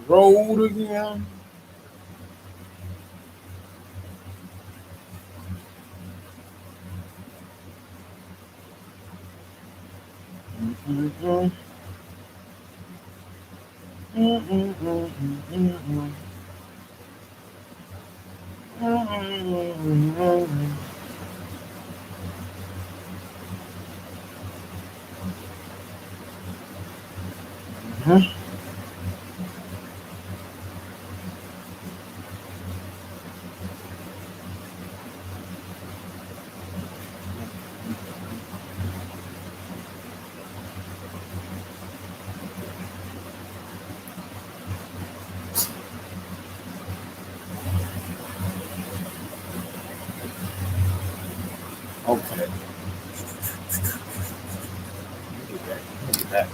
Road again. Okay. Look at that.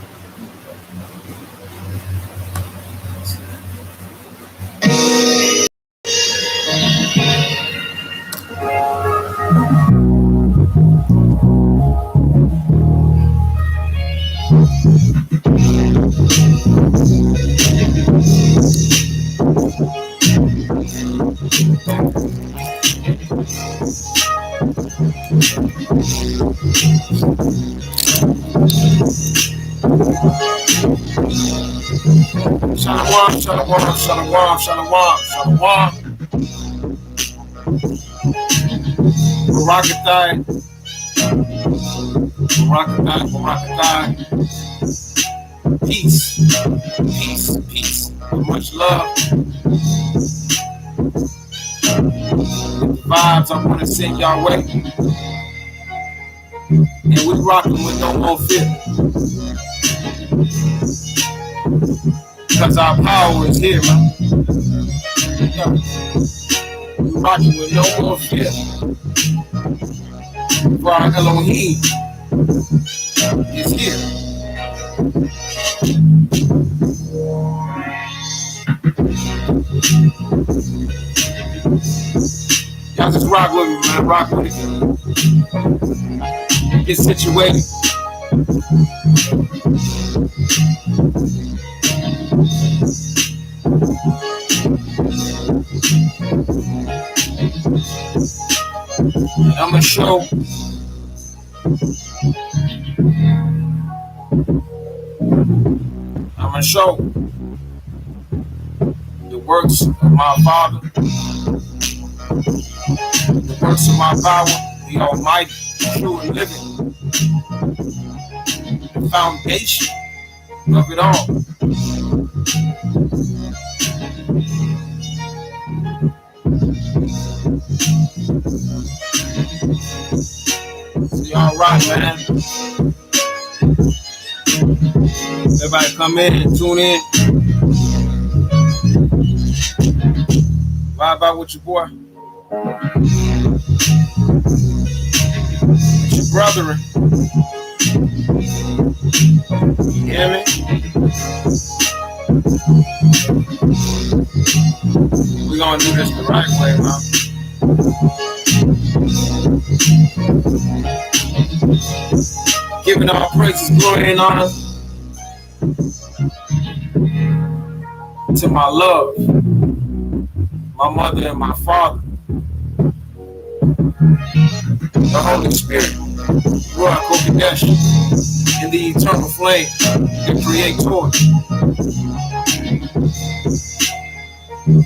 Shalom. Barakatai. Peace. Much love. The vibes I want to send y'all way. And we rocking with no more fear. Because our power is here, man. Yeah. We rocking with no more fear. For our Elohim is here. Y'all just rock with me, man. Rock with it. Get situated. I'm gonna show the works of my Father, the works of my power, the Almighty, true and living, the foundation of it all. See, all right, man. Everybody come in and tune in. Vibe out with your boy. It's your brethren. You hear me? We're gonna do this the right way, man. Giving all praises, glory, and honor to my love, my mother and my father, the Holy Spirit, Ruach HaKodesh, and the eternal flame, the Creator,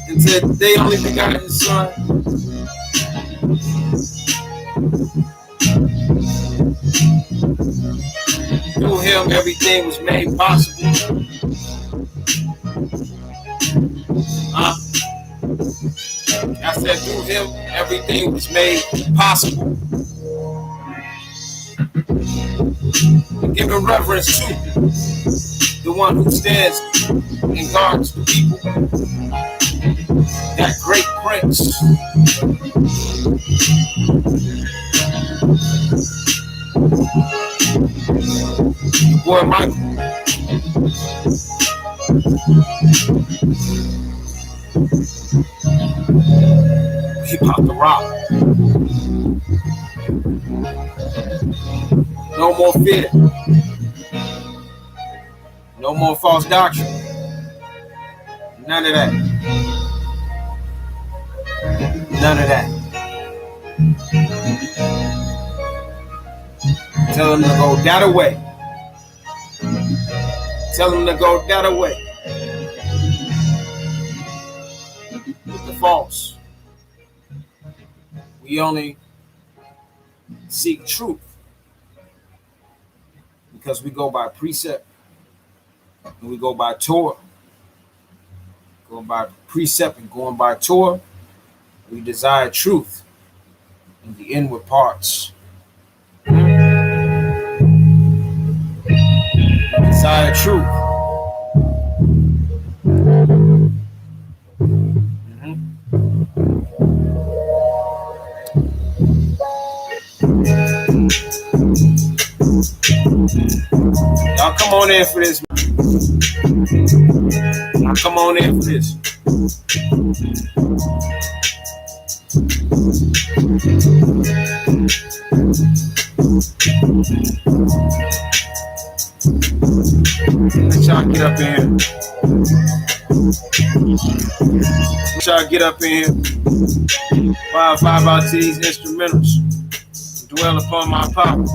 and to the only begotten Son, Through him, everything was made possible. I said through him, everything was made possible. Giving reverence to the one who stands and guards the people. That great prince. Your boy Michael. He popped the rock. No more fear. No more false doctrine. None of that. None of that. Tell them to go that away. Tell them to go that away. With the false. We only seek truth because we go by precept and we go by Torah. Going by precept and going by Torah, we desire truth in the inward parts. Desire truth. Y'all come on in for this. Y'all come on in for this. Let y'all get up in here. Let y'all get up in here. Vibe out to these instrumentals. Dwell upon my power.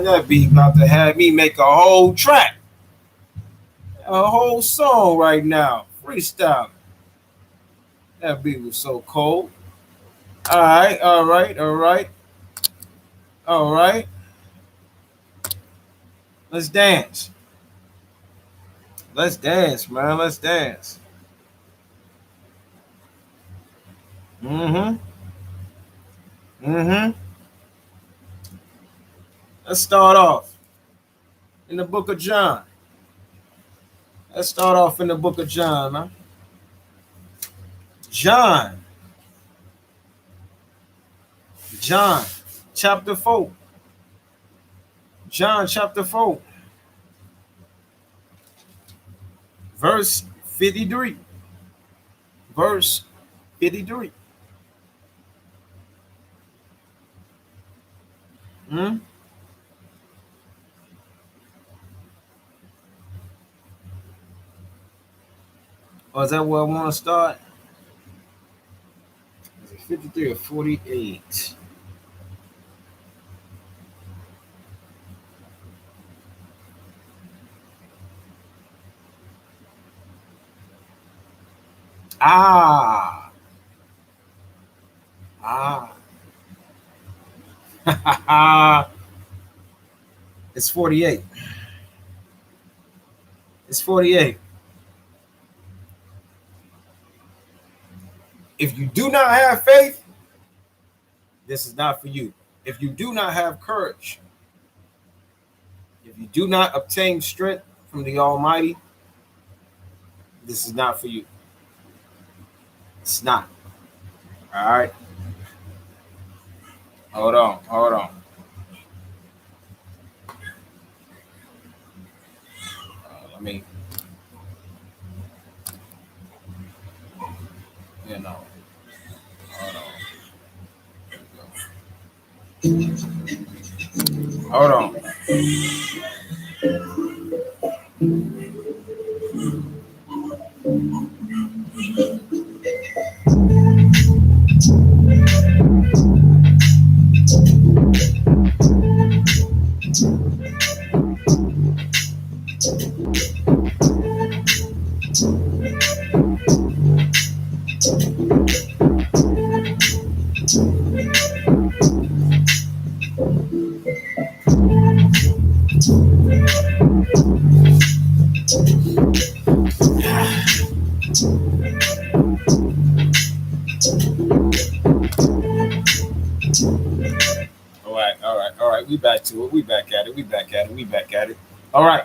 That beat about to have me make a whole track, a whole song right now. freestyling. That beat was so cold. All right, all right, all right, all right. Let's dance. Let's dance, man. Let's dance. Mm-hmm. Mm-hmm. Let's start off in the book of John. Let's start off in the book of John, man. John. John, chapter 4. John, chapter 4. Verse 53. Verse 53. Hmm? Or is that where I want to start? Is it 53 or 48? Ah. Ah. It's 48. It's 48. If you do not have faith, this is not for you. If you do not have courage, if you do not obtain strength from the Almighty, this is not for you. It's not. All right. Hold on. Hold on. Let me, you know, hold on. Hold on. All right, all right, all right. We back to it. We back at it. We back at it. We back at it. All right.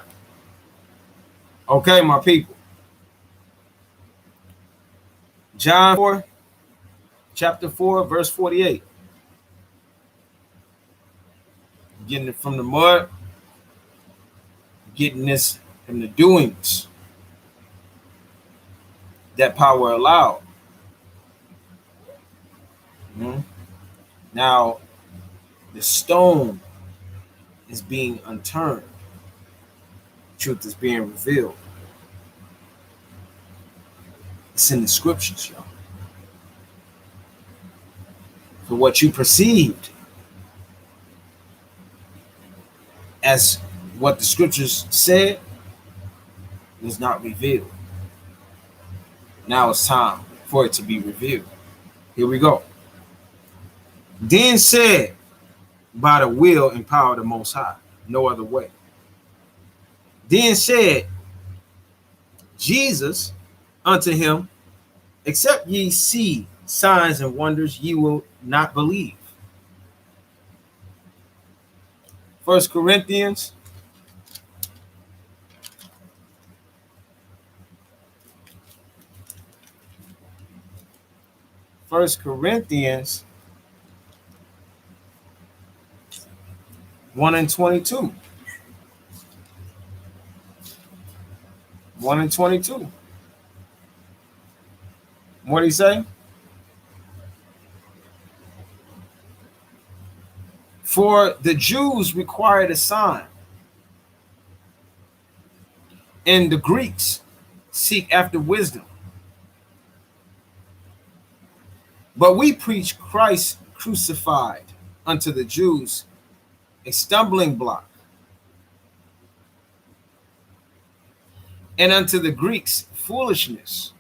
Okay, my people. John 4, chapter 4, verse 48. Getting it from the mud, getting this from the doings that power allowed. Mm-hmm. Now, the stone is being unturned. Truth is being revealed. It's in the scriptures, y'all. For what you perceived as what the scriptures said was not revealed. Now it's time for it to be revealed. Here we go. Then said, by the will and power of the Most High, no other way. Then said Jesus unto him, except ye see signs and wonders, ye will not believe. 1 Corinthians 1 Corinthians 1 and 22. 1 and 22. What did he say? For the Jews required a sign, and the Greeks seek after wisdom. But we preach Christ crucified, unto the Jews a stumbling block, and unto the Greeks foolishness.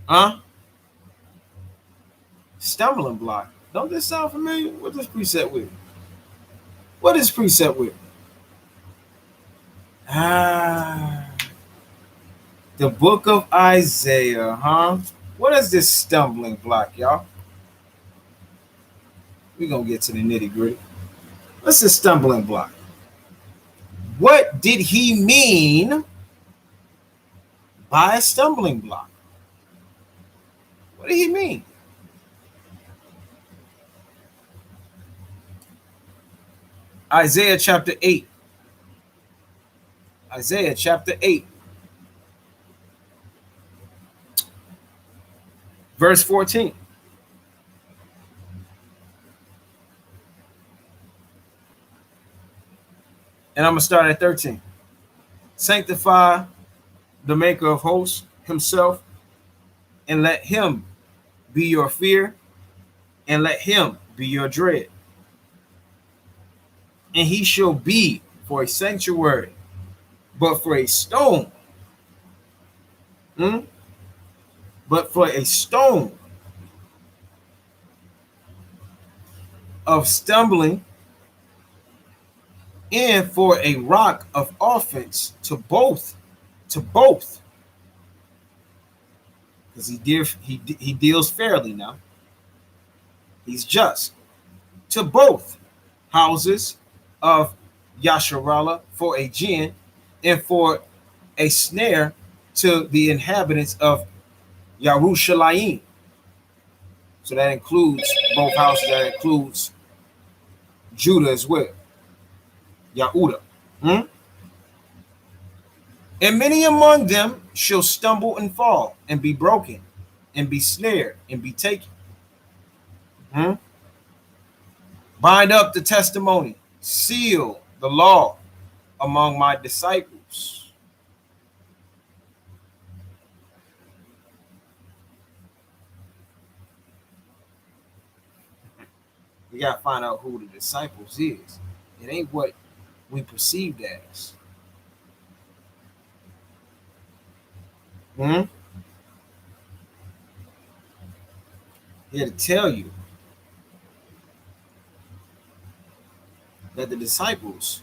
Huh? Stumbling block. Don't this sound familiar? What this precept with? What is precept with? Ah, the book of Isaiah, huh? What is this stumbling block, y'all? We're going to get to the nitty gritty. What's the stumbling block? What did he mean by a stumbling block? What did he mean? Isaiah chapter 8. Isaiah chapter 8. Verse 14. And I'm going to start at 13. Sanctify the maker of hosts himself, and let him be your fear, and let him be your dread. And he shall be for a sanctuary, but for a stone. But for a stone of stumbling, and for a rock of offense to both. Because he deals fairly now. He's just to both houses of Yasharallah, for a gin, and for a snare to the inhabitants of Yerushalayim. So that includes both houses. That includes Judah as well. Yahudah. And many among them shall stumble and fall, and be broken, and be snared, and be taken. Bind up the testimony, seal the law among my disciples. We got to find out who the disciples is. It ain't what we perceived as. Here to tell you that the disciples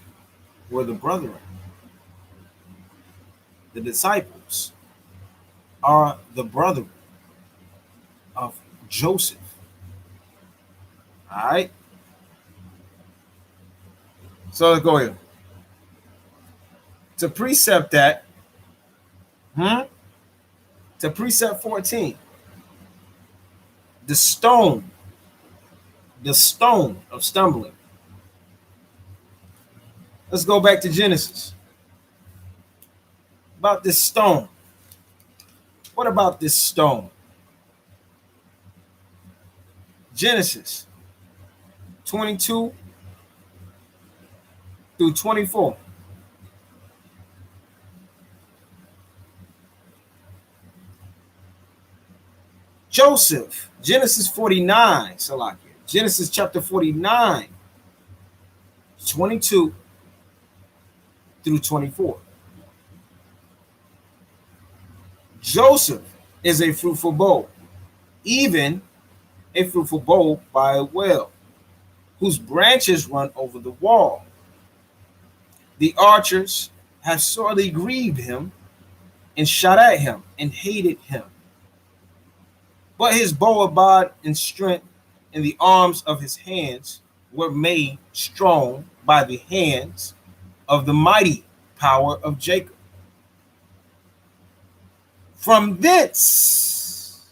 were the brethren. The disciples are the brethren of Joseph. All right. So let's go here. To precept that, to precept 14, the stone of stumbling. Let's go back to Genesis. About this stone. What about this stone? Genesis 22 through 24. Joseph, Genesis 49, Salakia. Genesis chapter 49, 22 through 24. Joseph is a fruitful bowl, even a fruitful bowl by a well, whose branches run over the wall. The archers have sorely grieved him and shot at him and hated him. But his bow abode in strength, and the arms of his hands were made strong by the hands of the mighty power of Jacob. From thence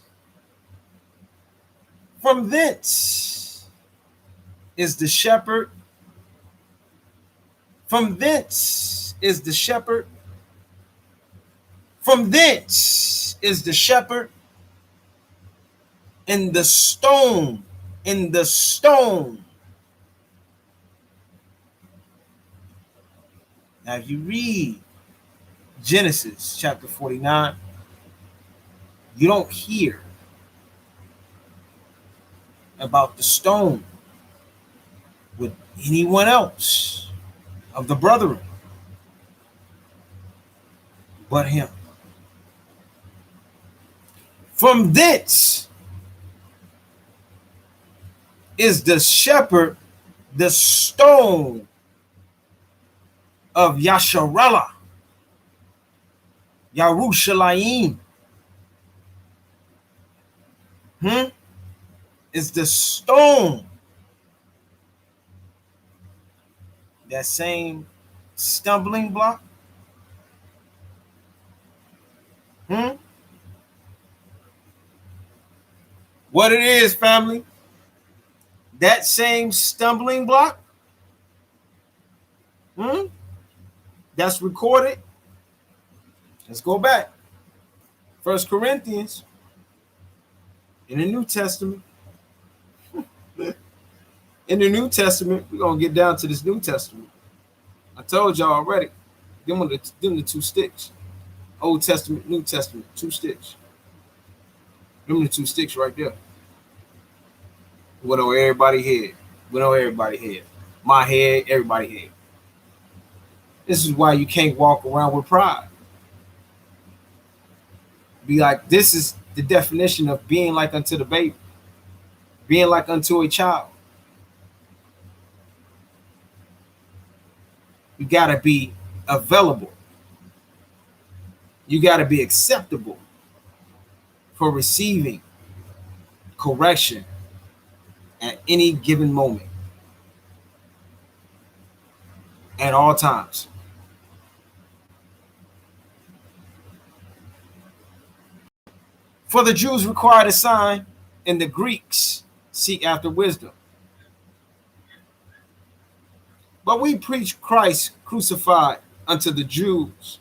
is the shepherd. From thence is the shepherd. From thence is the shepherd. In the stone. Now, if you read Genesis chapter 49, you don't hear about the stone with anyone else of the brethren but him. From thence is the shepherd, the stone of Yasharallah, Yarushalayim. Is the stone. That same stumbling block. What it is, family? That same stumbling block. That's recorded. Let's go back. 1 Corinthians in the New Testament. In the New Testament, we're going to get down to this New Testament. I told y'all already. Them the two sticks. Old Testament, New Testament, two sticks. Them the two sticks right there. What on everybody head? What on everybody head? My head, everybody head. This is why you can't walk around with pride. Be like, this is the definition of being like unto the baby. Being like unto a child. You got to be available. You got to be acceptable for receiving correction at any given moment. At all times. For the Jews required a sign, and the Greeks seek after wisdom. But we preach Christ crucified unto the Jews,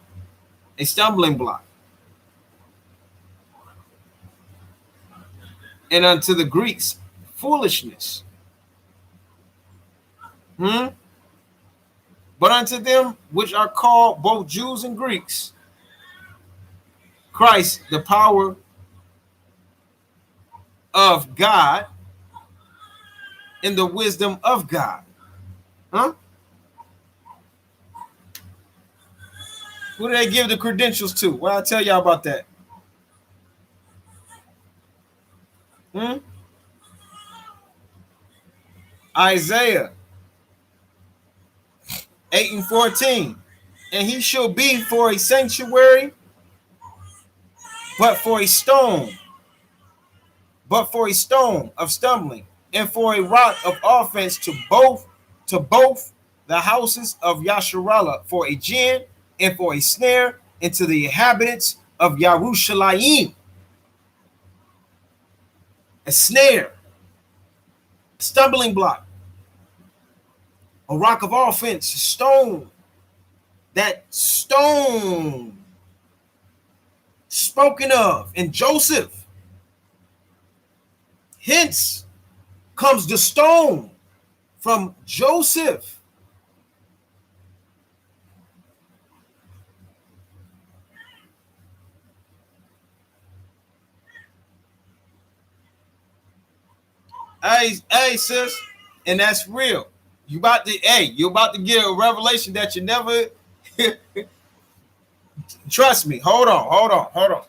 a stumbling block, and unto the Greeks, foolishness. But unto them which are called both Jews and Greeks, Christ, the power of God and the wisdom of God. Who do they give the credentials to? Well, I'll tell y'all about that. Isaiah 8:14. And he shall be for a sanctuary, but for a stone of stumbling, and for a rock of offense to both the houses of Yasharallah, for a gin and for a snare, and to the inhabitants of Yarushalayim. A snare, a stumbling block, a rock of offense, a stone. That stone spoken of in Joseph. Hence comes the stone from Joseph. Hey, sis, and that's real. You're about to get a revelation that you never trust me. Hold on.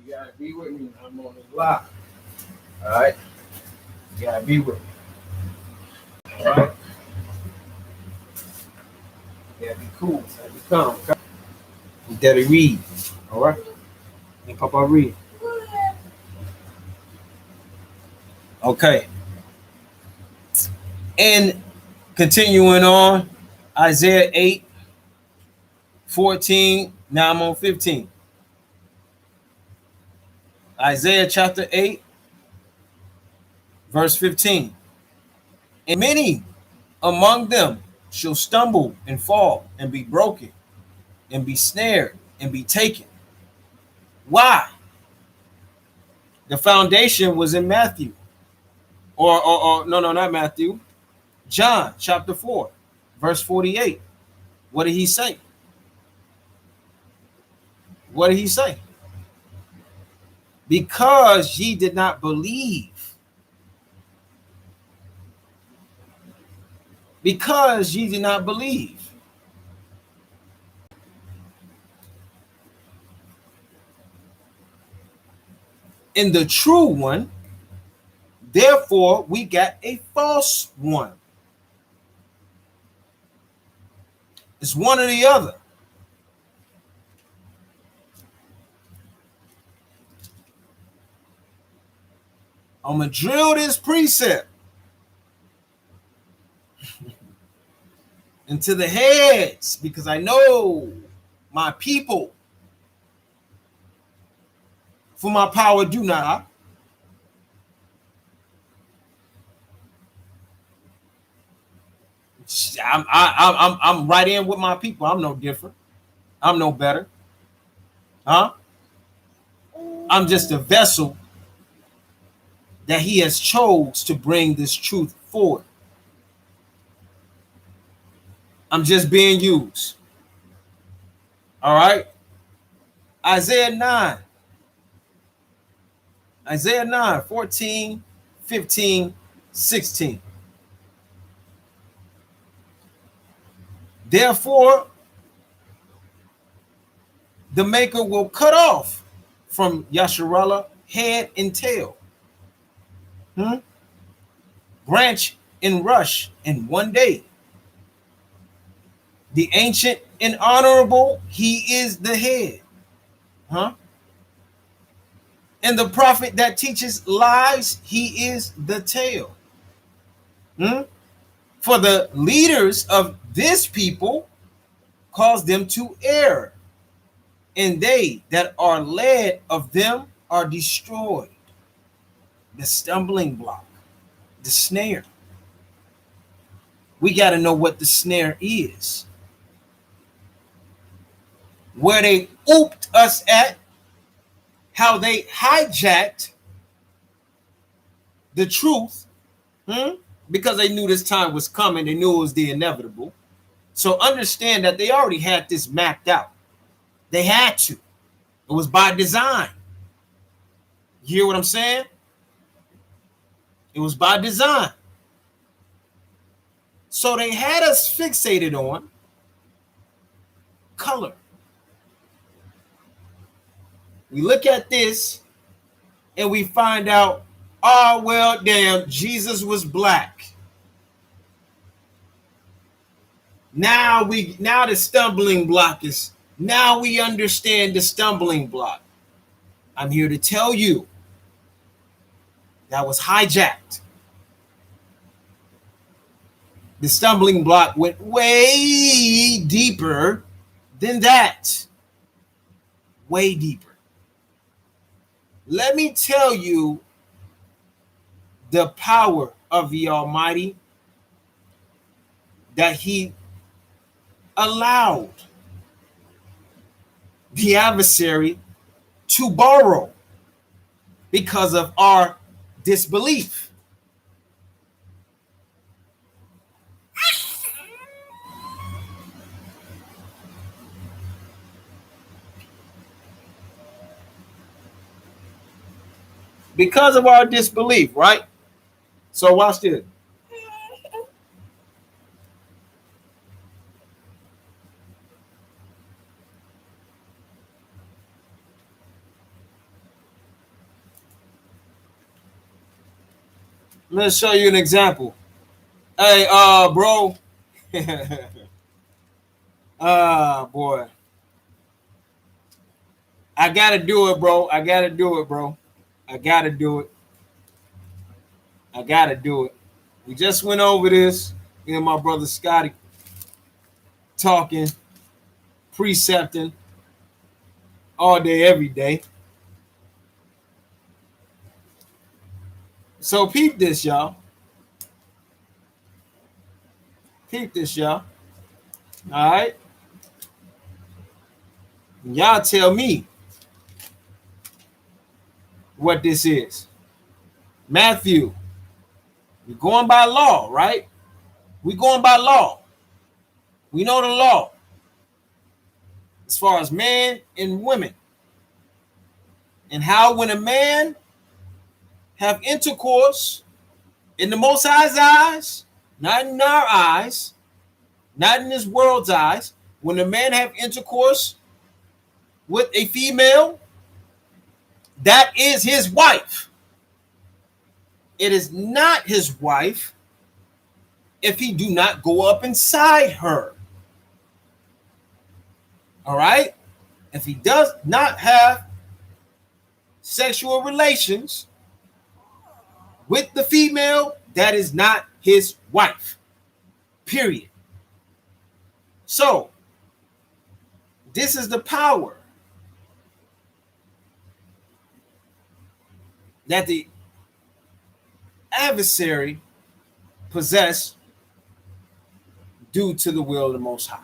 You gotta be with me. I'm on this live. All right. You gotta be with me. All right. You gotta be cool. You gotta be calm. You gotta read. All right. And Papa read. Okay. And continuing on, Isaiah 8:14. Now I'm on 15. Isaiah chapter 8, verse 15. And many among them shall stumble and fall and be broken and be snared and be taken. Why? The foundation was in Matthew. Or no, not Matthew. John chapter 4, verse 48. What did he say? What did he say? Because ye did not believe. Because ye did not believe. In the true one, therefore we got a false one. It's one or the other. I'm going to drill this precept into the heads because I know my people, for my power do not. I'm right in with my people. I'm no different. I'm no better. Huh? I'm just a vessel that he has chose to bring this truth forward. I'm just being used. All right. Isaiah 9. Isaiah 9, 14, 15, 16. Therefore, the maker will cut off from Yasharallah head and tail, branch and rush in one day. The ancient and honorable, he is the head. And the prophet that teaches lies, he is the tail. For the leaders of this people cause them to err, and they that are led of them are destroyed. The stumbling block, the snare. We got to know what the snare is. Where they ooped us at, how they hijacked the truth, because they knew this time was coming. They knew it was the inevitable. So understand that they already had this mapped out. They had to. It was by design. You hear what I'm saying? It was by design. So they had us fixated on color. We look at this and we find out, oh, well, damn, Jesus was black. Now the stumbling block is, now we understand the stumbling block. I'm here to tell you that was hijacked. The stumbling block went way deeper than that. Way deeper. Let me tell you the power of the Almighty that he allowed the adversary to borrow because of our disbelief. Because of our disbelief, right? So watch this. Let's show you an example. Hey, bro. Boy. I gotta do it, bro. I gotta do it, bro. I gotta do it. I gotta do it. We just went over this. Me and my brother Scotty talking, precepting all day, every day. So peep this, y'all. Peep this, y'all. All right. Y'all tell me what this is. Matthew, we're going by law, right? We're going by law. We know the law as far as men and women. And how when a man have intercourse in the Most High's eyes, not in our eyes, not in this world's eyes, when a man have intercourse with a female, that is his wife. It is not his wife if he do not go up inside her. All right? If he does not have sexual relations with the female, that is not his wife. Period. So, this is the power that the adversary possess due to the will of the Most High.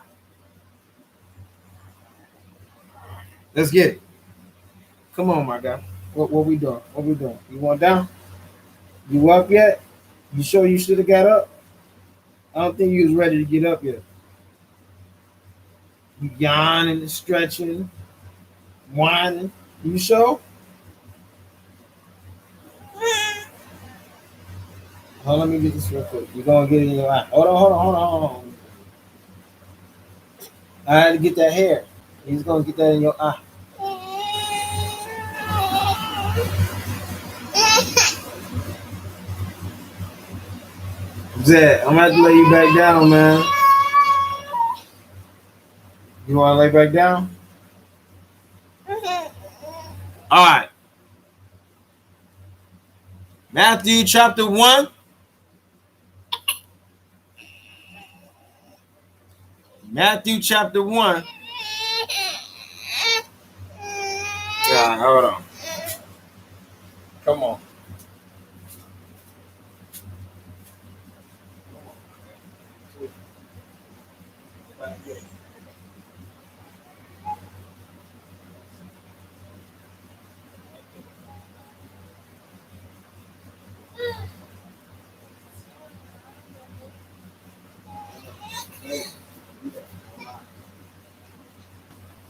Let's get it. Come on, my guy. What we doing? What we doing? You want down? You up yet? You sure you should have got up? I don't think you was ready to get up yet. You yawning and stretching, whining. You sure? Hold on, let me get this real quick. You're gonna get it in your eye. Hold on. I had to get that hair. He's gonna get that in your eye. Zed, I'm gonna have to lay you back down, man. You wanna lay back down? All right. Matthew chapter 1. Matthew chapter 1. Yeah, hold on. Come on.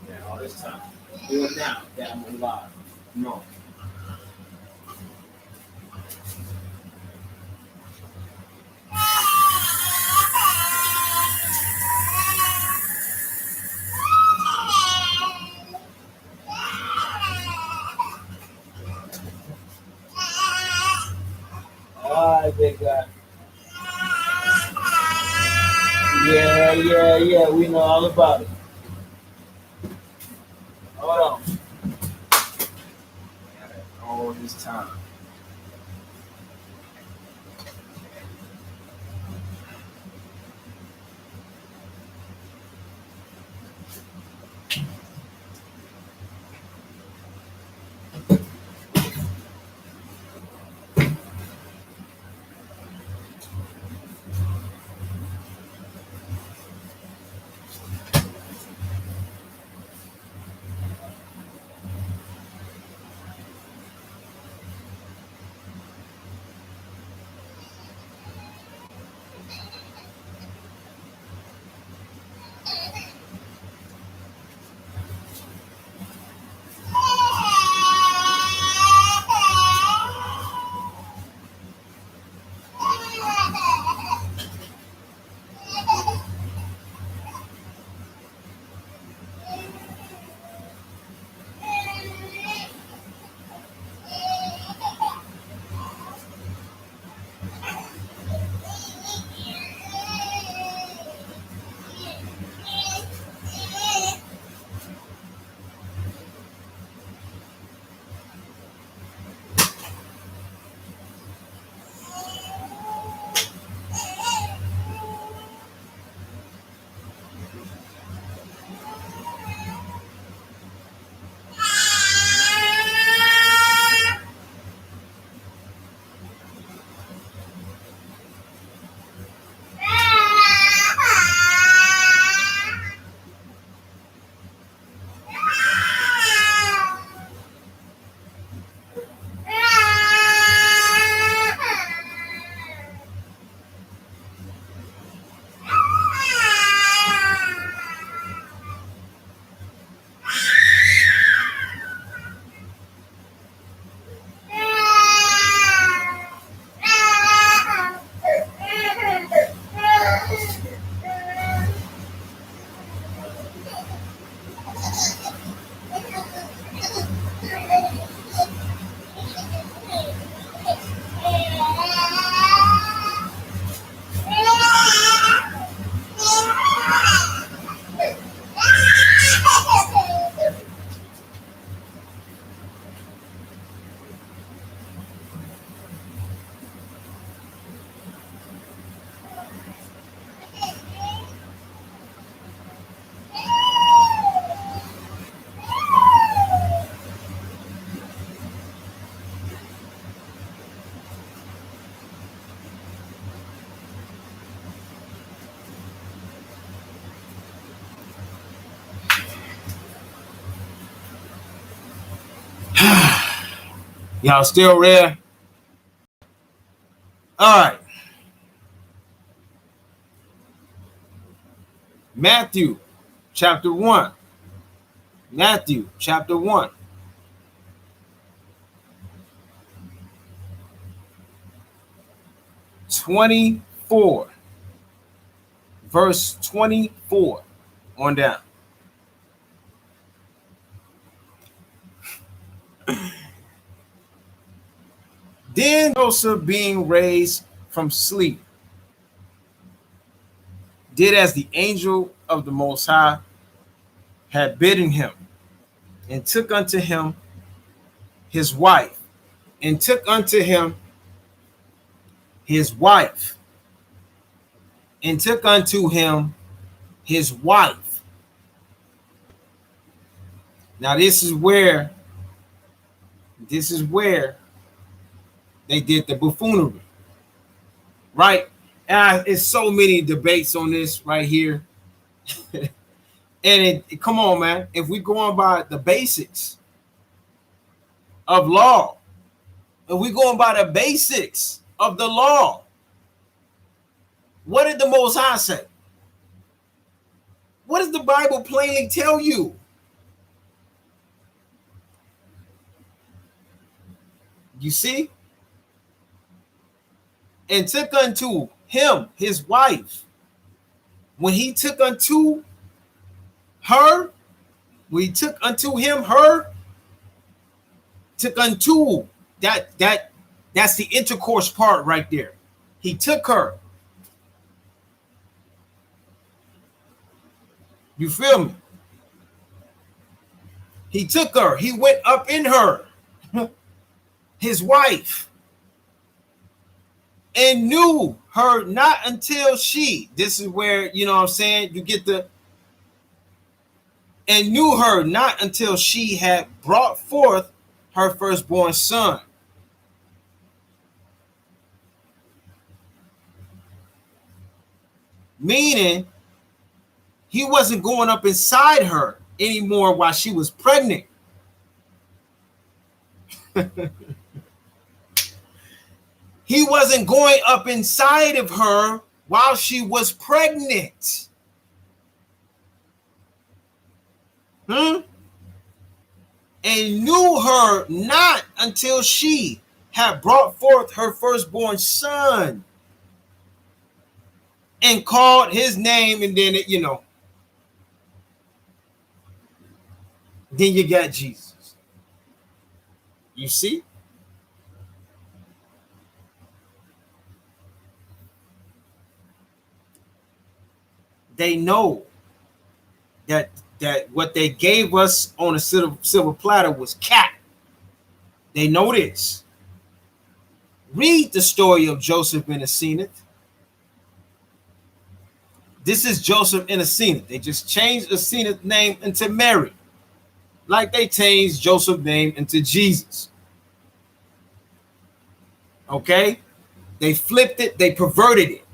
Yeah, all this time. Do it now. Yeah, I'm alive. No. All right, big guy. Yeah. We know all about it. Hold on. All this time. Y'all still there? All right. Matthew chapter 1. Matthew chapter 1. 24. Verse 24 on down. Then Joseph, being raised from sleep, did as the angel of the Most High had bidden him, and took unto him his wife, and took unto him his wife, and took unto him his wife. Now this is where they did the buffoonery, right? And it's so many debates on this right here. And come on, man. If we go on by the basics of law, if we go on by the basics of the law, what did the Most High say? What does the Bible plainly tell you? You see? And took unto him his wife. When he took unto her, we took unto him her, took unto that's the intercourse part right there. He took her. You feel me? He took her. He went up in her, his wife, and knew her not until she. This is where, you know what I'm saying, you get the, and knew her not until she had brought forth her firstborn son. Meaning, he wasn't going up inside her anymore while she was pregnant. He wasn't going up inside of her while she was pregnant. And knew her not until she had brought forth her firstborn son, and called his name, and then it, you know, then you got Jesus. You see? They know that what they gave us on a silver platter was cat. They know this. Read the story of Joseph and Asenath. This is Joseph and Asenath. They just changed Asenath's name into Mary, like they changed Joseph's name into Jesus. Okay? They flipped it. They perverted it.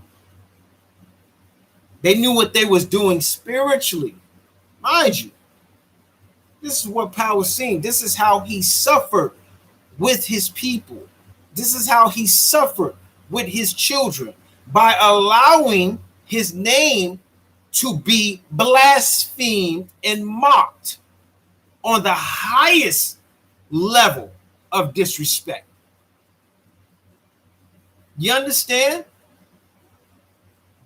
They knew what they was doing spiritually. Mind you, this is what power seen. This is how he suffered with his people. This is how he suffered with his children, by allowing his name to be blasphemed and mocked on the highest level of disrespect. You understand?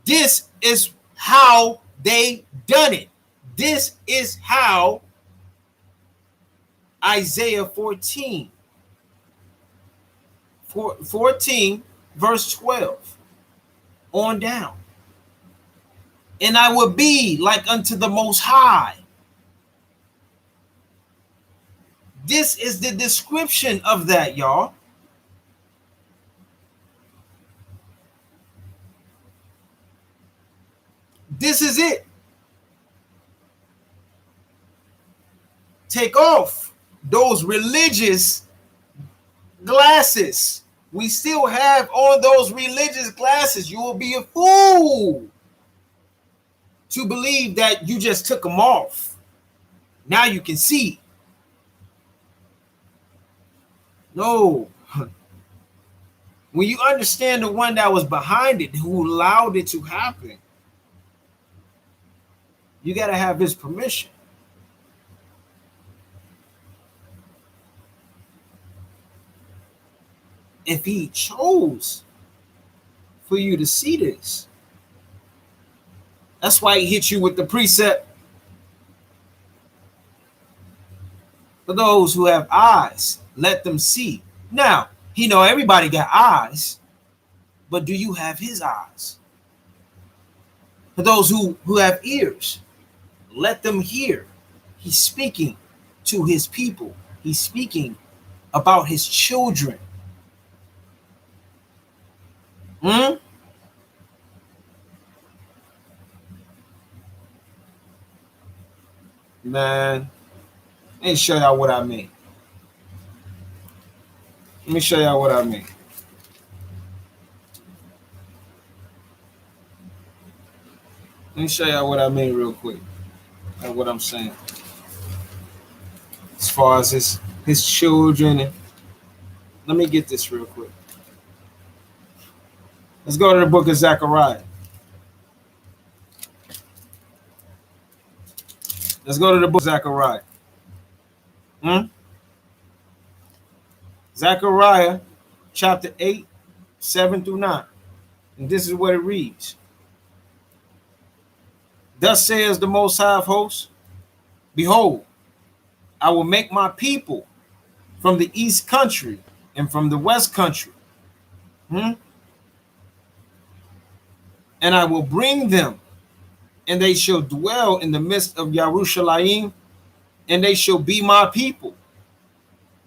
This is how they done it. This is how Isaiah 14 verse 12 on down. And I will be like unto the Most High. This is the description of that, y'all. This is it. Take off those religious glasses. We still have on those religious glasses. You will be a fool to believe that you just took them off. Now you can see. No. When you understand the one that was behind it, who allowed it to happen, you got to have his permission. If he chose for you to see this, that's why he hit you with the precept. For those who have eyes, let them see. Now, he know everybody got eyes, but do you have his eyes? For those who have ears, let them hear. He's speaking to his people. He's speaking about his children. Man, let me show y'all what I mean. Let me show y'all what I mean. Let me show y'all what I mean real quick. And what I'm saying. As far as his children. Let me get this real quick. Let's go to the book of Zechariah. Let's go to the book of Zechariah. Zechariah chapter 8, 7 through 9. And this is what it reads. Thus says the Most High of Hosts, behold, I will make my people from the east country and from the west country. And I will bring them, and they shall dwell in the midst of Yerushalayim, and they shall be my people,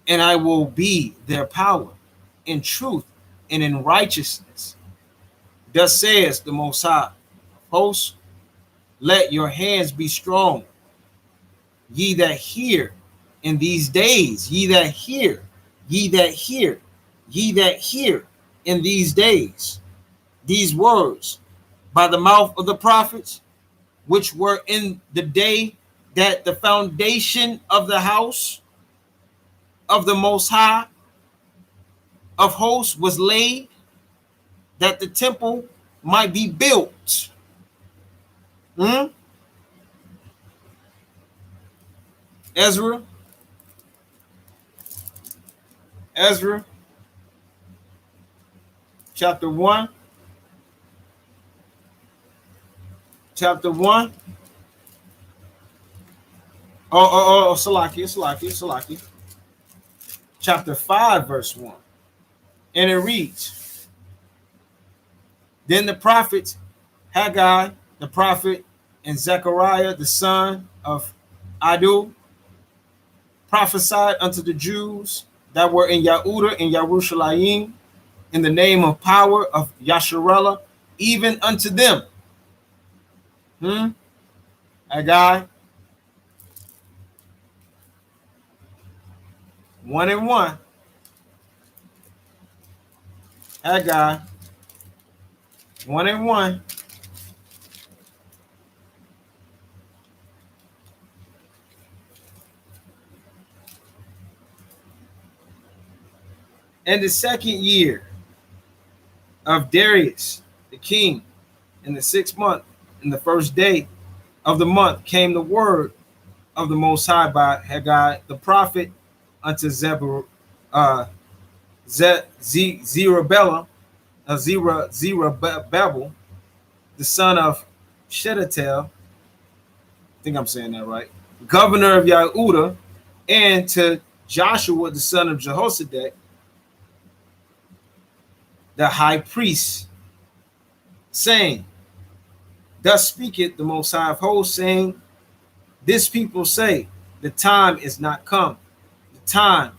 and I will be their power in truth and in righteousness. Thus says the Most High of Hosts, let your hands be strong, ye that hear in these days, ye that hear, ye that hear, ye that hear in these days, these words by the mouth of the prophets, which were in the day that the foundation of the house of the Most High of Hosts was laid, that the temple might be built. Ezra chapter 1. Salaki. Chapter 5, verse 1. And it reads, then the prophets Haggai, the prophet, and Zechariah, the son of Iddo, prophesied unto the Jews that were in Yehudah and Yerushalayim in the name of power of Yasharallah, even unto them. Haggai 1:1. Haggai 1:1. And the second year of Darius the king, in the 6th month, in the first day of the month, came the word of the Most High by Haggai the prophet unto Zerubbabel, the son of Shedetel, I think I'm saying that right, governor of Yehudah, and to Joshua, the son of Jehozadak, the high priest, saying, thus speaketh the Most High of Hosts, saying, this people say, the time is not come, the time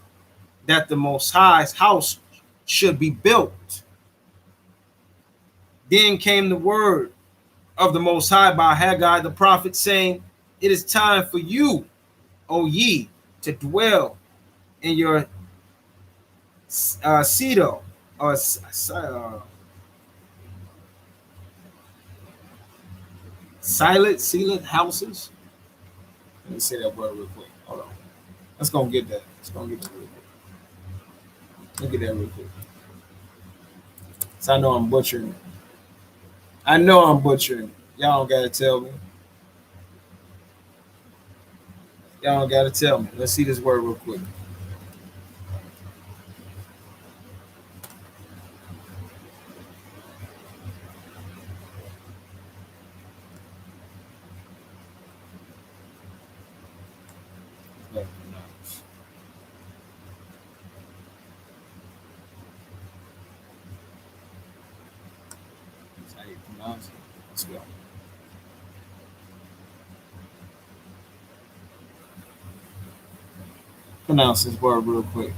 that the Most High's house should be built. Then came the word of the Most High by Haggai the prophet, saying, it is time for you, O ye, to dwell in your Cedo, or silent houses. Let me say that word real quick. Hold on. Let's go get that. Real quick. Look at that real quick. So I know I'm butchering it. I know I'm butchering it. Y'all don't gotta tell me. Y'all don't gotta tell me. Let's see this word real quick. That's how you pronounce it. Let's go. Pronounce this word real quick.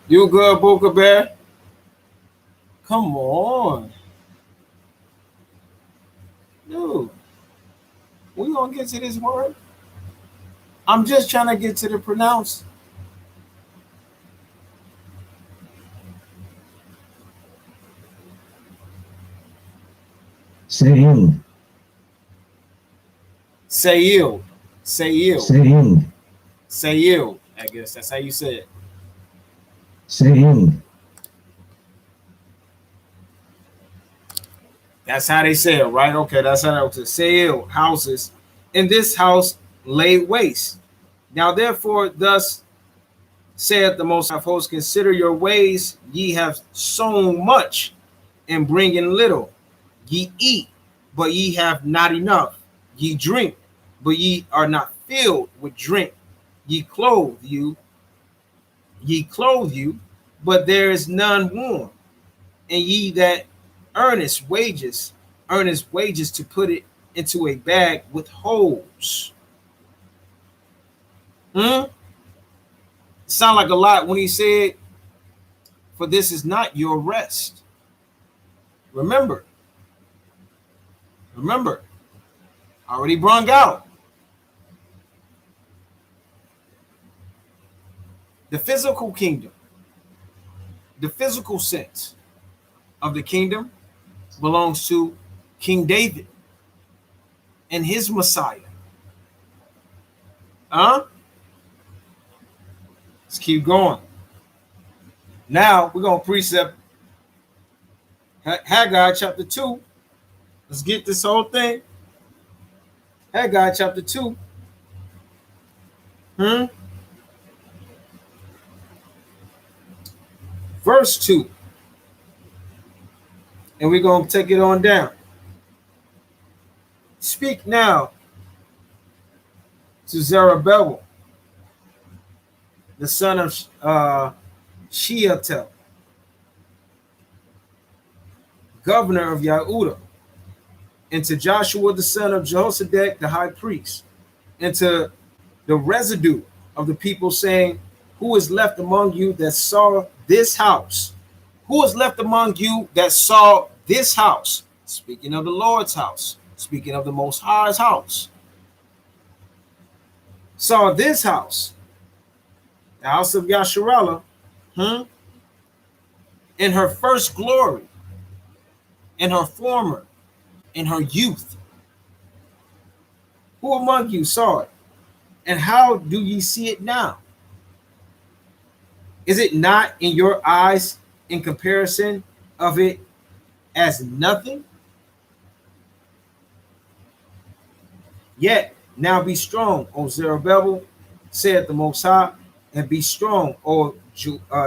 You good, Booker Bear? Come on. Dude, we gonna get to this word. I'm just trying to get to the pronounce. Sayil. Sayil. Sayil. Sayil. Sayil. I guess that's how you say it. Sayil. That's how they say it, right? Okay, that's how they say it. Houses. In this house laid waste. Now therefore, thus saith the Most High of hosts, consider your ways. Ye have sown much and bring in little. Ye eat, but ye have not enough. Ye drink, but ye are not filled with drink. Ye clothe you, but there is none warm. And ye that earnest wages to put it into a bag with holes. Sound like a lot when he said, for this is not your rest. Remember, already brung out. The physical kingdom, the physical sense of the kingdom belongs to King David and his Messiah. Let's keep going. Now we're going to precept Haggai chapter 2. Let's get this whole thing. Haggai chapter 2. Verse 2. And we're going to take it on down. Speak now to Zerubbabel, the son of Shealtiel, governor of Yehudah, and to Joshua, the son of Jehozadak, the high priest, and to the residue of the people, saying, who is left among you that saw this house? Who is left among you that saw this house? Speaking of the Lord's house, speaking of the Most High's house. Saw this house, the house of Yasharallah, in her first glory, in her former, in her youth. Who among you saw it? And how do ye see it now? Is it not in your eyes in comparison of it as nothing? Yet now be strong, O Zerubbabel, saith the Most High, and be strong, O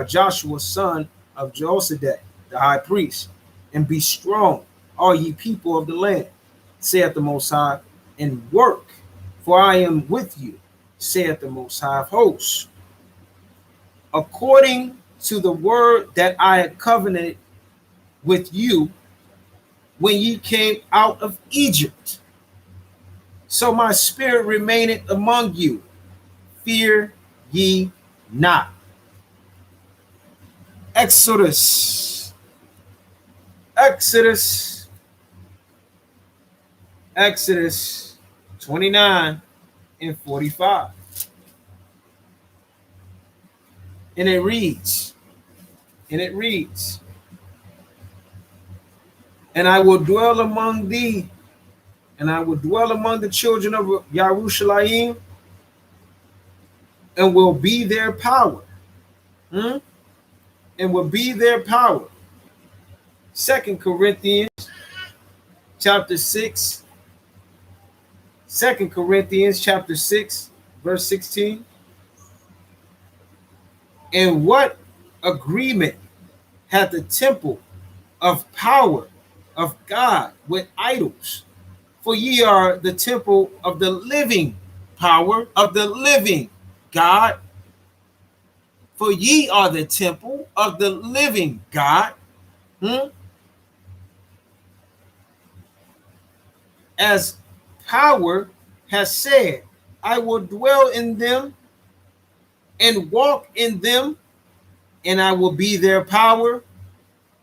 Joshua, son of Jehozadak, the high priest, and be strong, all ye people of the land, saith the Most High, and work, for I am with you, saith the Most High of hosts, according to the word that I had covenanted with you when ye came out of Egypt. So my spirit remaineth among you. Fear ye not. Exodus 29 and 45. And it reads, and I will dwell among thee, and I will dwell among the children of Yerushalayim, and will be their power. And will be their power. 2 Corinthians chapter 6. 2 Corinthians chapter 6, verse 16. And what agreement hath the temple of power of God with idols? For ye are the temple of the living power of the living God. For ye are the temple of the living God. As power has said, I will dwell in them and walk in them, and I will be their power,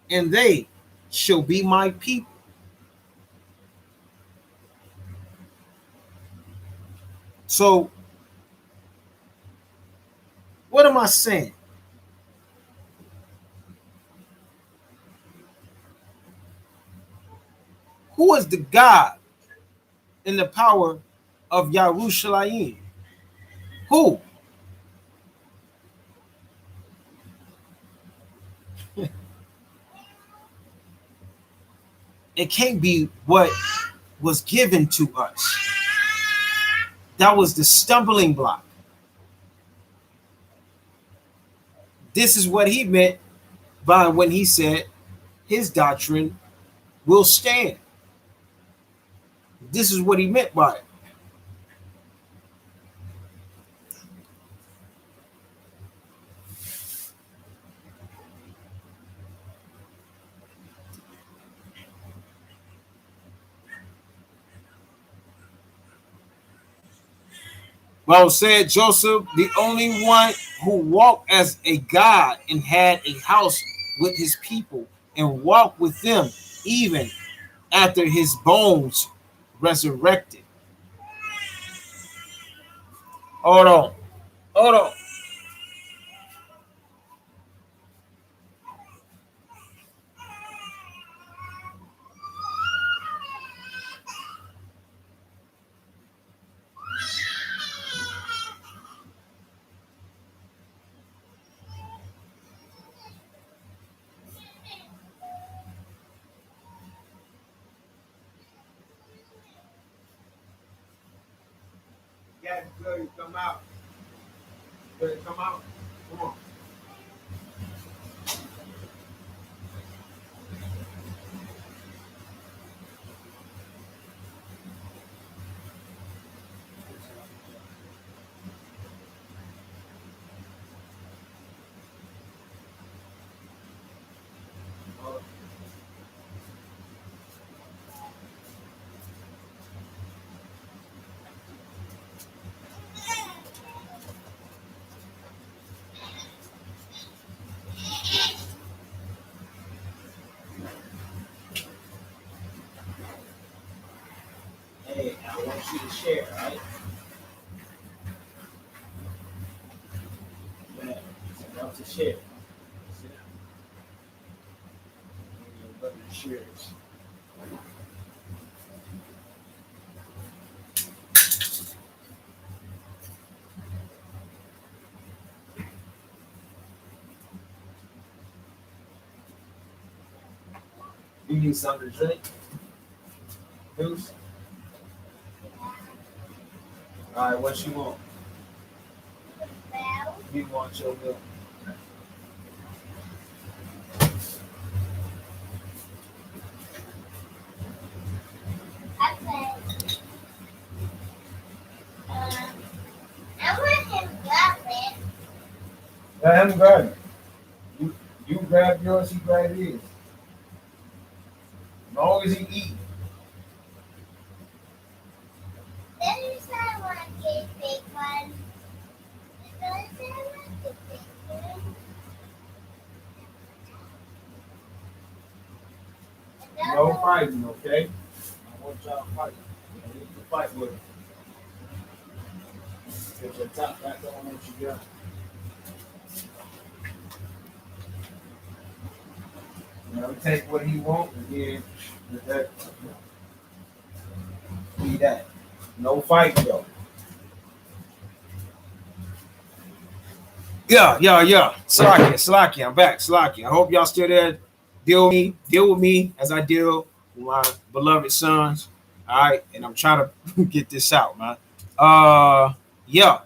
and they shall be my people. So, what am I saying? Who is the God in the power of Yerushalayim? Who? It can't be what was given to us. That was the stumbling block. This is what he meant by when he said his doctrine will stand. This is what he meant by it. Well said Joseph, the only one who walked as a God and had a house with his people and walked with them even after his bones resurrected. Hold on. Hold on. Yeah, good. Come out. Good. Come out. Come on. Hey, I want you to share, right? Yeah, I want to share. Sit down. Everybody shares. You need something to drink? Juice? All right, what you want? You want your milk. Let him grab it. You grab yours, he grab his. As long as he eat. No fighting, okay? I want y'all to fight. I need to fight with him. Get your top back on what you got. You know, take what he wants and then with that. me that. No fight, though. Yeah. Slacky. I'm back. Slacky. I hope y'all still there. Deal with me as I deal with my beloved sons. All right. And I'm trying to get this out, man. Yeah.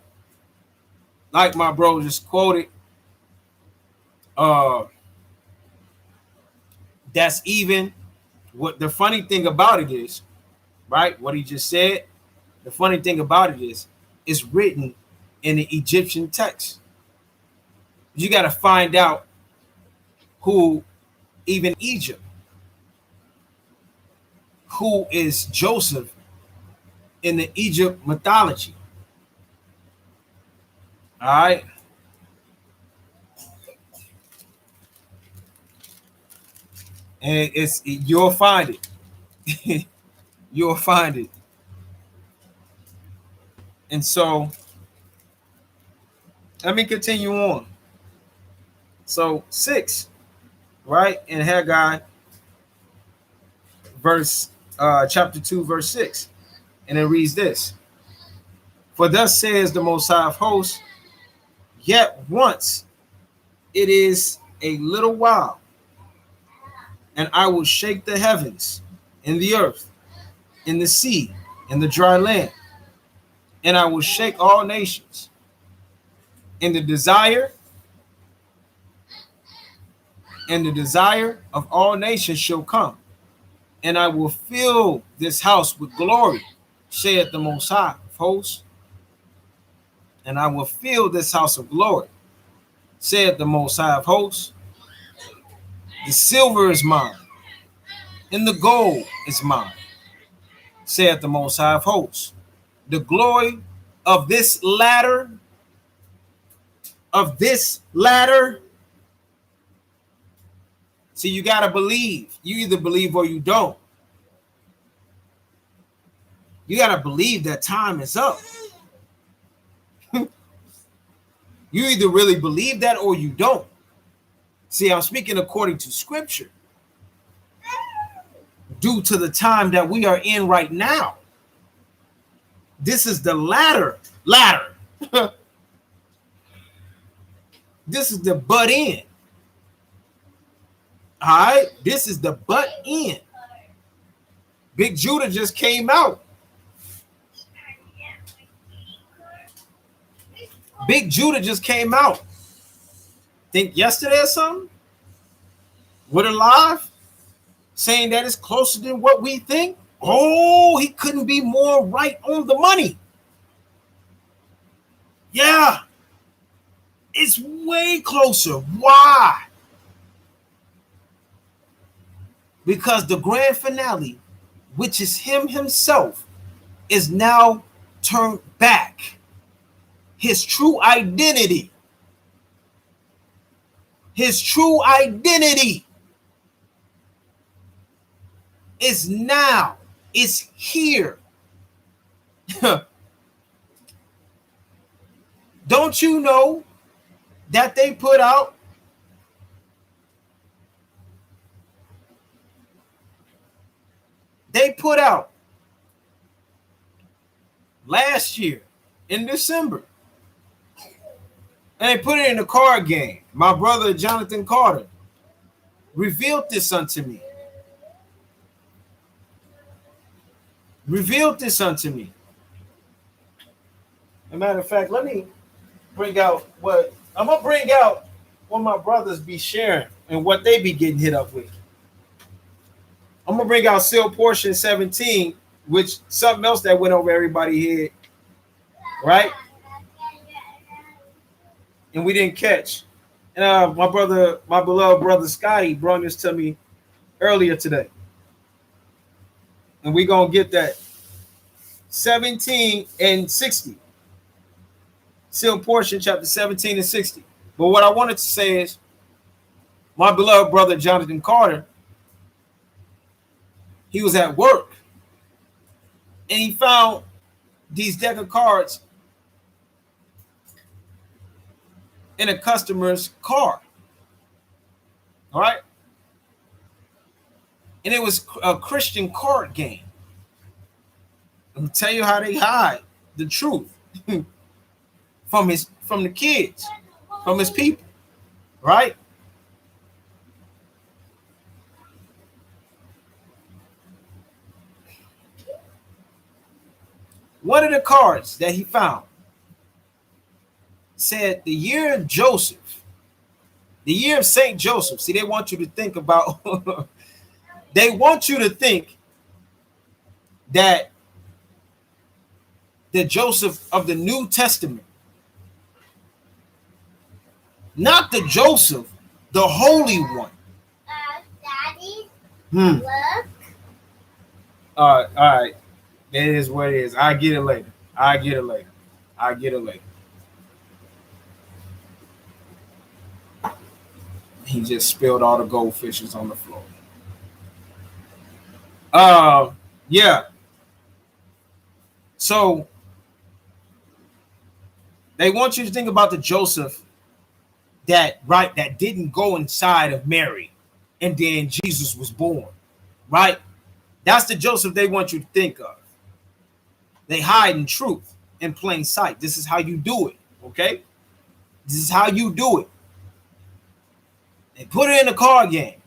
Like my bro just quoted. That's even what the funny thing about it is, right? What he just said. The funny thing about it is, it's written in the Egyptian text. You got to find out who, even Egypt, who is Joseph in the Egypt mythology. All right. And you'll find it. You'll find it. And so let me continue on. So 6, right, in Haggai, chapter 2, verse 6. And it reads this: For thus says the Most High of hosts, yet once it is a little while, and I will shake the heavens and the earth and the sea and the dry land, and I will shake all nations, and the desire of all nations shall come, and I will fill this house with glory, saith the Most High of hosts. And I will fill this house of glory, saith the Most High of hosts. The silver is mine, and the gold is mine, saith the Most High of hosts. The glory of this ladder, see, you got to believe. You either believe or you don't. You got to believe that time is up. You either really believe that or you don't. See, I'm speaking according to scripture. Due to the time that we are in right now. This is the ladder. This is the butt end. All right? This is the butt end. Big Judah just came out. Think yesterday or something? With a live? Saying that it's closer than what we think. Oh, he couldn't be more right on the money. Yeah. It's way closer. Why? Because the grand finale, which is him himself, is now turned back. His true identity. Is now. It's here. Don't you know that they put out last year in December, and they put it in the card game. My brother Jonathan Carter revealed this unto me. As a matter of fact, let me bring out what my brothers be sharing and what they be getting hit up with. I'm gonna bring out seal portion 17, which something else that went over everybody's head, right? And we didn't catch. And my beloved brother Scotty brought this to me earlier today. And we're gonna get that 17 and 60. Seal portion chapter 17 and 60. But what I wanted to say is, my beloved brother Jonathan Carter, he was at work and he found these deck of cards in a customer's car. All right. And it was a Christian card game. I'm gonna tell you how they hide the truth from the kids, from his people, right? One of the cards that he found said the year of Joseph, the year of Saint Joseph. See, they want you to think about they want you to think that the Joseph of the New Testament, not the Joseph, the Holy One. Daddy, Look. look. All right. It is what it is. I get it later. I get it later. He just spilled all the goldfishes on the floor. Yeah. So they want you to think about the Joseph that didn't go inside of Mary and then Jesus was born, right? That's the Joseph they want you to think of. They hide in truth in plain sight. This is how you do it, okay? This is how you do it. They put it in the card game.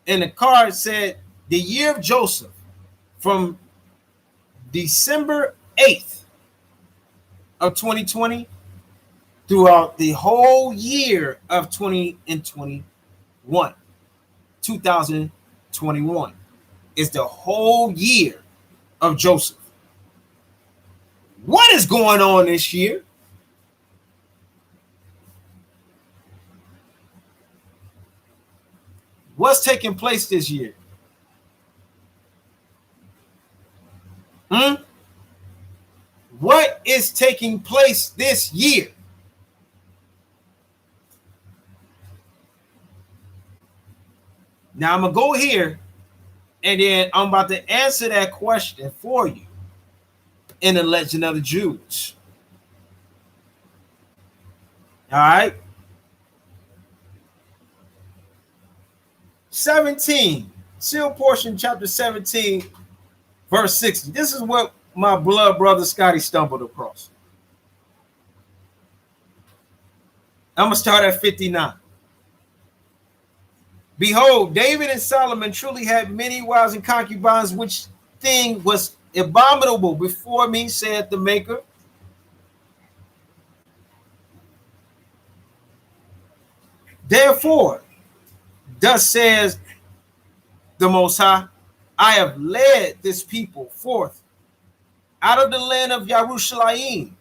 And the card said the year of Joseph from December 8th of 2020 throughout the whole year of 2021 is the whole year of Joseph. What is going on this year? What's taking place this year? What is taking place this year? Now I'm going to go here and then I'm about to answer that question for you in the Legend of the Jews. All right. 17, seal portion, chapter 17, verse 60. This is what my blood brother Scotty stumbled across. I'm going to start at 59. Behold, David and Solomon truly had many wives and concubines, which thing was abominable before me, saith the Maker. Therefore, thus says the Most High, I have led this people forth out of the land of Jerusalem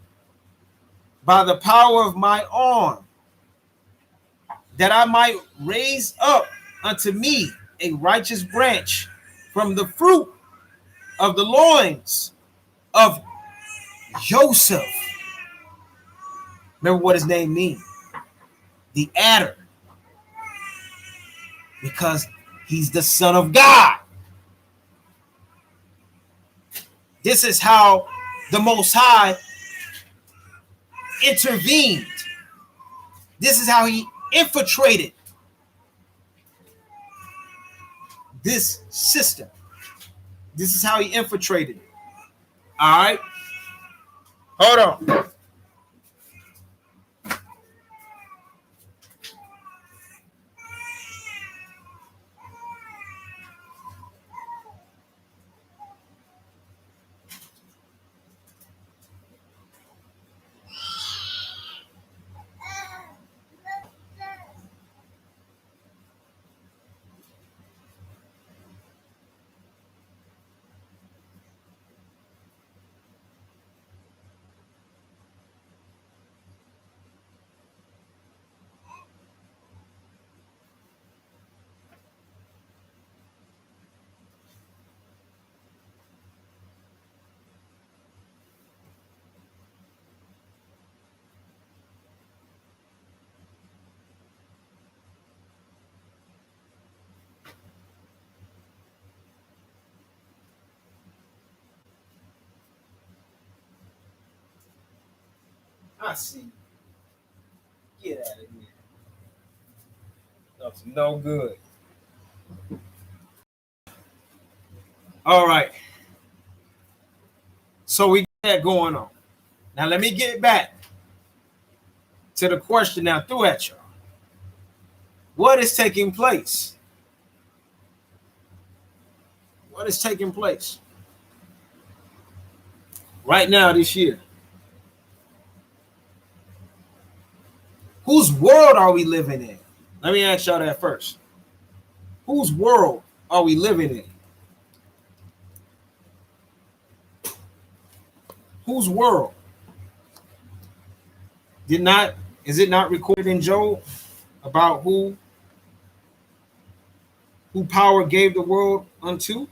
by the power of my arm, that I might raise up unto me a righteous branch from the fruit of the loins of Joseph. Remember what his name means? The adder. Because he's the Son of God. This is how the Most High intervened. This is how he infiltrated this system. This is how he infiltrated it. All right. Hold on. I see. Get out of here. That's no good. All right. So we got that going on. Now let me get back to the question I threw at y'all. What is taking place? What is taking place right now this year? Whose world are we living in? Let me ask y'all that first. Whose world are we living in? Whose world? Is it not recorded in Job about who power gave the world unto?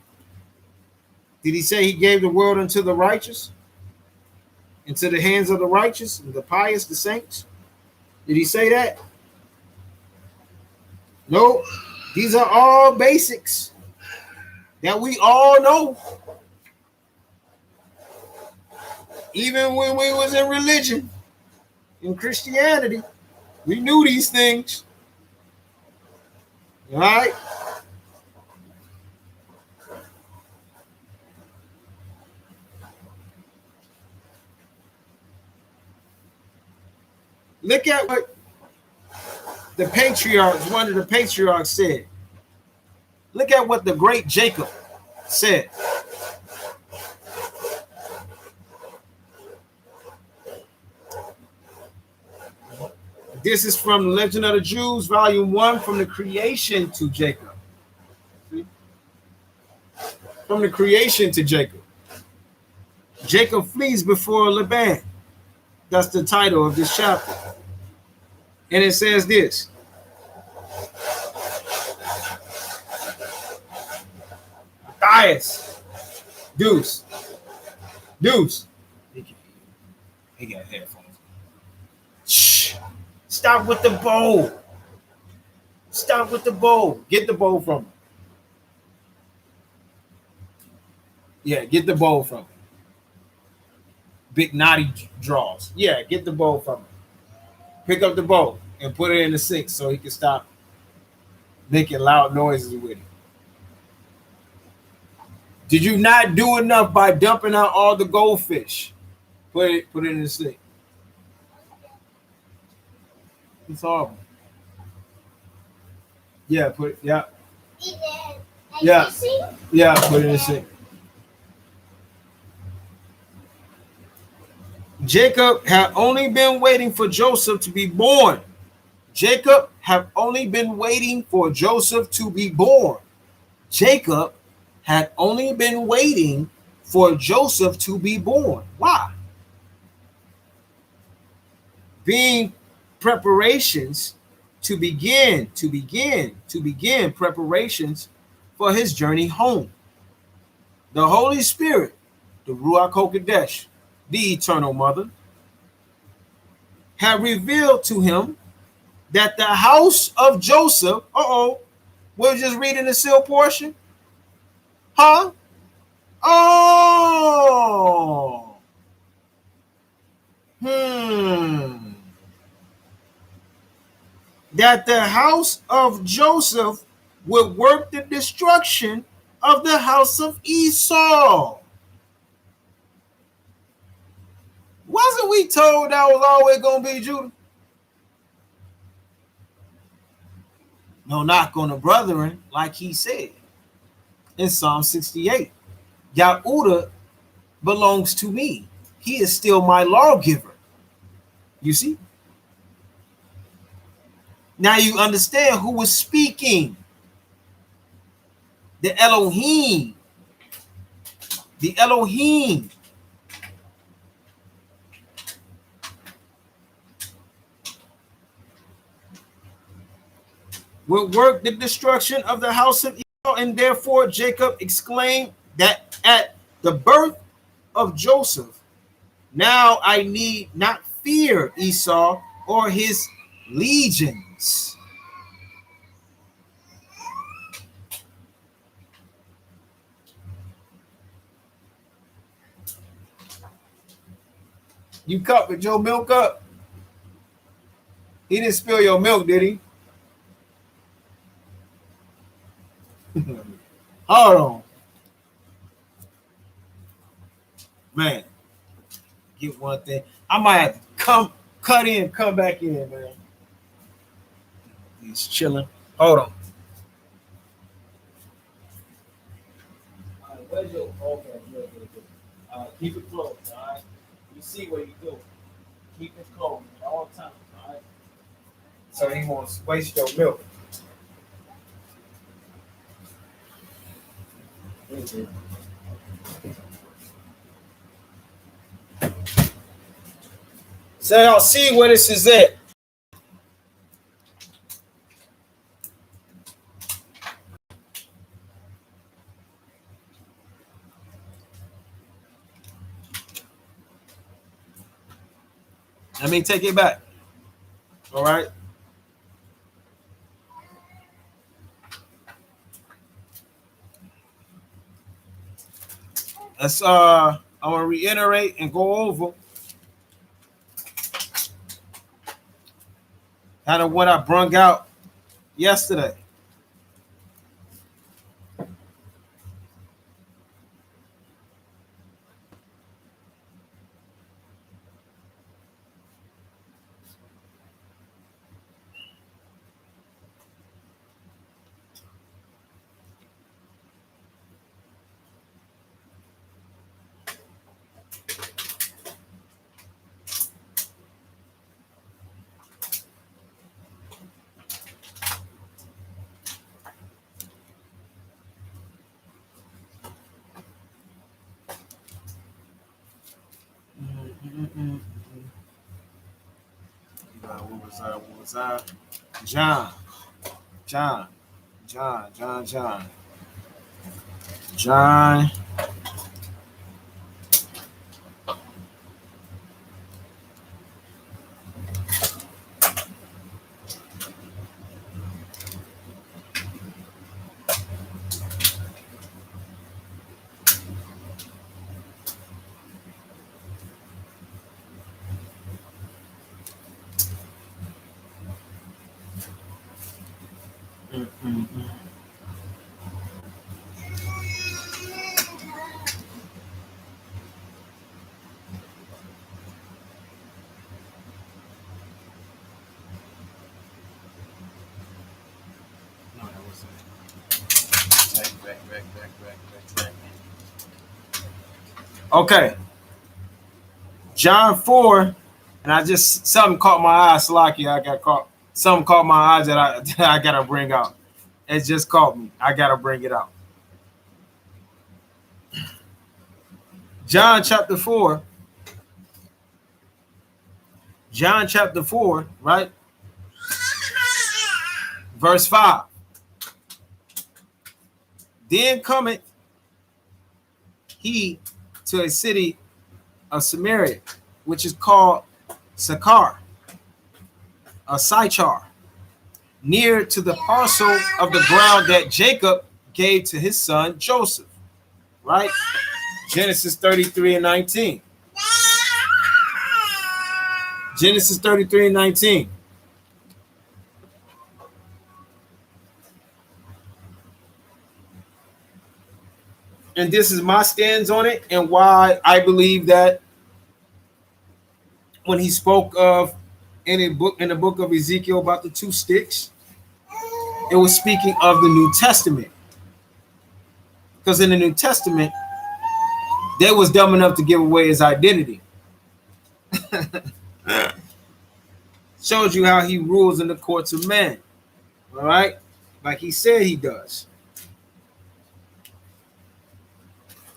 Did he say he gave the world unto the righteous? Into the hands of the righteous, and the pious, the saints? Did he say that? No. These are all basics that we all know. Even when we was in religion, in Christianity, we knew these things. All right? Look at what the patriarchs, one of the patriarchs said. Look at what the great Jacob said. This is from Legend of the Jews, Volume 1, from the creation to Jacob. See? From the creation to Jacob. Jacob flees before Laban. That's the title of this chapter. And it says this. Matthias. Deuce. He got headphones. Shh. Stop with the bowl. Stop with the bowl. Get the bowl from him. Yeah, get the bowl from him. Big naughty draws. Yeah, get the bowl from him. Pick up the bowl and put it in the sink so he can stop making loud noises with it. Did you not do enough by dumping out all the goldfish? Put it in the sink. It's horrible. Yeah, put it. Yeah. Yeah. Yeah, put it in the sink. Jacob had only been waiting for Joseph to be born. Jacob had only been waiting for Joseph to be born. Jacob had only been waiting for Joseph to be born. Why? Being preparations to begin preparations for his journey home. The Holy Spirit, the Ruach HaKodesh, the Eternal Mother, had revealed to him that the house of Joseph, we're just reading the seal portion. Huh? Oh. That the house of Joseph would work the destruction of the house of Esau. Wasn't we told that was always going to be Judah? No knock on the brethren, like he said in Psalm 68. Yahudah belongs to me. He is still my lawgiver. You see? Now you understand who was speaking. The Elohim. The Elohim. Will work the destruction of the house of Esau, and therefore Jacob exclaimed that at the birth of Joseph, now I need not fear Esau or his legions. You cut with your milk up? He didn't spill your milk, did he? Hold on. Man, get one thing. I might have to cut in, come back in, man. He's chilling. Hold on. All right, where's your okay? Good. Keep it closed, all right? You see where you go. Keep it closed at all times, all right? So he won't waste your milk. So y'all see where this is at. Let me take it back. All right. Let's I'm gonna reiterate and go over kind of what I brung out yesterday. What was I? John. No, that wasn't back. Okay. John 4, and I just something caught my eye, Slacky. I got caught. Something caught my eye that I gotta bring out. It just caught me. I gotta bring it out. John chapter 4. John chapter 4, right? Verse 5. Then cometh he to a city of Samaria, which is called Sychar, near to the parcel of the ground that Jacob gave to his son Joseph. Right? Genesis 33 and 19. Genesis 33 and 19. And this is my stance on it and why I believe that when he spoke of in the book of Ezekiel about the two sticks, it was speaking of the New Testament. Because in the New Testament, they was dumb enough to give away his identity. Shows you how he rules in the courts of men. All right? Like he said he does.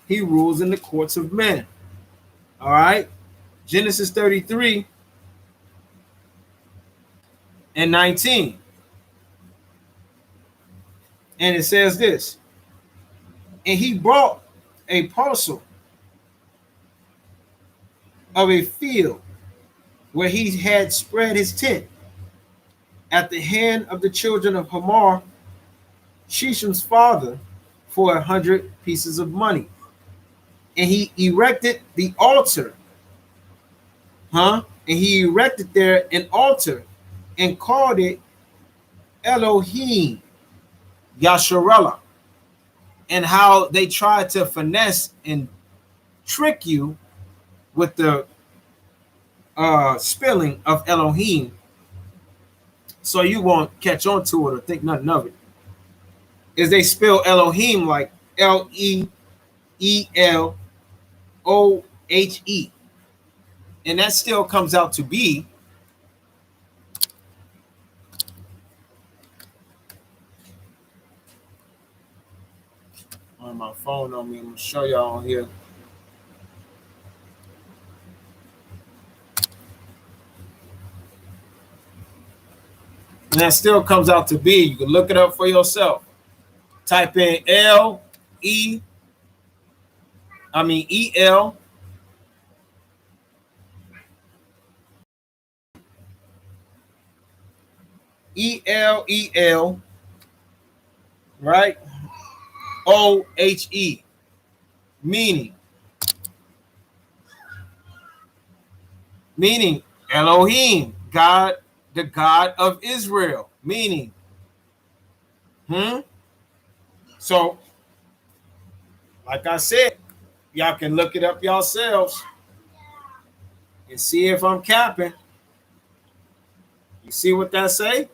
He rules in the courts of men. All right? Genesis 33 and 19. And it says this. And he brought a parcel of a field where he had spread his tent at the hand of the children of Hamor, Shechem's father, for 100 pieces of money. And he erected the altar. And he erected there an altar and called it Elohim Yasharallah. And how they tried to finesse and trick you with the spelling of Elohim, so you won't catch on to it or think nothing of it, is they spell Elohim like LeelOhe, and that still comes out to be on my phone on me. I'm gonna show y'all on here. And that still comes out to be. You can look it up for yourself. Type in EL ELEL, right? OHE, meaning Elohim, God, the God of Israel, meaning so like I said, y'all can look it up yourselves and see if I'm capping. You see what that say?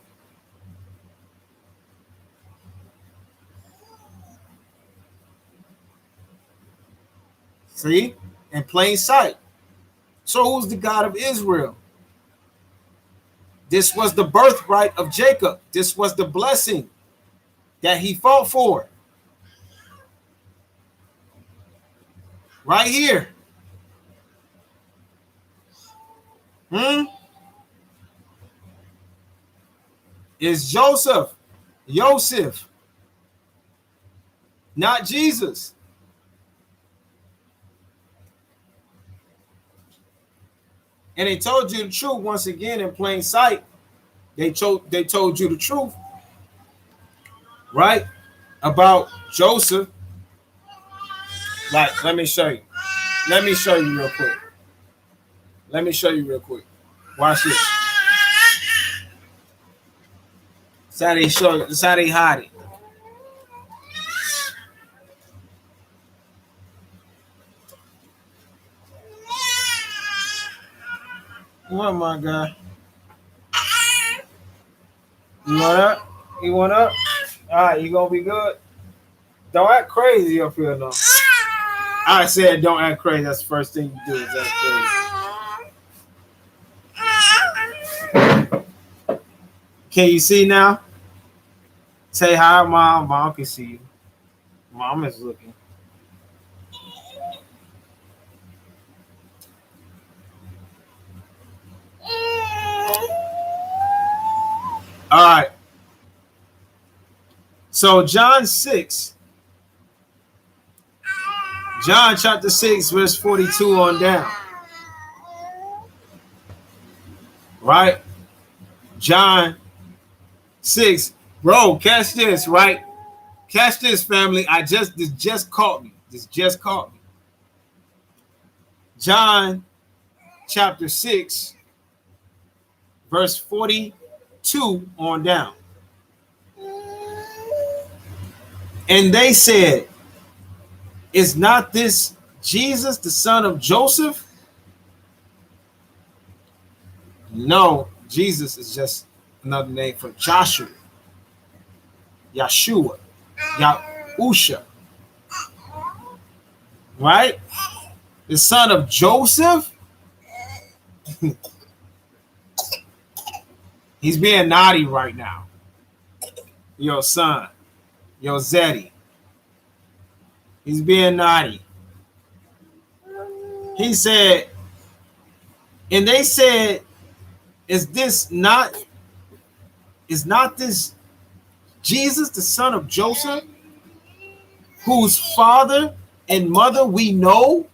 See? In plain sight. So who's the God of Israel? This was the birthright of Jacob. This was the blessing that he fought for. Right here. Is Joseph, not Jesus. And they told you the truth once again in plain sight. They told you the truth, right? About Joseph. Like, let me show you. Let me show you real quick. Watch this. That's how they show it. That's how they hide it. What, my guy? You want up? You want up? All right, you gonna be good? Don't act crazy up here, though. I said don't act crazy. That's the first thing you do is act crazy. Can you see now? Say hi, Mom. Mom can see you. Mom is looking. All right. So John chapter 6, verse 42 on down. Right? John 6. Bro, catch this, right? Catch this, family. This just caught me. John chapter 6, verse 42 on down. And they said, is not this Jesus, the son of Joseph? No, Jesus is just another name for Joshua, Yahusha, right? The son of Joseph? He's being naughty right now. Your son, your Zeddy. He's being naughty. He said, and they said, is not this Jesus, the son of Joseph, whose father and mother we know?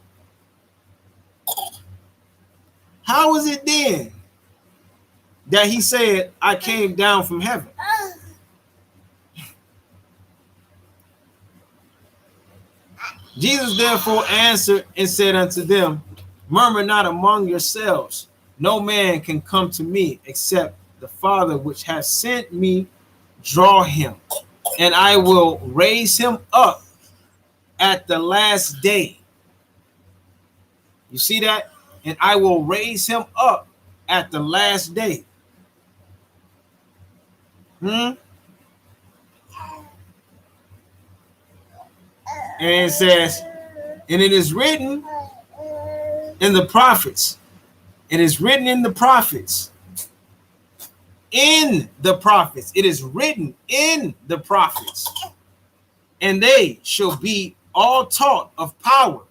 How is it then that he said, I came down from heaven? Jesus therefore answered and said unto them, murmur not among yourselves. No man can come to me except the Father which has sent me draw him, and I will raise him up at the last day. You see that? and I will raise him up at the last day. And it says, and it is written in the prophets. It is written in the prophets. In the prophets. It is written in the prophets. And they shall be all taught of power.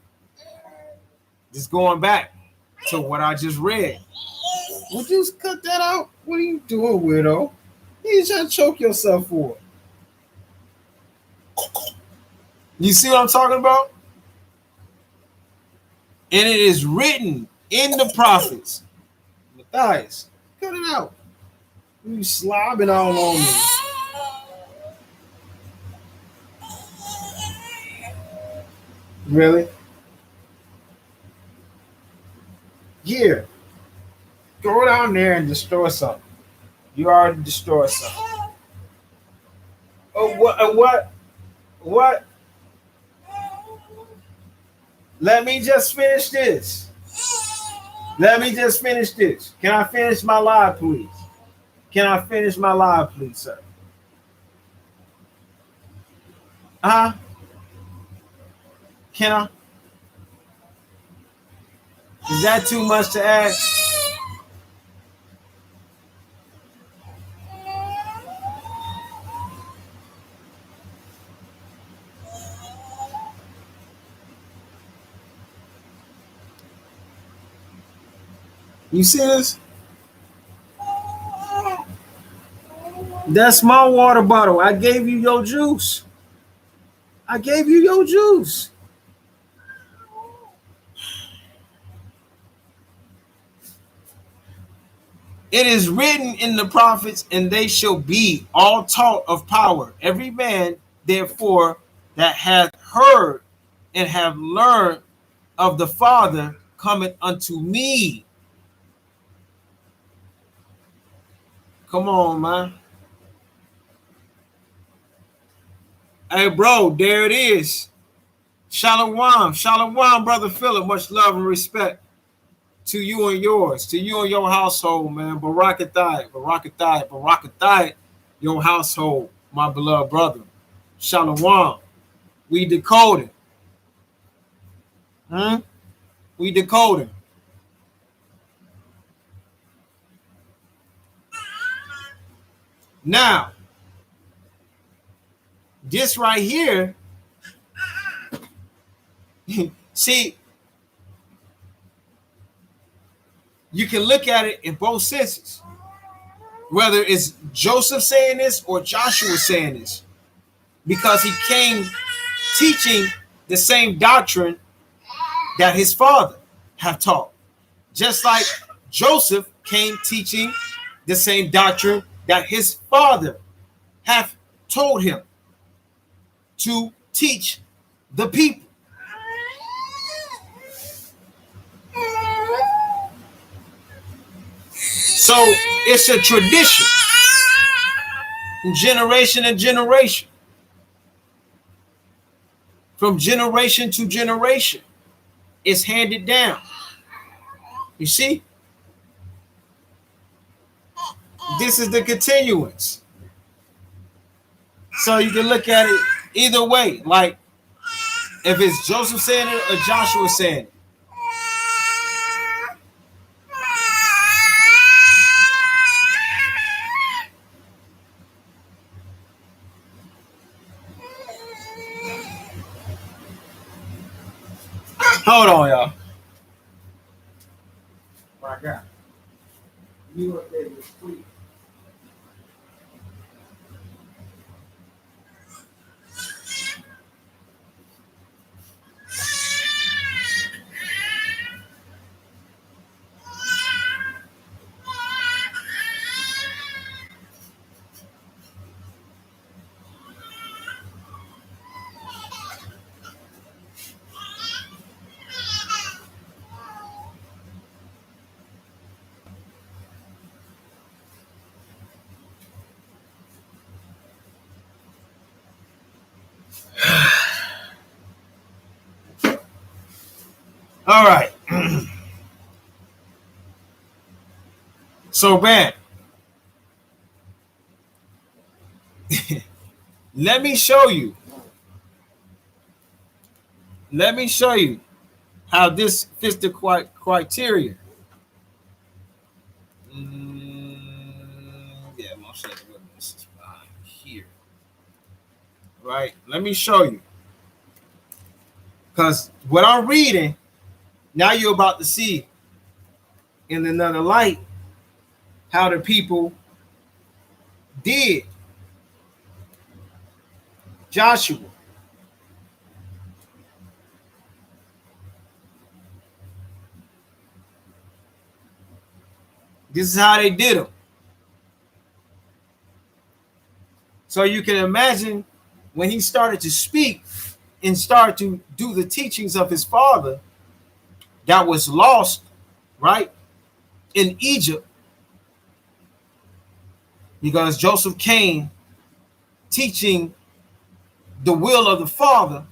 Just going back to what I just read. Would you just cut that out? What are you doing, weirdo? You trying to choke yourself for it. You see what I'm talking about? And it is written in the prophets. Matthias, cut it out. You slobbing all on me. Really? Here. Go down there and destroy something. You already destroyed something. Oh, what? What? Let me just finish this. Let me just finish this. Can I finish my live, please? Can I finish my live, please, sir? Can I? Is that too much to ask? You see this? That's my water bottle. I gave you your juice. I gave you your juice. It is written in the prophets, and they shall be all taught of power. Every man, therefore, that hath heard and have learned of the Father cometh unto me. Come on, man. Hey, bro, there it is. Shalom, shalom, brother Philip. Much love and respect to you and yours, to you and your household, man. Barakatai, barakatai, barakatai, your household, my beloved brother. Shalom. We decoded. We decoded. Now, this right here, see, you can look at it in both senses. Whether it's Joseph saying this or Joshua saying this. Because he came teaching the same doctrine that his father have taught. Just like Joseph came teaching the same doctrine that his father have told him to teach the people. So it's a tradition from generation to generation. From generation to generation, it's handed down. You see? This is the continuance. So you can look at it either way. Like, if it's Joseph saying it or Joshua saying it. Hold on, y'all. My God. You up there with sleep. All right. So, man, let me show you. Let me show you how this fits the criteria. Yeah, most of this is fine here. Right? Let me show you. Because what I'm reading, now you're about to see in another light how the people did Joshua. This is how they did him. So you can imagine when he started to speak and started to do the teachings of his father that was lost, right, in Egypt, because Joseph came teaching the will of the Father,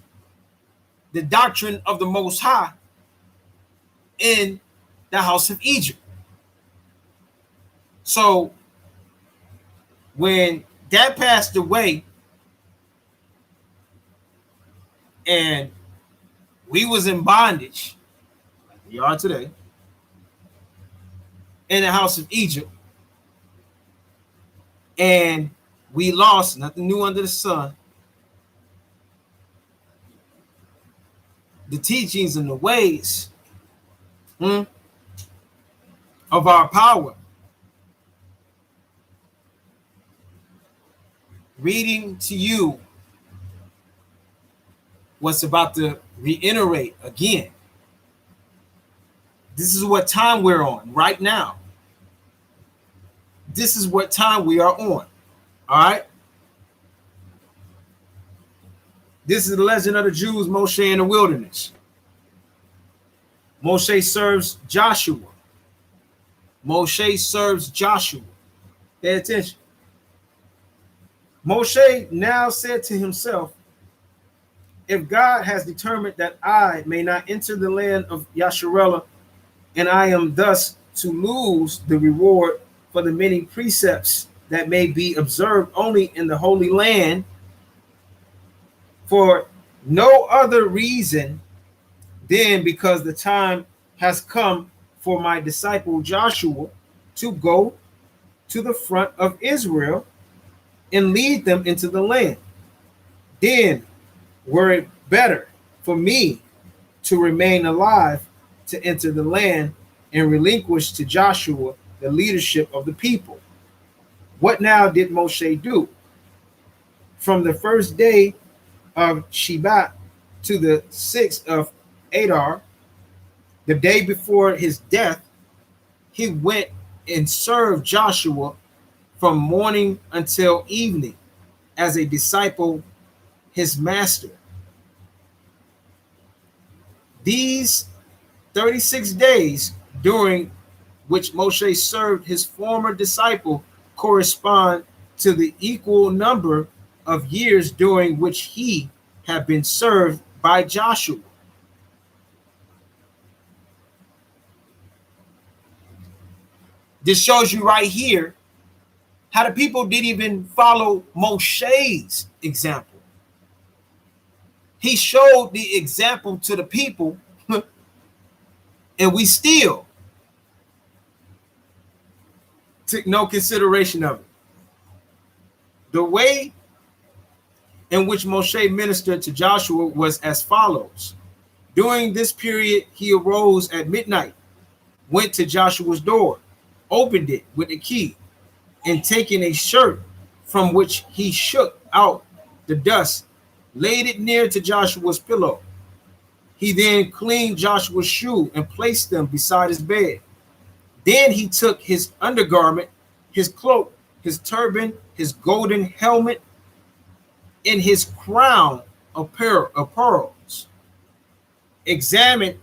the doctrine of the Most High in the house of Egypt. So when that passed away and we was in bondage, like we are today, in the house of Egypt, and we lost nothing new under the sun, the teachings and the ways of our power. Reading to you what's about to reiterate again. This is what time we're on right now. This is what time we are on. All right. This is the legend of the Jews, Moshe in the wilderness. Moshe serves Joshua. Moshe serves Joshua. Pay attention. Moshe now said to himself, if God has determined that I may not enter the land of Yasharellah, and I am thus to lose the reward for the many precepts that may be observed only in the Holy Land, for no other reason than because the time has come for my disciple Joshua to go to the front of Israel and lead them into the land. Then were it better for me to remain alive to enter the land and relinquish to Joshua the leadership of the people. What now did Moshe do? From the first day of Shebat to the 6th of Adar, the day before his death, he went and served Joshua from morning until evening as a disciple, his master. These 36 days during which Moshe served his former disciple correspond to the equal number of years during which he had been served by Joshua. This shows you right here how the people didn't even follow Moshe's example. He showed the example to the people, and we still took no consideration of it. The way in which Moshe ministered to Joshua was as follows. During this period, he arose at midnight, went to Joshua's door, opened it with a key, and taking a shirt from which he shook out the dust, laid it near to Joshua's pillow. He then cleaned Joshua's shoe and placed them beside his bed. Then he took his undergarment, his cloak, his turban, his golden helmet, and his crown of pearls. Examined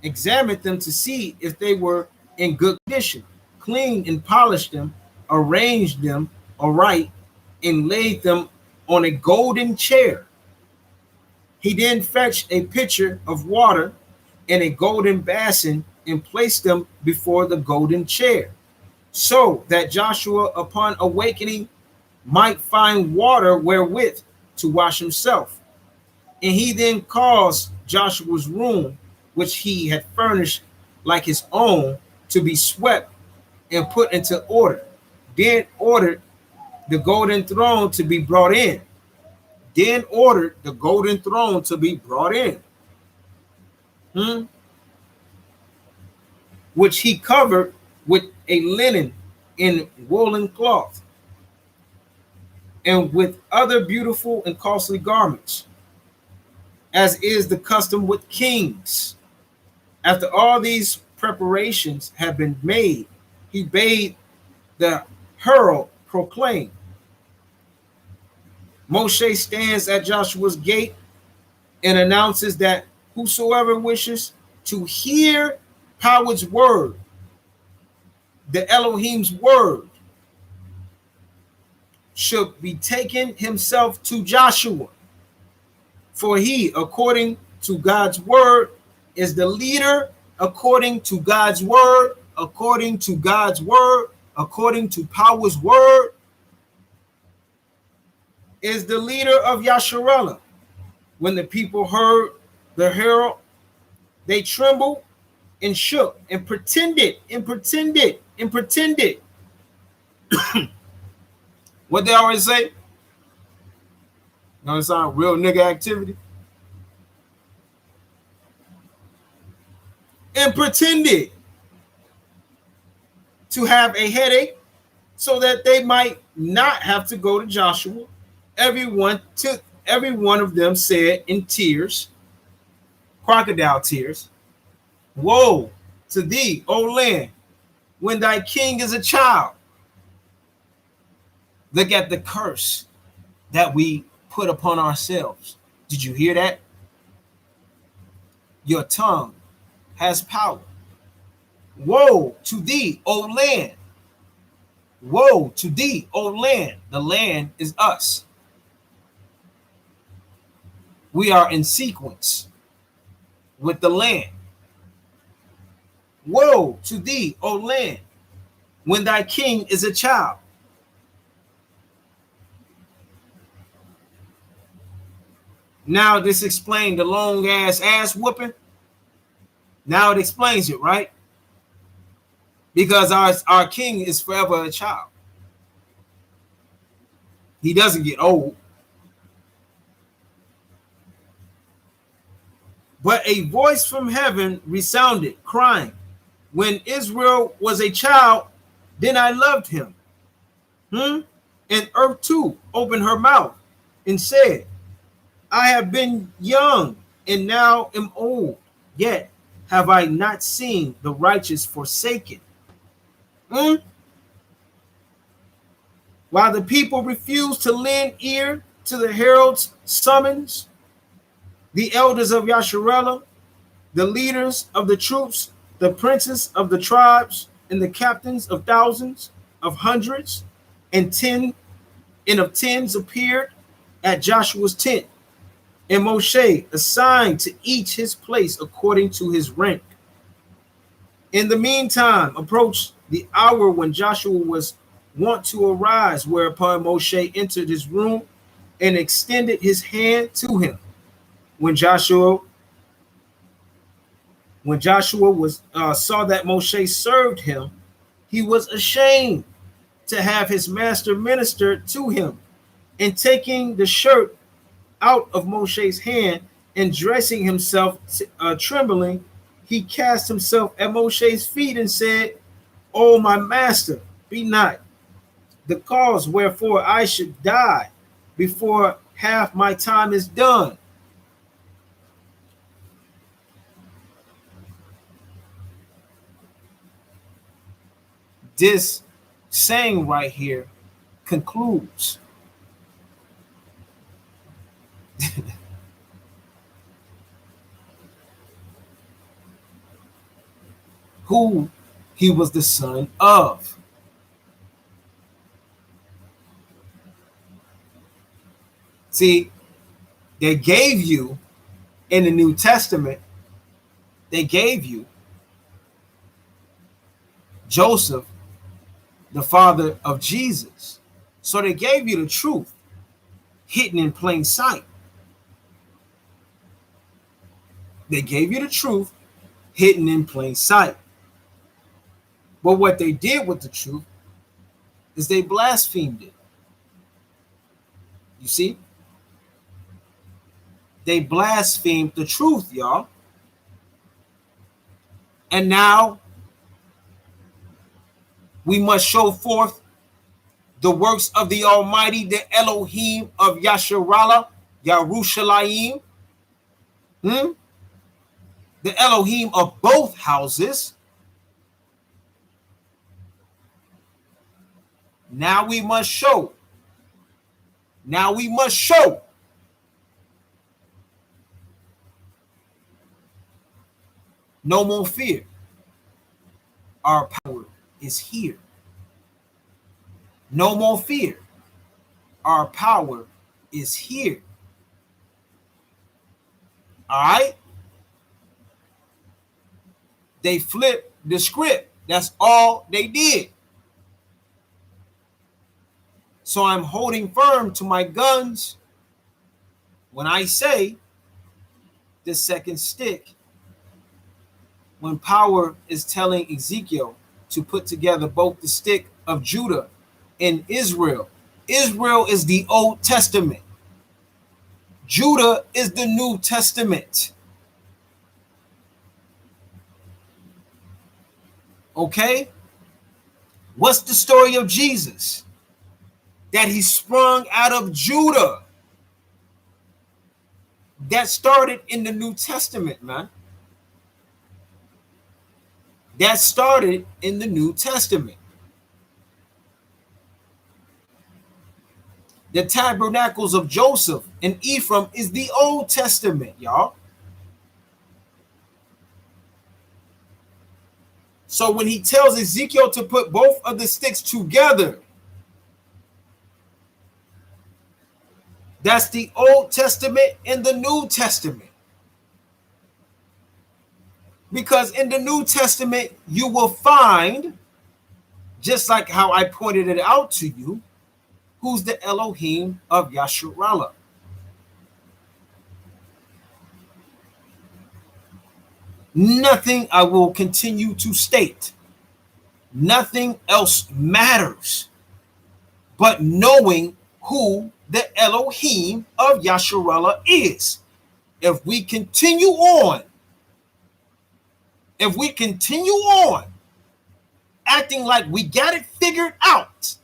them to see if they were in good condition, cleaned and polished them, arranged them aright, and laid them on a golden chair. He then fetched a pitcher of water and a golden basin and placed them before the golden chair. so that Joshua, upon awakening, might find water wherewith to wash himself. And he then caused Joshua's room, which he had furnished like his own, to be swept and put into order. Then ordered the golden throne to be brought in. Then ordered the golden throne to be brought in, which he covered with a linen in woolen cloth, and with other beautiful and costly garments, as is the custom with kings. After all these preparations had been made, he bade the herald proclaim. Moshe stands at Joshua's gate and announces that whosoever wishes to hear Power's word, the Elohim's word, should be taken himself to Joshua. For he, according to God's word, is the leader according to God's word, according to God's word, according to Power's word, is the leader of Yasharallah. When the people heard the herald, they trembled and shook and pretended. What they always say? You know, it's on real nigga activity. And pretended to have a headache so that they might not have to go to Joshua. Every one of them said in tears, crocodile tears, woe to thee, O land, when thy king is a child. Look at the curse that we put upon ourselves. Did you hear that? Your tongue has power. Woe to thee, O land. Woe to thee, O land. The land is us. We are in sequence with the land. Woe to thee, O land, when thy king is a child. Now this explained the long ass whooping. Now it explains it, right? Because our king is forever a child. He doesn't get old. But a voice from heaven resounded, crying, when Israel was a child, then I loved him. And earth too opened her mouth and said, I have been young and now am old, yet have I not seen the righteous forsaken. While the people refuse to lend ear to the herald's summons, the elders of Yasharallah, the leaders of the troops, the princes of the tribes, and the captains of thousands, of hundreds, and of tens appeared at Joshua's tent, and Moshe assigned to each his place according to his rank. In the meantime, approached the hour when Joshua was wont to arise, whereupon Moshe entered his room and extended his hand to him. When Joshua saw that Moshe served him, he was ashamed to have his master minister to him, and taking the shirt out of Moshe's hand and dressing himself trembling, he cast himself at Moshe's feet and said, O my master, be not the cause wherefore I should die before half my time is done. This saying right here concludes who he was the son of. See, they gave you in the New Testament, they gave you Joseph the father of Jesus. So they gave you the truth hidden in plain sight. They gave you the truth hidden in plain sight. But what they did with the truth is they blasphemed it. You see? They blasphemed the truth, y'all. And now we must show forth the works of the Almighty, the Elohim of Yasharallah, Yerushalayim, the Elohim of both houses. Now we must show. Now we must show. No more fear. Our power is here. No more fear. Our power is here. All right? They flipped the script. That's all they did. So I'm holding firm to my guns when I say the second stick. When power is telling Ezekiel to put together both the stick of Judah and Israel. Israel is the Old Testament. Judah is the New Testament. Okay? What's the story of Jesus? That he sprung out of Judah. That started in the New Testament, man. That started in the New Testament. The tabernacles of Joseph and Ephraim is the Old Testament, y'all. So when he tells Ezekiel to put both of the sticks together, that's the Old Testament and the New Testament. Because in the New Testament, you will find, just like how I pointed it out to you, who's the Elohim of Yasharallah. Nothing I will continue to state. Nothing else matters but knowing who the Elohim of Yasharallah is. If we continue on acting like we got it figured out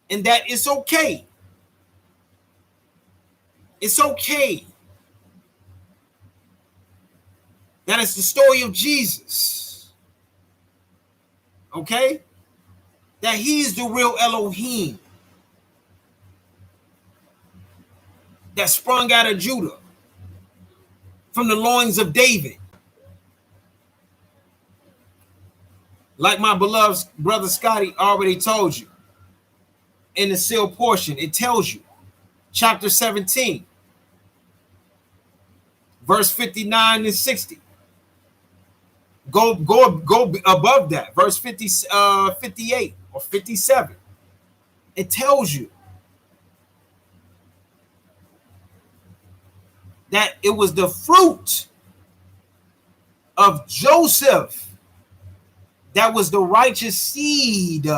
and that it's okay. It's okay. That is the story of Jesus. Okay? That he's the real Elohim that sprung out of Judah from the loins of David. Like my beloved brother Scotty already told you, in the sealed portion, it tells you, chapter 17, verse 59 and 60. Go above that, verse 58 or 57. It tells you that it was the fruit of Joseph that was the righteous seed.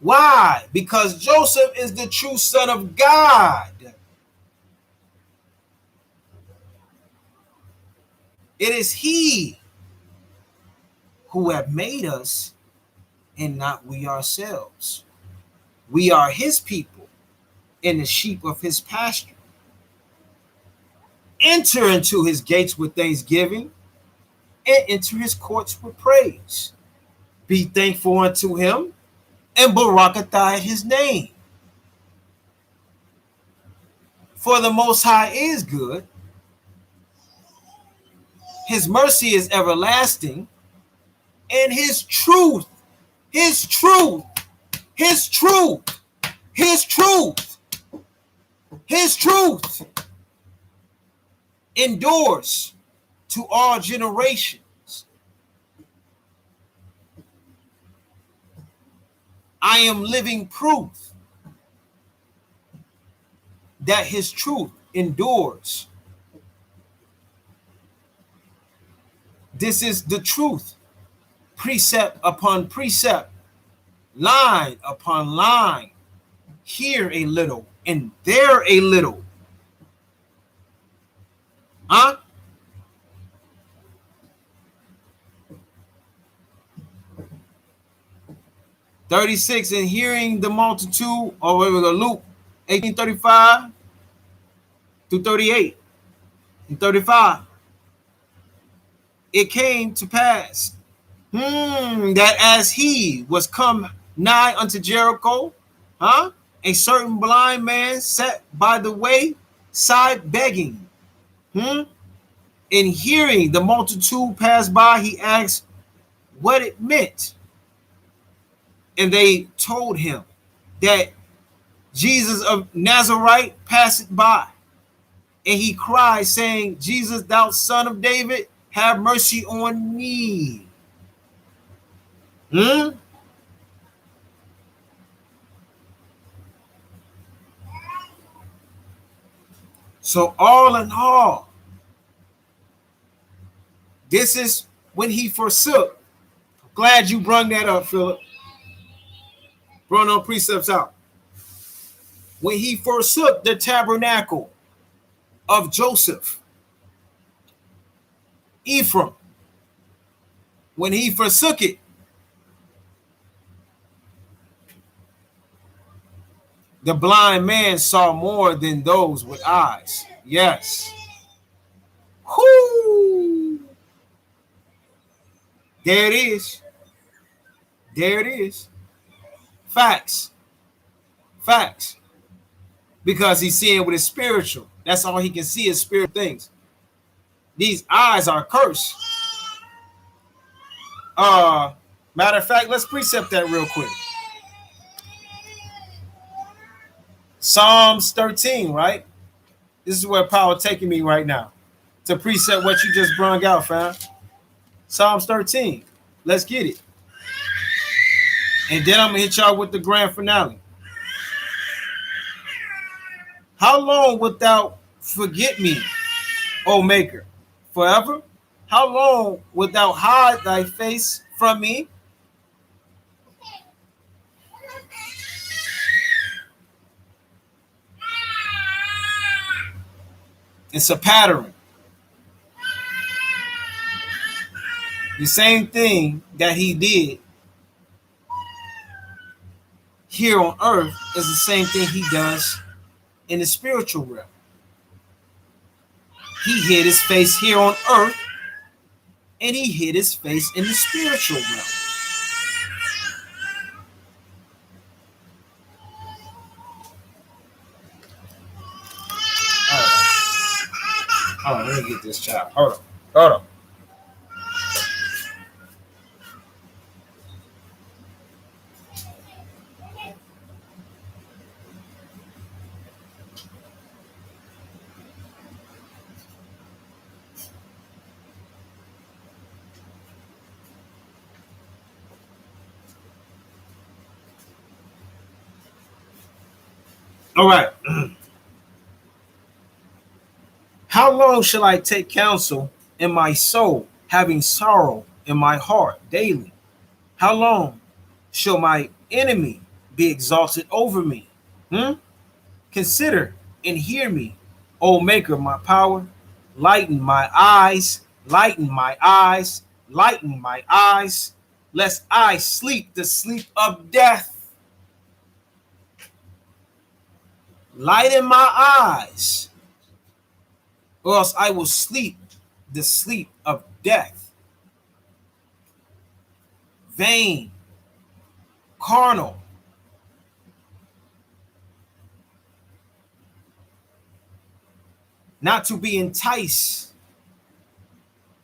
Why? Because Joseph is the true son of God. It is he who have made us and not we ourselves. We are his people and the sheep of his pasture. Enter into his gates with thanksgiving and enter his courts with praise. Be thankful unto him and barakatah his name. For the Most High is good. His mercy is everlasting, and his truth endures to all generations. I am living proof that his truth endures. This is the truth, precept upon precept, line upon line, here a little and there a little. Huh? "36, and hearing the multitude," or where we go, Luke 18:35 through 38 and 35. "It came to pass that as he was come nigh unto Jericho, a certain blind man sat by the way side begging. And hearing the multitude pass by, he asked what it meant. And they told him that Jesus of Nazareth passed by. And he cried, saying, Jesus, thou son of David, have mercy on me. So all in all, this is when he forsook. Glad you brung that up, Philip. Brought on precepts out. When he forsook the tabernacle of Joseph, Ephraim, when he forsook it, the blind man saw more than those with eyes. Yes. Whoo! There it is. There it is. Facts. Facts. Because he's seeing with his spiritual. That's all he can see is spiritual things. These eyes are cursed. Matter of fact, let's precept that real quick. Psalms 13, right? This is where power taking me right now. To precept what you just brung out, fam. Psalms 13. Let's get it. And then I'm going to hit y'all with the grand finale. How long wilt thou forget me, O Maker? Forever? How long wilt thou hide thy face from me? It's a pattern. The same thing that he did here on earth is the same thing he does in the spiritual realm. He hid his face here on earth, and he hid his face in the spiritual realm. Hold on, let me get this child. Hold on. All right. How long shall I take counsel in my soul, having sorrow in my heart daily? How long shall my enemy be exalted over me? Consider and hear me, O Maker, my power. Lighten my eyes, lighten my eyes, lighten my eyes, lest I sleep the sleep of death. Lighten my eyes, or else I will sleep the sleep of death. Vain, carnal, not to be enticed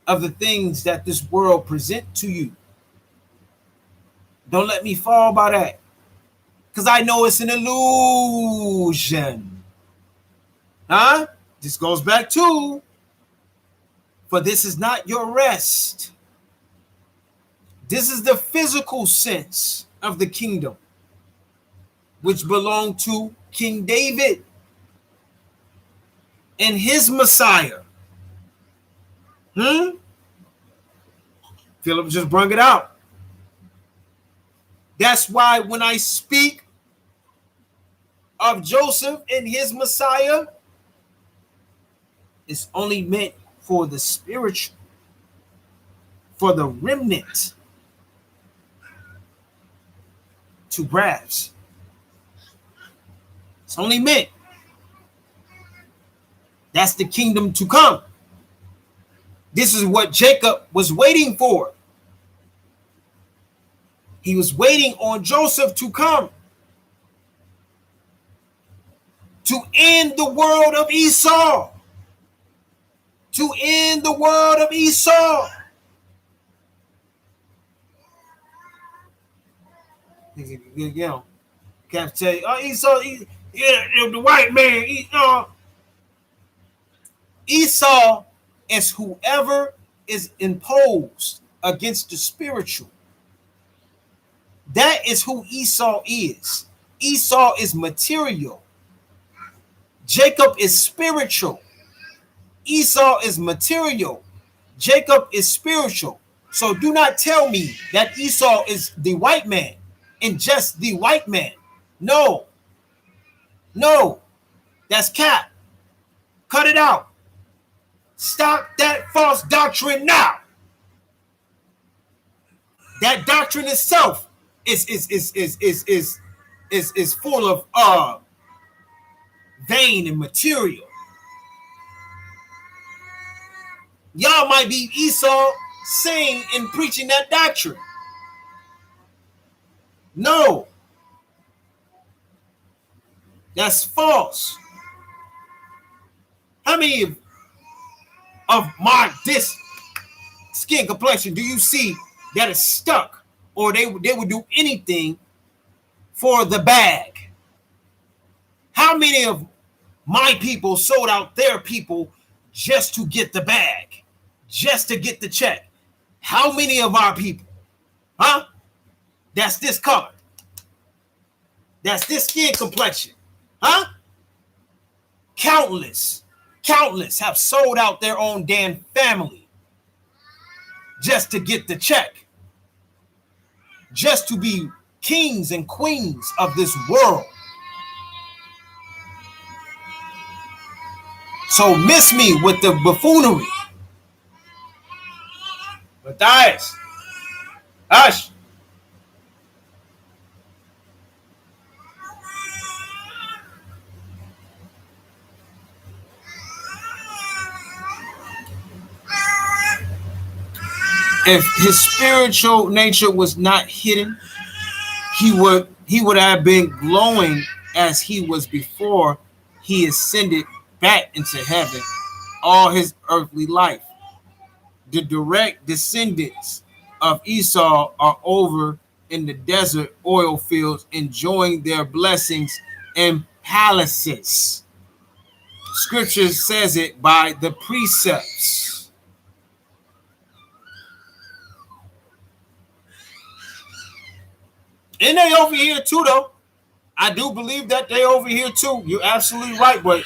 of the things that this world present to you. Don't let me fall by that, because I know it's an illusion. This goes back to, for this is not your rest. This is the physical sense of the kingdom. which belonged to King David and his Messiah. Philip just brought it out. That's why when I speak of Joseph and his Messiah, it's only meant for the spiritual, for the remnant to grasp. It's only meant. That's the kingdom to come. This is what Jacob was waiting for. He was waiting on Joseph to come to end the world of Esau. To end the world of Esau. You know, can't say, oh, Esau, the white man, Esau is whoever is imposed against the spiritual. That is who Esau is. Esau is material. Jacob is spiritual. Esau is material. Jacob is spiritual. So do not tell me that Esau is the white man and just the white man. No. No. That's cap. Cut it out. Stop that false doctrine now. That doctrine itself is full of vain and material. Y'all might be Esau saying and preaching that doctrine. No. That's false. How many of this skin complexion do you see that is stuck, or they would do anything for the bag? How many of my people sold out their people just to get the bag, just to get the check? How many of our people, that's this color, that's this skin complexion, Countless have sold out their own damn family just to get the check, just to be kings and queens of this world. So miss me with the buffoonery. Matthias, hush. If his spiritual nature was not hidden, he would have been glowing as he was before he ascended back into heaven all his earthly life. The direct descendants of Esau are over in the desert oil fields enjoying their blessings in palaces. Scripture says it by the precepts. And they over here too, though. I do believe that they over here too. You're absolutely right, but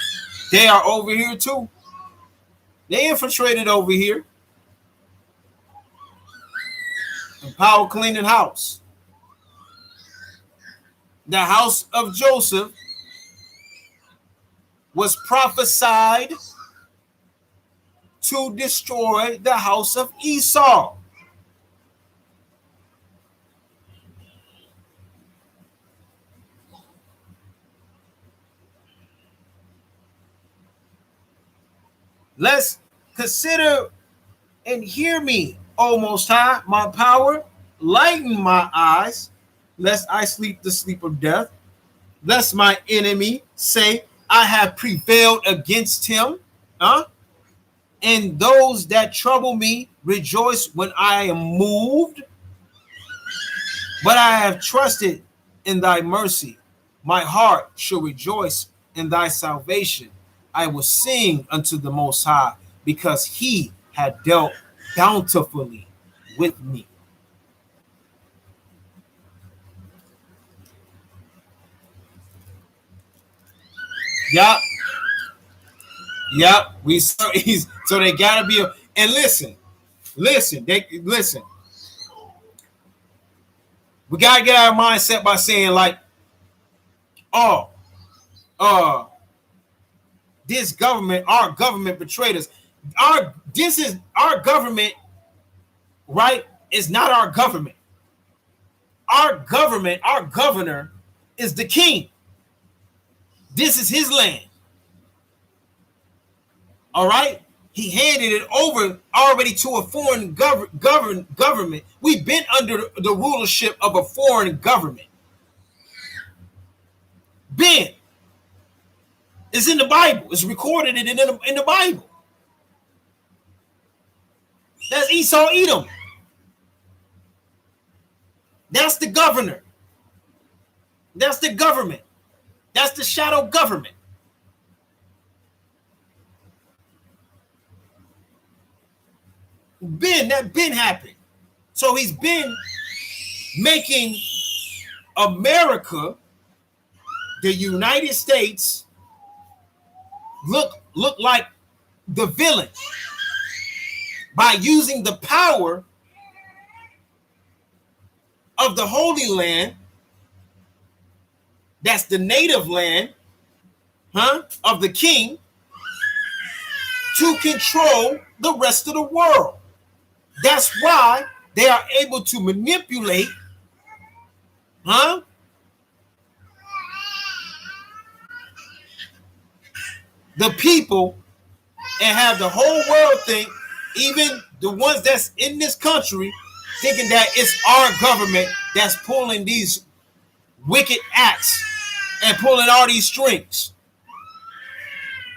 they are over here too. They infiltrated over here. The power cleaning house. The house of Joseph was prophesied to destroy the house of Esau. Let's consider and hear me, O Most High, my power. Lighten my eyes, lest I sleep the sleep of death. Lest my enemy say, I have prevailed against him. And those that trouble me rejoice when I am moved. But I have trusted in thy mercy. My heart shall rejoice in thy salvation. I will sing unto the Most High, because he had dealt bountifully with me. Yep. Yep. So they gotta be and listen. We gotta get our mindset by saying like, oh, this government, our government betrayed us. Our government, right? Is not our government. Our government, our governor is the king. This is his land. All right? He handed it over already to a foreign government. We've been under the rulership of a foreign government. Been. It's in the Bible. It's recorded in the Bible. That's Esau Edom. That's the governor. That's the government. That's the shadow government. That been happened. So he's been making America, the United States, look like the villain by using the power of the Holy Land, that's the native land, of the king, to control the rest of the world. That's why they are able to manipulate, the people and have the whole world think, even the ones that's in this country, thinking that it's our government that's pulling these wicked acts and pulling all these strings.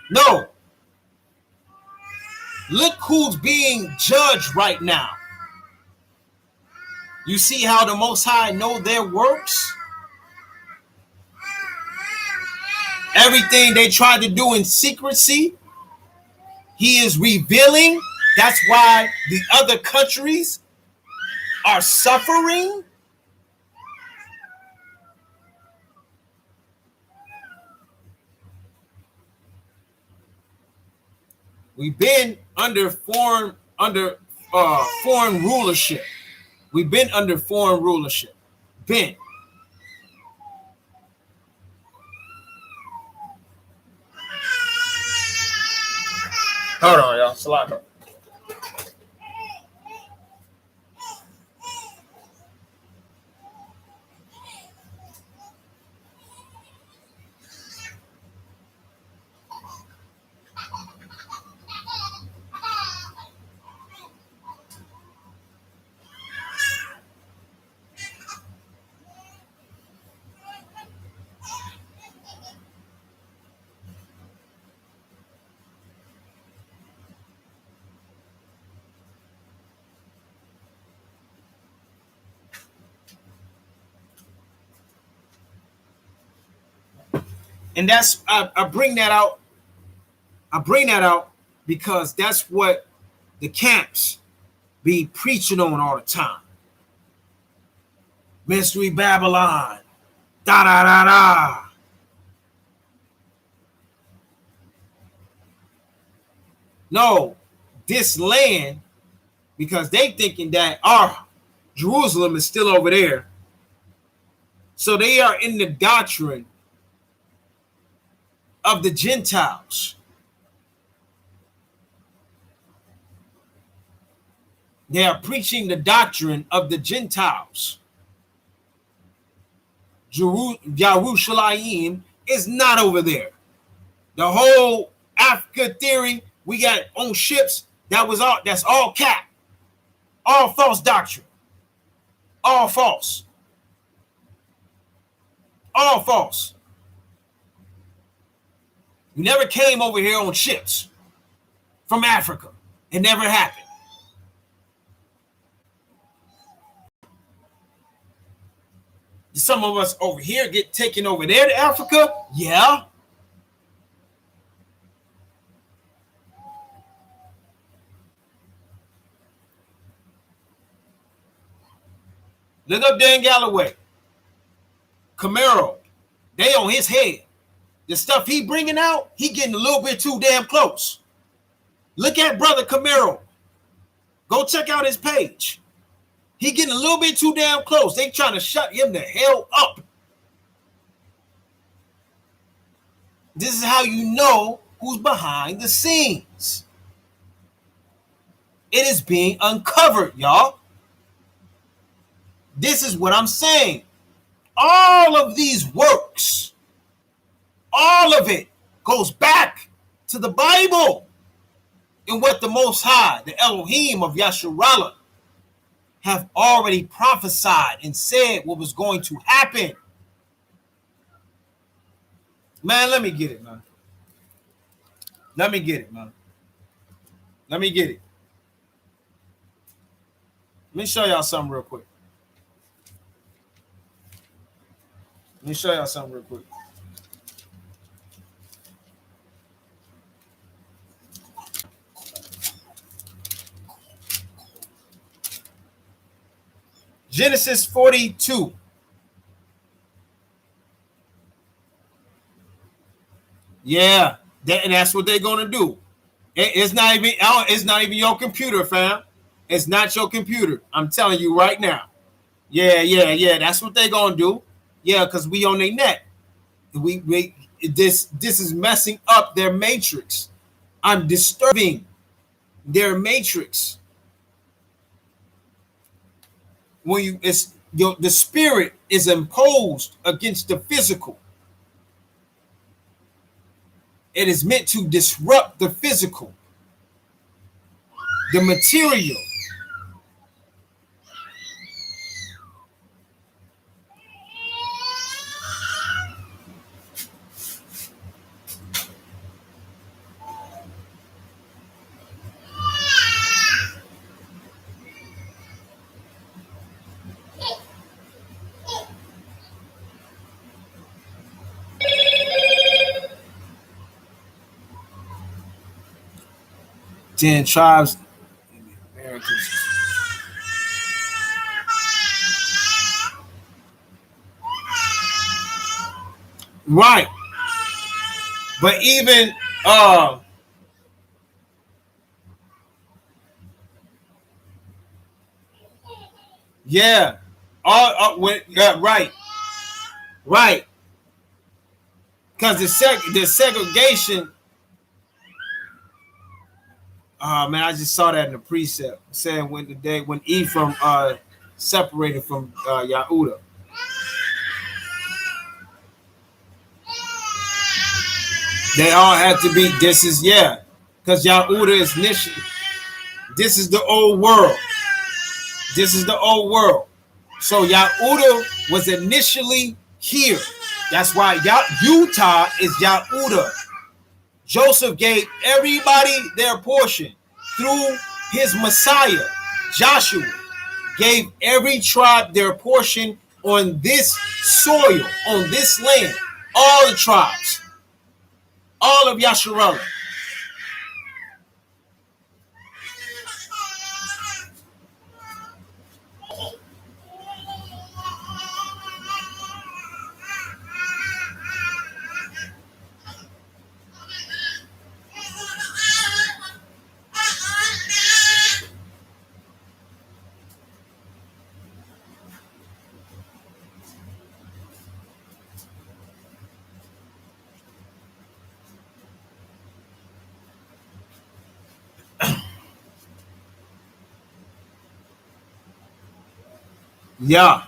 No. Look who's being judged right now. You see how the Most High know their works? Everything they tried to do in secrecy, he is revealing. That's why the other countries are suffering. We've been under foreign rulership. We've been under foreign rulership. Been. Hold on, y'all. Salaka. And that's I bring that out. I bring that out because that's what the camps be preaching on all the time. Mystery Babylon. Da da da da. No, this land, because they thinking that Jerusalem is still over there. So they are in the doctrine of the Gentiles. They are preaching the doctrine of the Gentiles. Yerushalayim is not over there. The whole Africa theory we got on ships, that's all cap. All false doctrine. All false. All false. We never came over here on ships from Africa. It never happened. Did some of us over here get taken over there to Africa? Yeah. Look up Dan Galloway. Camaro. They on his head. The stuff he bringing out, he getting a little bit too damn close. Look at Brother Camaro. Go check out his page. He getting a little bit too damn close. They trying to shut him the hell up. This is how you know who's behind the scenes. It is being uncovered, y'all. This is what I'm saying. All of these works, all of it goes back to the Bible and what the Most High, the Elohim of Yasharallah, have already prophesied and said what was going to happen. Man, let me get it, man. Let me get it, man. Let me get it. Let me show y'all something real quick. Let me show y'all something real quick. Genesis 42. Yeah, and that's what they're gonna do. It's not even your computer, fam. It's not your computer. I'm telling you right now. Yeah. That's what they're gonna do. Yeah, because we on their net. This is messing up their matrix. I'm disturbing their matrix. When the spirit is imposed against the physical. It is meant to disrupt the physical, the material. Ten tribes in the Americas. Right. But even yeah. Right. Because the segregation. Oh man, I just saw that in the precept saying when Ephraim separated from Yahudah. They all had to be. This is because Yahudah is initially. This is the old world. This is the old world. So Yahudah was initially here. That's why Utah is Yahudah. Joseph gave everybody their portion through his Messiah. Joshua gave every tribe their portion on this soil, on this land. All the tribes. All of Yasharallah. Yeah.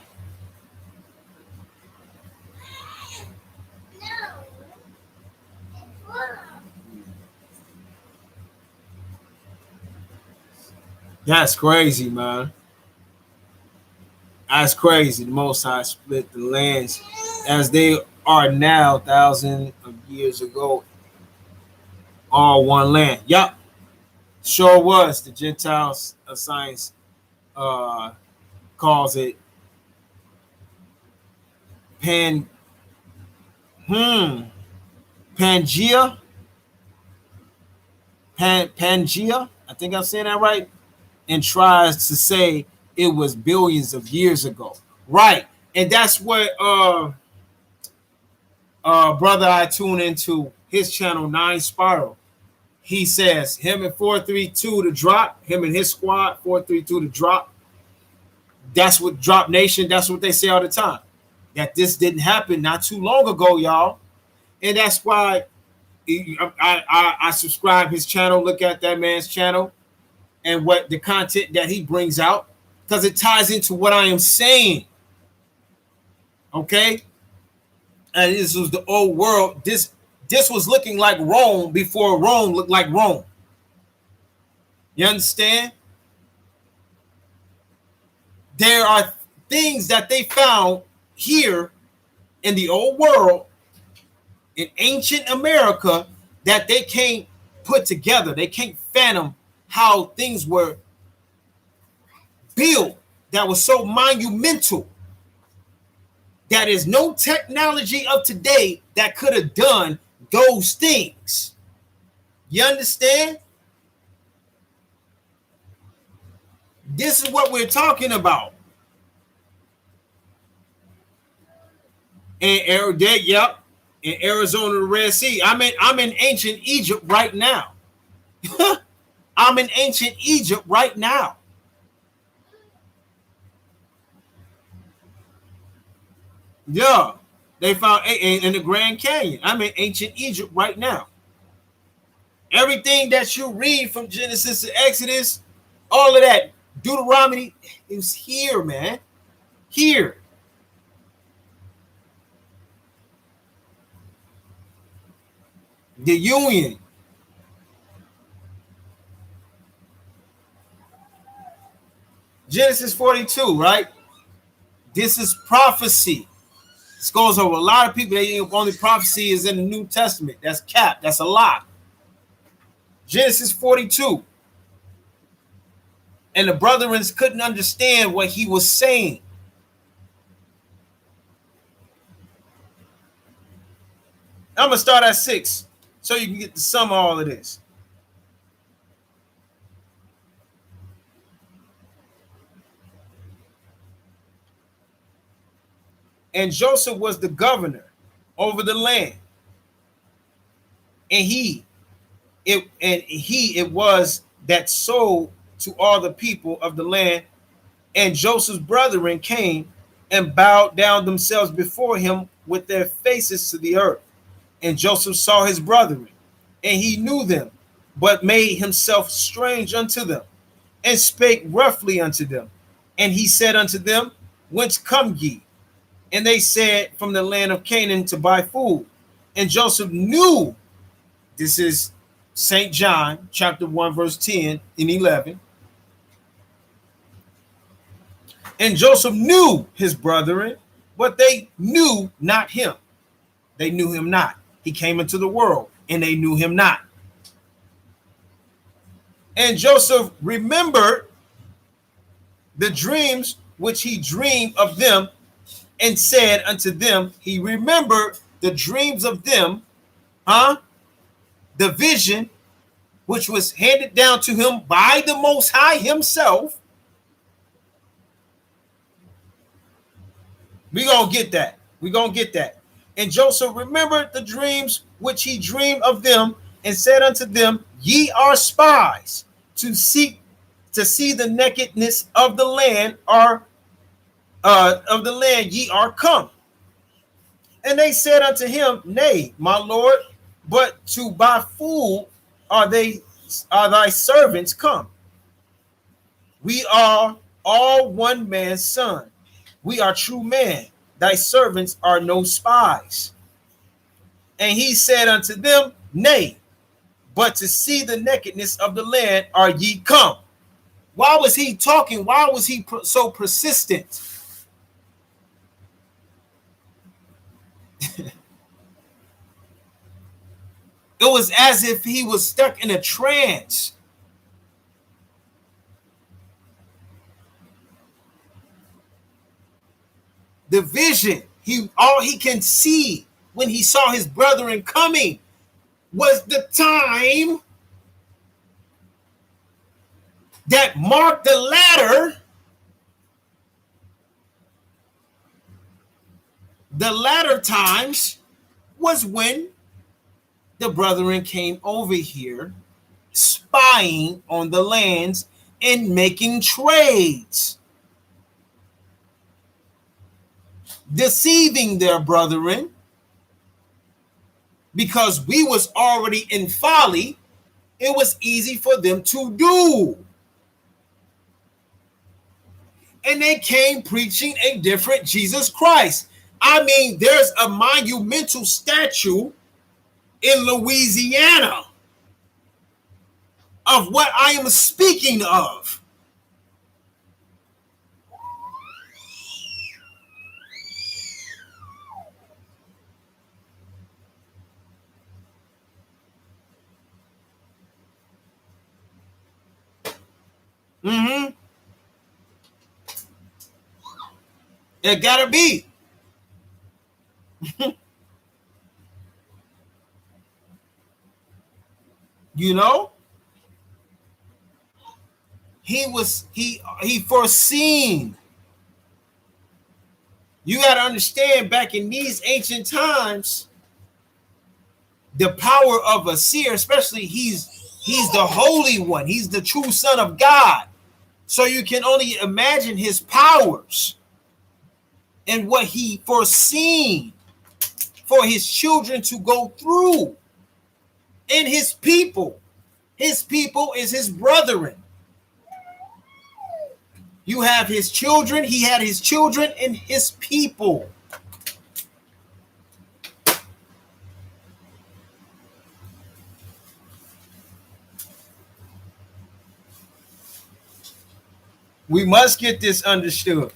That's crazy, man. That's crazy. The Most High split the lands as they are now, thousands of years ago, all one land. Yup. Sure was. The Gentiles of science calls it Pangea. Pangea. I think I'm saying that right. And tries to say it was billions of years ago. Right. And that's what brother I tune into his channel, Nine Spiral. He says him and 432 to drop, him and his squad, 432 to drop. That's what Drop Nation, that's what they say all the time. That this didn't happen not too long ago, y'all. And that's why I subscribe his channel, look at that man's channel and what the content that he brings out, because it ties into what I am saying. Okay? And this was the old world. This was looking like Rome before Rome looked like Rome. You understand? There are things that they found here in the old world, in ancient America, that they can't put together. They can't fathom how things were built that was so monumental. That is no technology of today that could have done those things. You understand? This is what we're talking about. And yep, in Arizona, the Red Sea. I'm in ancient Egypt right now. I'm in ancient Egypt right now. Yeah, they found in the Grand Canyon. I'm in ancient Egypt right now. Everything that you read from Genesis to Exodus, all of that, Deuteronomy, is here, man. Here. The union. Genesis 42, right? This is prophecy. This goes over a lot of people. They think only prophecy is in the New Testament. That's cap. That's a lie. Genesis 42. And the brethren couldn't understand what he was saying. I'm going to start at 6 so you can get the sum of all of this. And Joseph was the governor over the land. And it was that sold to all the people of the land. And Joseph's brethren came and bowed down themselves before him with their faces to the earth. And Joseph saw his brethren, and he knew them, but made himself strange unto them, and spake roughly unto them. And he said unto them, Whence come ye? And they said, From the land of Canaan to buy food. And Joseph knew, this is St. John, chapter 1, verse 10 and 11. And Joseph knew his brethren, but they knew not him. They knew him not. He came into the world, and they knew him not. And Joseph remembered the dreams which he dreamed of them, and said unto them, he remembered the dreams of them, the vision which was handed down to him by the Most High himself. We're going to get that. We're going to get that. And Joseph remembered the dreams which he dreamed of them, and said unto them, Ye are spies to see the nakedness of the land, ye are come. And they said unto him, Nay, my Lord, but to buy food are thy servants come. We are all one man's son. We are true men. Thy servants are no spies. And he said unto them, Nay, but to see the nakedness of the land are ye come. Why was he talking? Why was he so persistent? It was as if he was stuck in a trance. The vision, all he can see when he saw his brethren coming was the time that marked the latter. The latter times was when the brethren came over here spying on the lands and making trades, deceiving their brethren, because we was already in folly. It was easy for them to do. And they came preaching a different Jesus Christ. I mean, there's a monumental statue in Louisiana of what I am speaking of. Mm-hmm. It gotta be. You know, he foreseen. You got to understand, back in these ancient times, the power of a seer, especially he's the Holy One, he's the true Son of God. So you can only imagine his powers and what he foreseen for his children to go through, and his people. His people is his brethren. You have his children, he had his children and his people. We must get this understood.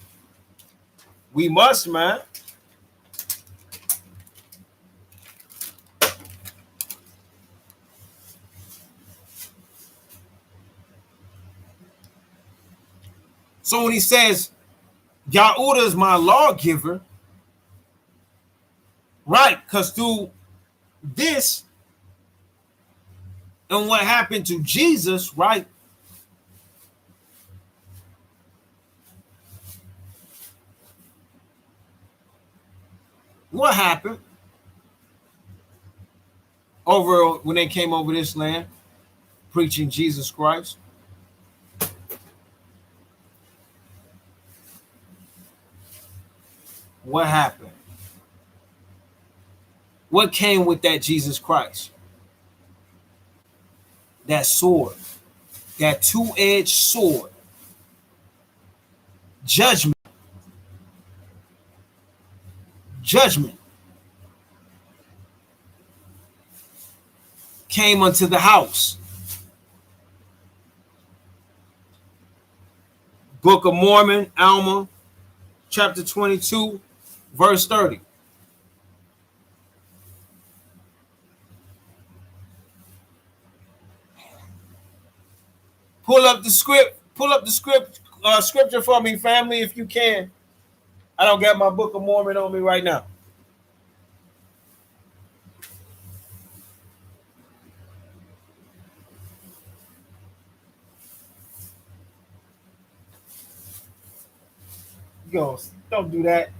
We must, man. So when he says, Yahudah is my lawgiver, right? Because through this and what happened to Jesus, right? What happened over when they came over this land preaching Jesus Christ? What happened? What came with that Jesus Christ? That sword, that two-edged sword, judgment. Judgment came unto the house. Book of Mormon, Alma, chapter 22, verse 30. Pull up the scripture for me, family, if you can. I don't got my Book of Mormon on me right now. Yo, don't do that.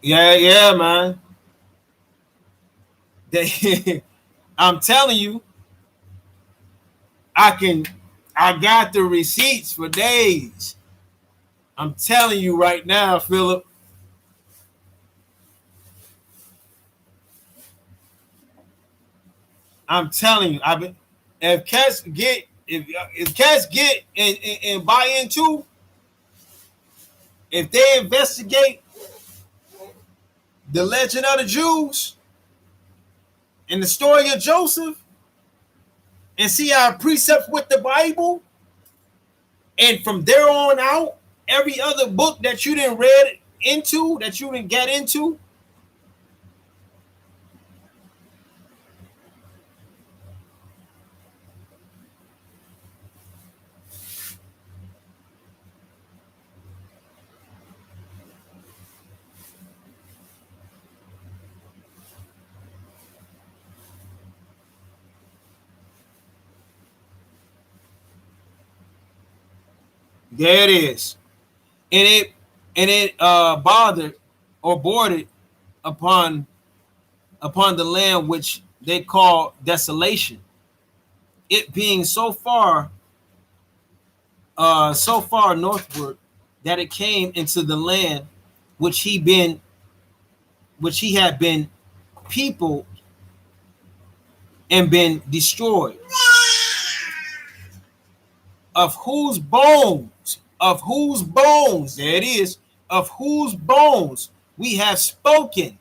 Yeah, man. I'm telling you, I got the receipts for days. I'm telling you right now, Philip. I'm telling you, if cats get and buy into, if they investigate the legend of the Jews and the story of Joseph and see our precepts with the Bible, and from there on out, every other book that you didn't read into, that you didn't get into, There it is. And it bothered or boarded upon the land which they call desolation, it being so far northward that it came into the land which he had been peopled and been destroyed, of whose bones, there it is, of whose bones we have spoken,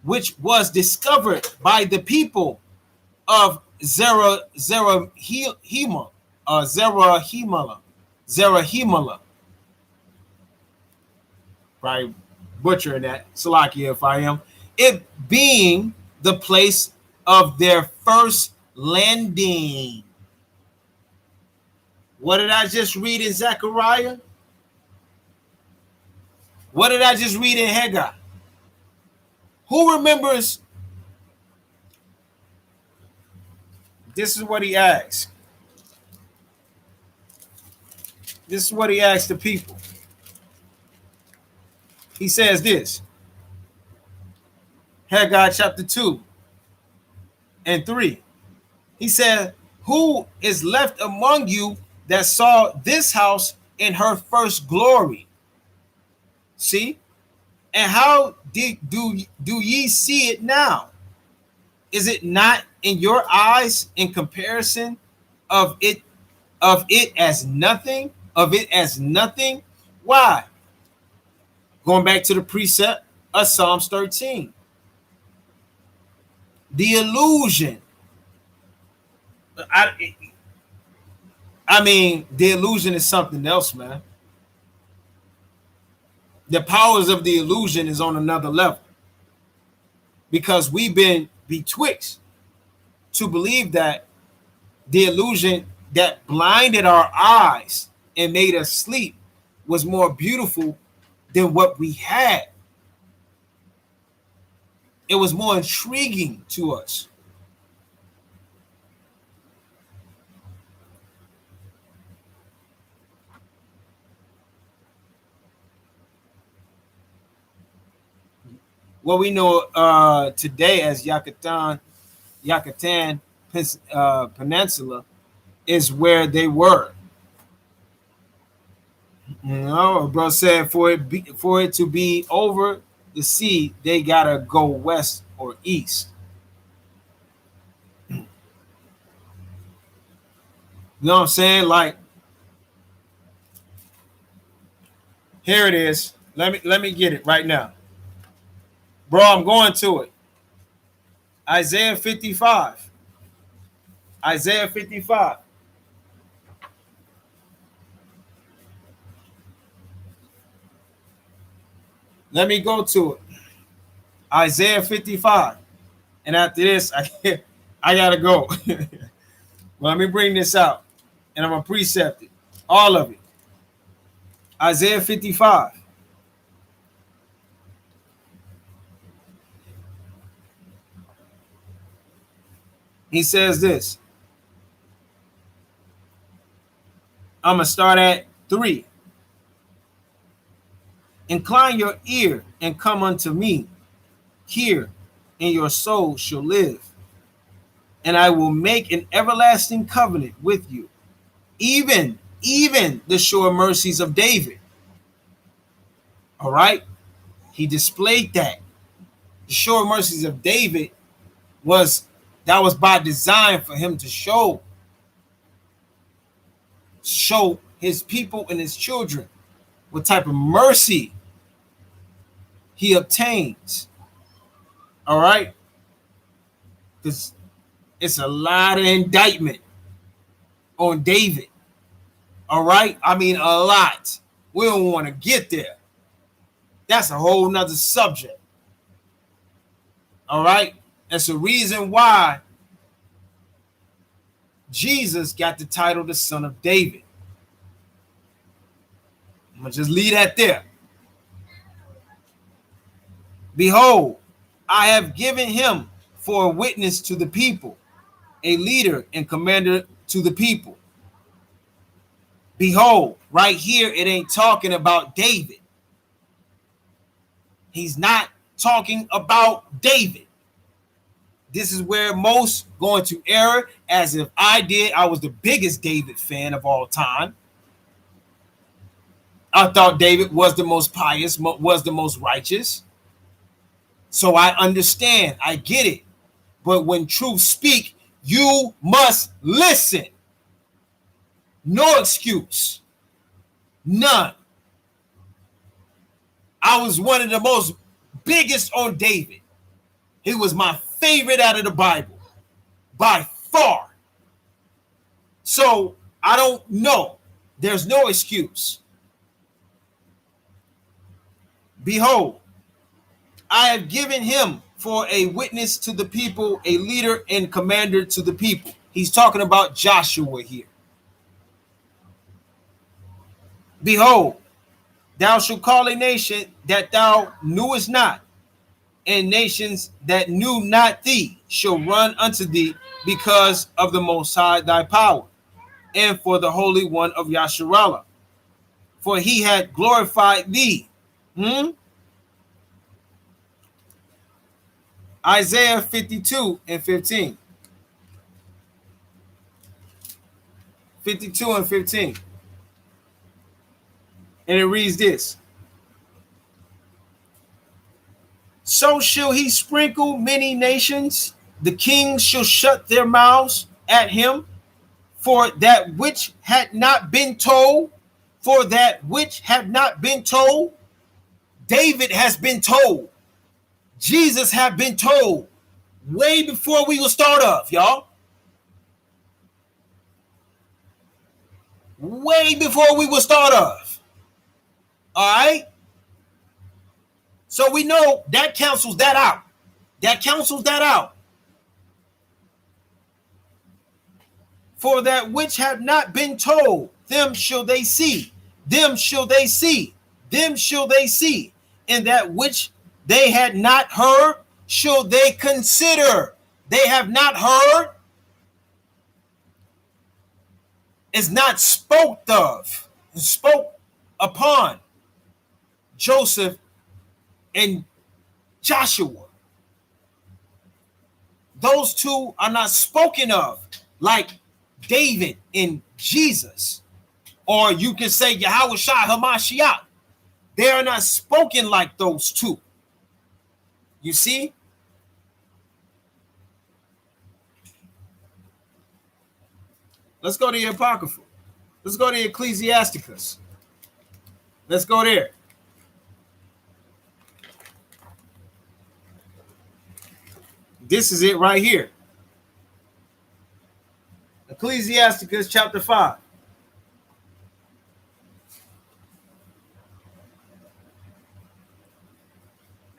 which was discovered by the people of Zarahemla. Probably butchering that, Salakia if I am. It being the place of their first landing. What did I just read in Zechariah? What did I just read in Haggai? Who remembers? This is what he asks. This is what he asks the people. He says this. Haggai chapter 2 and 3. He said, who is left among you that saw this house in her first glory? See? And how do ye see it now? Is it not in your eyes in comparison of it as nothing? Why? Going back to the precept of Psalms 13. The illusion. I mean, the illusion is something else, man. The powers of the illusion is on another level, because we've been betwixt to believe that the illusion that blinded our eyes and made us sleep was more beautiful than what we had. It was more intriguing to us. What we know today as Yucatan Peninsula is where they were. You know, bro said for it to be over the sea, they gotta go west or east. You know what I'm saying? Like, here it is. Let me get it right now. Bro, I'm going to it. Isaiah 55. Isaiah 55. Let me go to it. Isaiah 55. And after this, I gotta go. Well, let me bring this out. And I'm gonna precept it. All of it. Isaiah 55. He says this. I'm going to start at 3. Incline your ear and come unto me. Hear, and your soul shall live. And I will make an everlasting covenant with you, even the sure mercies of David. All right? He displayed that. The sure mercies of David was by design for him to show his people and his children what type of mercy he obtains. All right? Because it's a lot of indictment on David. All right? I mean, a lot. We don't want to get there. That's a whole nother subject. All right? That's the reason why Jesus got the title the Son of David. I'm going to just leave that there. Behold, I have given him for a witness to the people, a leader and commander to the people. Behold, right here, it ain't talking about David. He's not talking about David. This is where most go into error, as if I did. I was the biggest David fan of all time. I thought David was the most pious, was the most righteous. So I understand. I get it. But when truth speak, you must listen. No excuse. None. I was one of the most biggest on David. He was my favorite out of the Bible by far. So I don't know. There's no excuse. Behold, I have given him for a witness to the people, a leader and commander to the people. He's talking about Joshua here. Behold, thou shalt call a nation that thou knewest not, and nations that knew not thee shall run unto thee because of the Most High thy power, and for the Holy One of Yasharallah. For he had glorified thee. Isaiah 52 and 15. 52 and 15. And it reads this. So shall he sprinkle many nations. The kings shall shut their mouths at him. For that which had not been told. For that which had not been told. David has been told. Jesus have been told. Way before we will start off, y'all. Way before we will start off. All right? So we know that cancels that out. That cancels that out. For that which have not been told, them shall they see. Them shall they see. Them shall they see. And that which they had not heard, shall they consider. They have not heard. Is not spoke of. Spoke upon Joseph and Joshua. Those two are not spoken of like David and Jesus. Or you can say Yahweh Shai Hamashiach. They are not spoken like those two. You see? Let's go to the Apocrypha. Let's go to Ecclesiasticus. Let's go there. This is it right here. Ecclesiasticus chapter 5.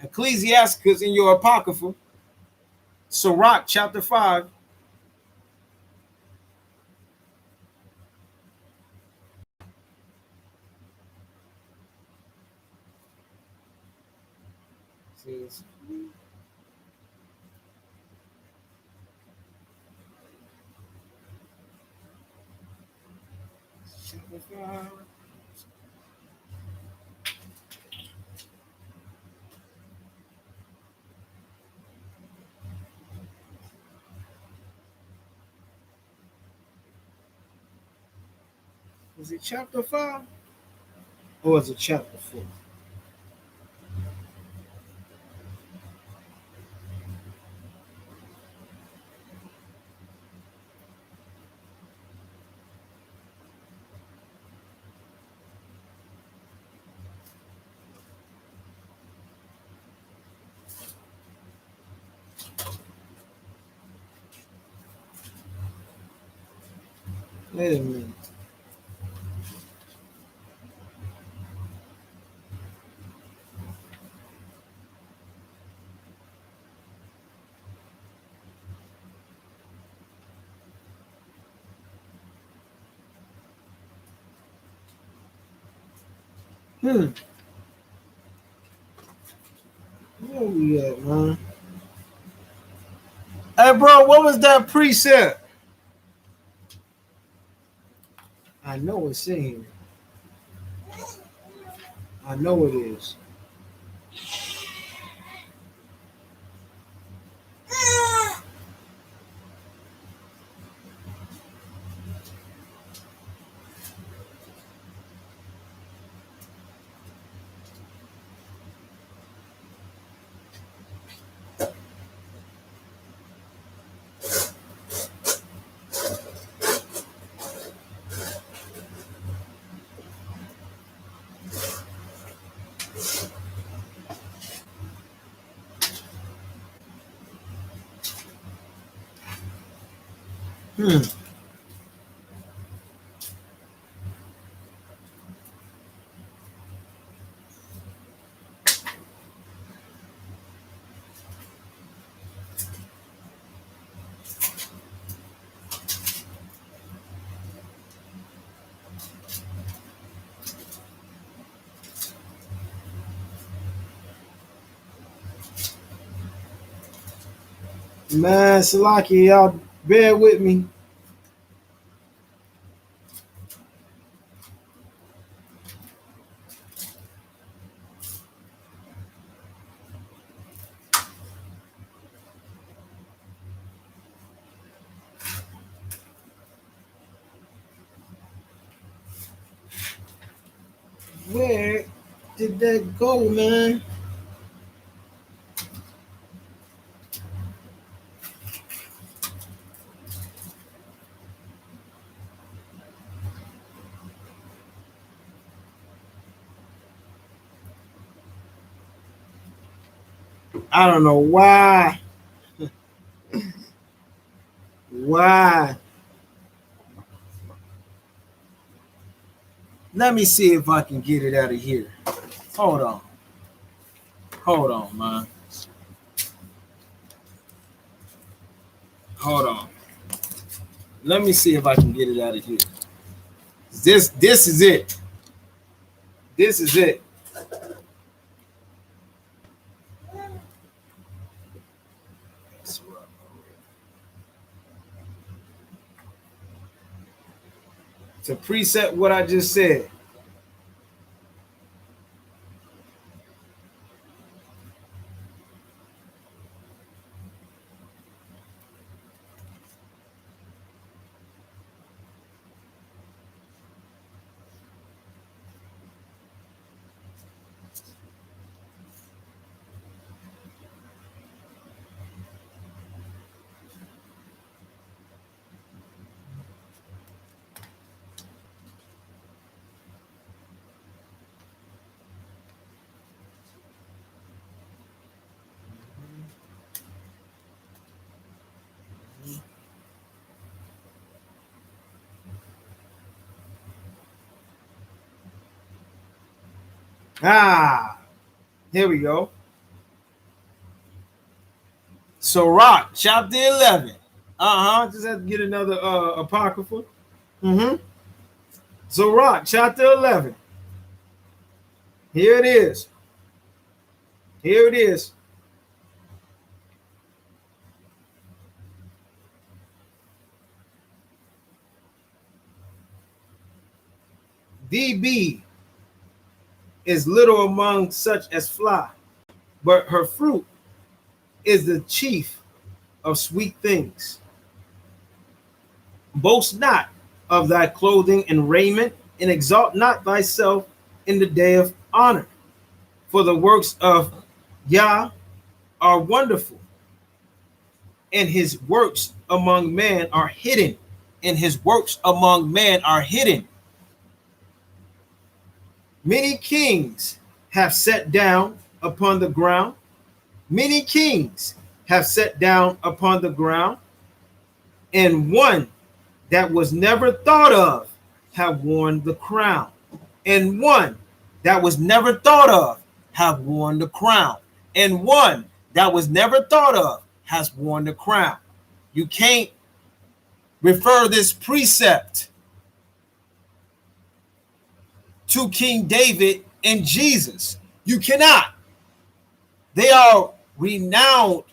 Ecclesiasticus in your Apocrypha. Sirach chapter 5. Is it chapter 5 or is it chapter 4? Wait a minute. Where we at, man? Hey, bro, what was that precept? I know it's in here. I know it is. Hmm. Man, Salaki, y'all bear with me. Where did that go, man? I don't know why. Why? Let me see if I can get it out of here. Hold on. Hold on, man. Hold on. Let me see if I can get it out of here. This is it. This is it. To preset what I just said. Here we go. Sirach, chapter 11. Just have to get another apocrypha. Sirach, chapter 11. Here it is. Here it is. DB is little among such as fly, but her fruit is the chief of sweet things. Boast not of thy clothing and raiment, and exalt not thyself in the day of honor. For the works of Yah are wonderful, and his works among men are hidden. And his works among men are hidden. Many kings have sat down upon the ground. Many kings have sat down upon the ground, and one that was never thought of have worn the crown. And one that was never thought of have worn the crown. And one that was never thought of has worn the crown. You can't refer this precept to King David and Jesus. You cannot. They are renowned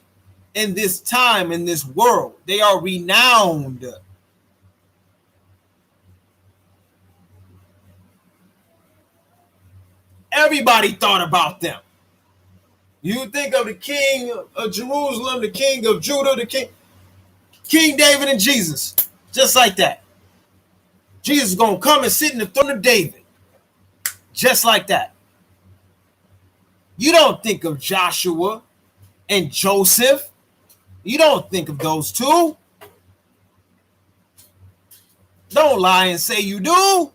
in this time, in this world. They are renowned. Everybody thought about them. You think of the king of Jerusalem, the king of Judah, the King David and Jesus. Just like that. Jesus is going to come and sit in the throne of David. Just like that. You don't think of Joshua and Joseph. You don't think of those two. Don't lie and say you do.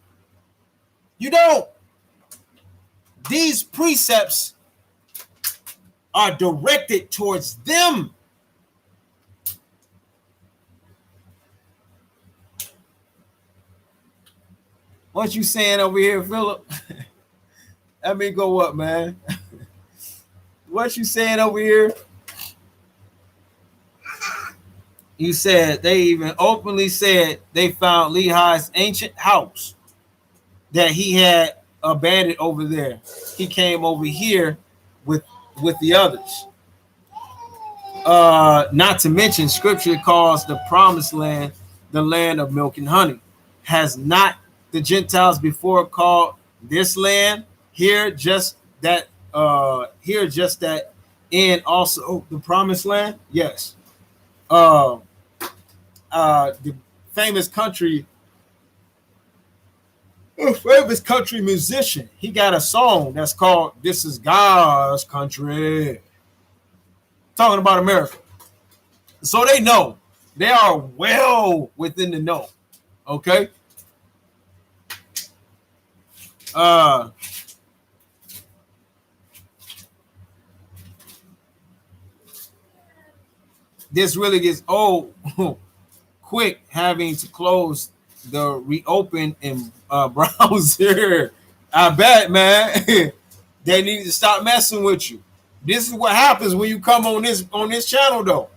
You don't. These precepts are directed towards them. What you saying over here, Philip? Let me go up, man. What you saying over here? You said they even openly said they found Lehi's ancient house that he had abandoned over there. He came over here with the others. Not to mention, Scripture calls the Promised Land the land of milk and honey. Has not the Gentiles before called this land here just that? Here just that, and also the Promised Land. Yes. The famous country musician, he got a song that's called "This Is God's Country," talking about America. So they know, they are well within the know. Okay. This really gets old quick, having to close the reopen and browser. I bet, man. They need to stop messing with you. This is what happens when you come on this channel, though.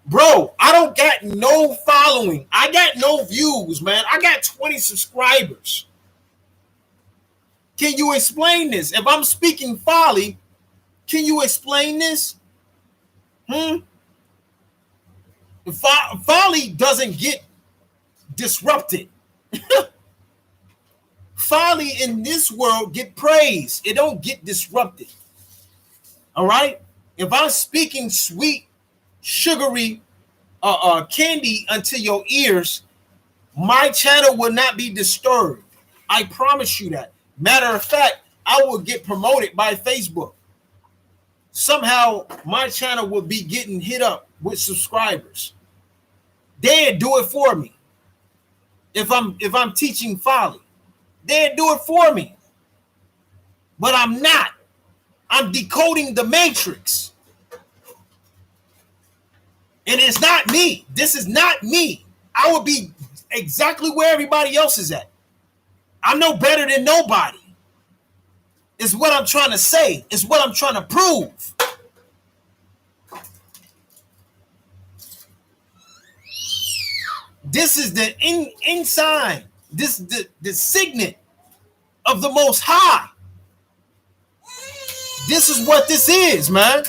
Bro, I don't got no following. I got no views, man. I got 20 subscribers. Can you explain this? If I'm speaking folly, can you explain this? Folly doesn't get disrupted. Folly in this world get praised. It don't get disrupted. All right? If I'm speaking sweet, sugary candy unto your ears, my channel will not be disturbed. I promise you that. Matter of fact, I will get promoted by Facebook. Somehow my channel will be getting hit up with subscribers. They'd do it for me. If I'm teaching folly, they'd do it for me. But I'm not. I'm decoding the matrix. And it's not me. This is not me. I would be exactly where everybody else is at. I'm no better than nobody. It's what I'm trying to say. It's what I'm trying to prove. This is the ensign. This is the signet of the Most High. This is what this is, man.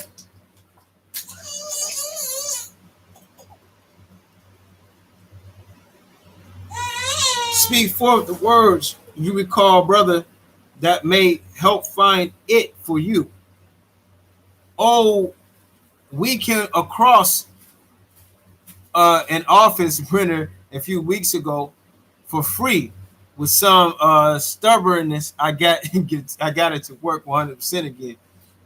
Speak forth the words you recall, brother, that may help find it for you. Oh, we came across an office printer a few weeks ago for free with some stubbornness. I got it to work 100% again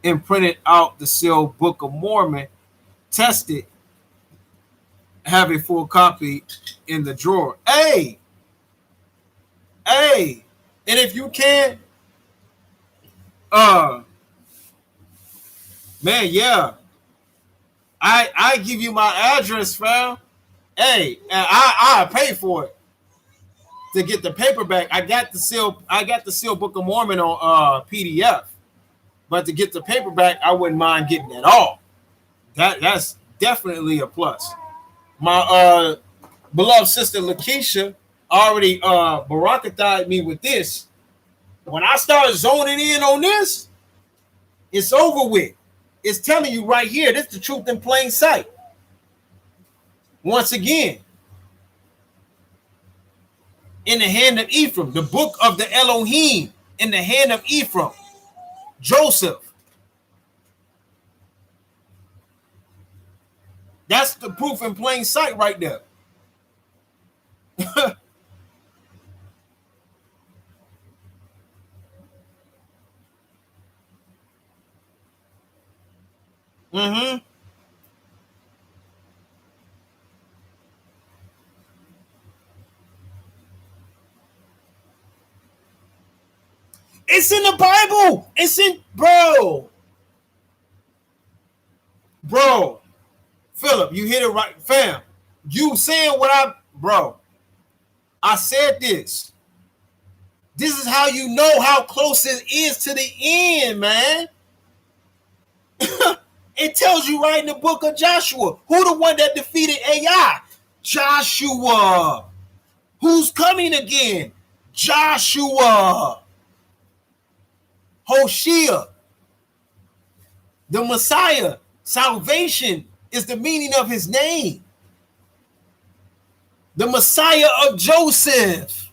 and printed out the sealed Book of Mormon, tested, have a full copy in the drawer. Hey, and if you can, man, yeah, I give you my address, fam. Hey, and I pay for it to get the paperback. I got the sealed Book of Mormon on PDF, but to get the paperback, I wouldn't mind getting it all. That's definitely a plus. My beloved sister Lakeisha already barakathied me with this. When I start zoning in on this, it's over with. It's telling you right here, this is the truth in plain sight. Once again, in the hand of Ephraim, the book of the Elohim in the hand of Ephraim. Joseph. That's the proof in plain sight right there. Mm-hmm. It's in the Bible. It's in, bro. Philip, you hit it right, fam. You saying what bro. I said this. This is how you know how close it is to the end, man. It tells you right in the book of Joshua. Who the one that defeated Ai? Joshua. Who's coming again? Joshua. Hoshea. The Messiah. Salvation is the meaning of his name. The Messiah of Joseph.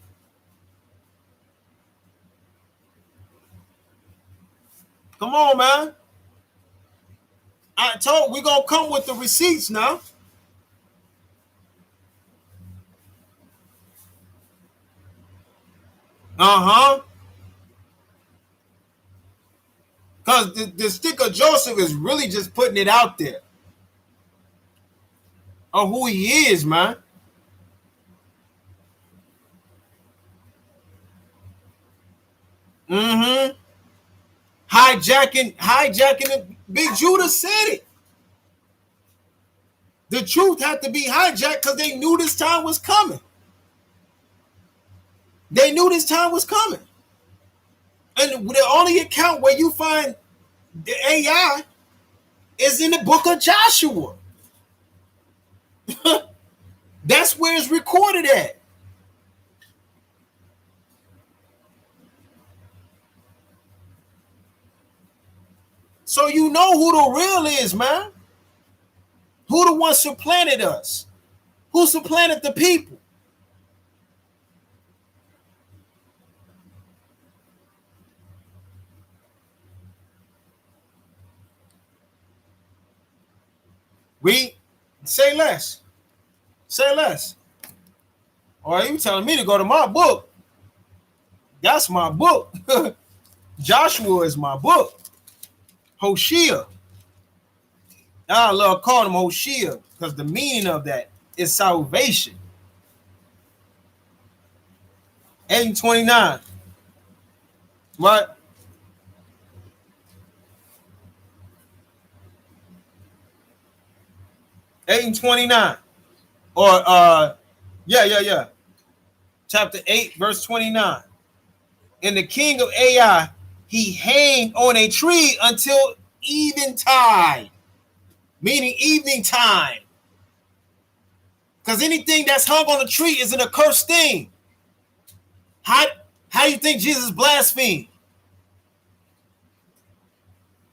Come on, man. I told we're going to come with the receipts now. Uh-huh. Because the stick of Joseph is really just putting it out there of who he is, man. Mm-hmm. Hijacking it. Big Judah said it. The truth had to be hijacked because they knew this time was coming. They knew this time was coming. And the only account where you find the Ai is in the book of Joshua. That's where it's recorded at. So you know who the real is, man. Who the one supplanted us? Who supplanted the people? We say less. Say less. Or you telling me to go to my book? That's my book. Joshua is my book. Hoshea. I love calling him Hoshea because the meaning of that is salvation. 8:29. What? Eight and 29. Or yeah. Chapter 8, verse 29. And the king of Ai, he hanged on a tree until eventide, meaning evening time. Because anything that's hung on a tree is an accursed thing. How do you think Jesus blasphemed?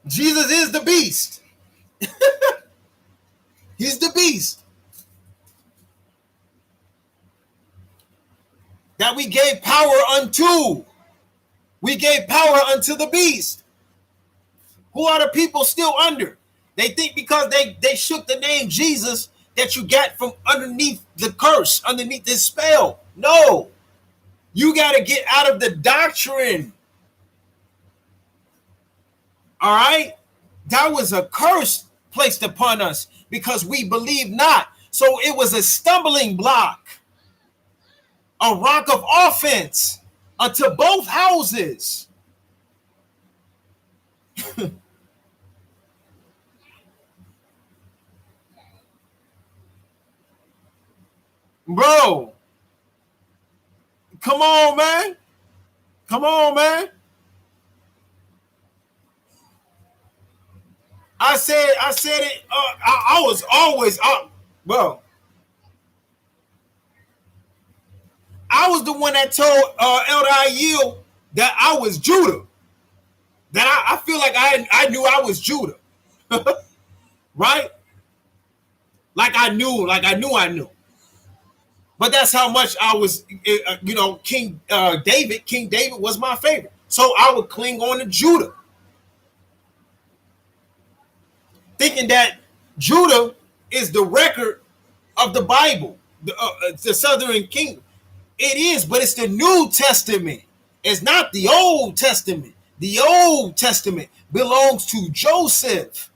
Jesus is the beast. He's the beast. That we gave power unto. We gave power unto the beast. Who are the people still under? They think because they shook the name Jesus that you got from underneath the curse, underneath this spell. No. You got to get out of the doctrine. All right? That was a curse placed upon us because we believe not. So it was a stumbling block, a rock of offense unto both houses. Bro, come on, man. Come on, man. I said it. I was always bro. I was the one that told Elder Ayil that I was Judah. That I feel like I knew I was Judah, right? Like I knew. But that's how much I was. King David was my favorite, so I would cling on to Judah. thinking that Judah is the record of the Bible, the Southern Kingdom. It is, but it's the New Testament. It's not the Old Testament. The Old Testament belongs to Joseph.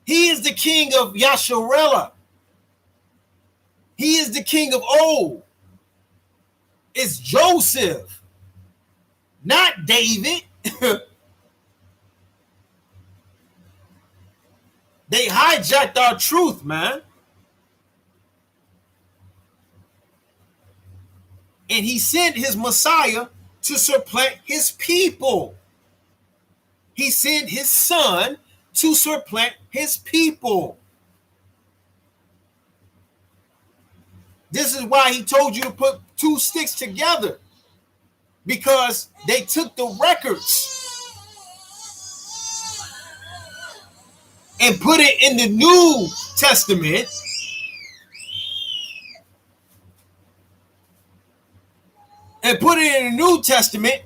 He is the king of Yasharella. He is the king of old. It's Joseph, not David. They hijacked our truth, man. And he sent his Messiah to supplant his people. He sent his son to supplant his people. This is why he told you to put two sticks together, because they took the records and put it in the New Testament. And put it in the New Testament,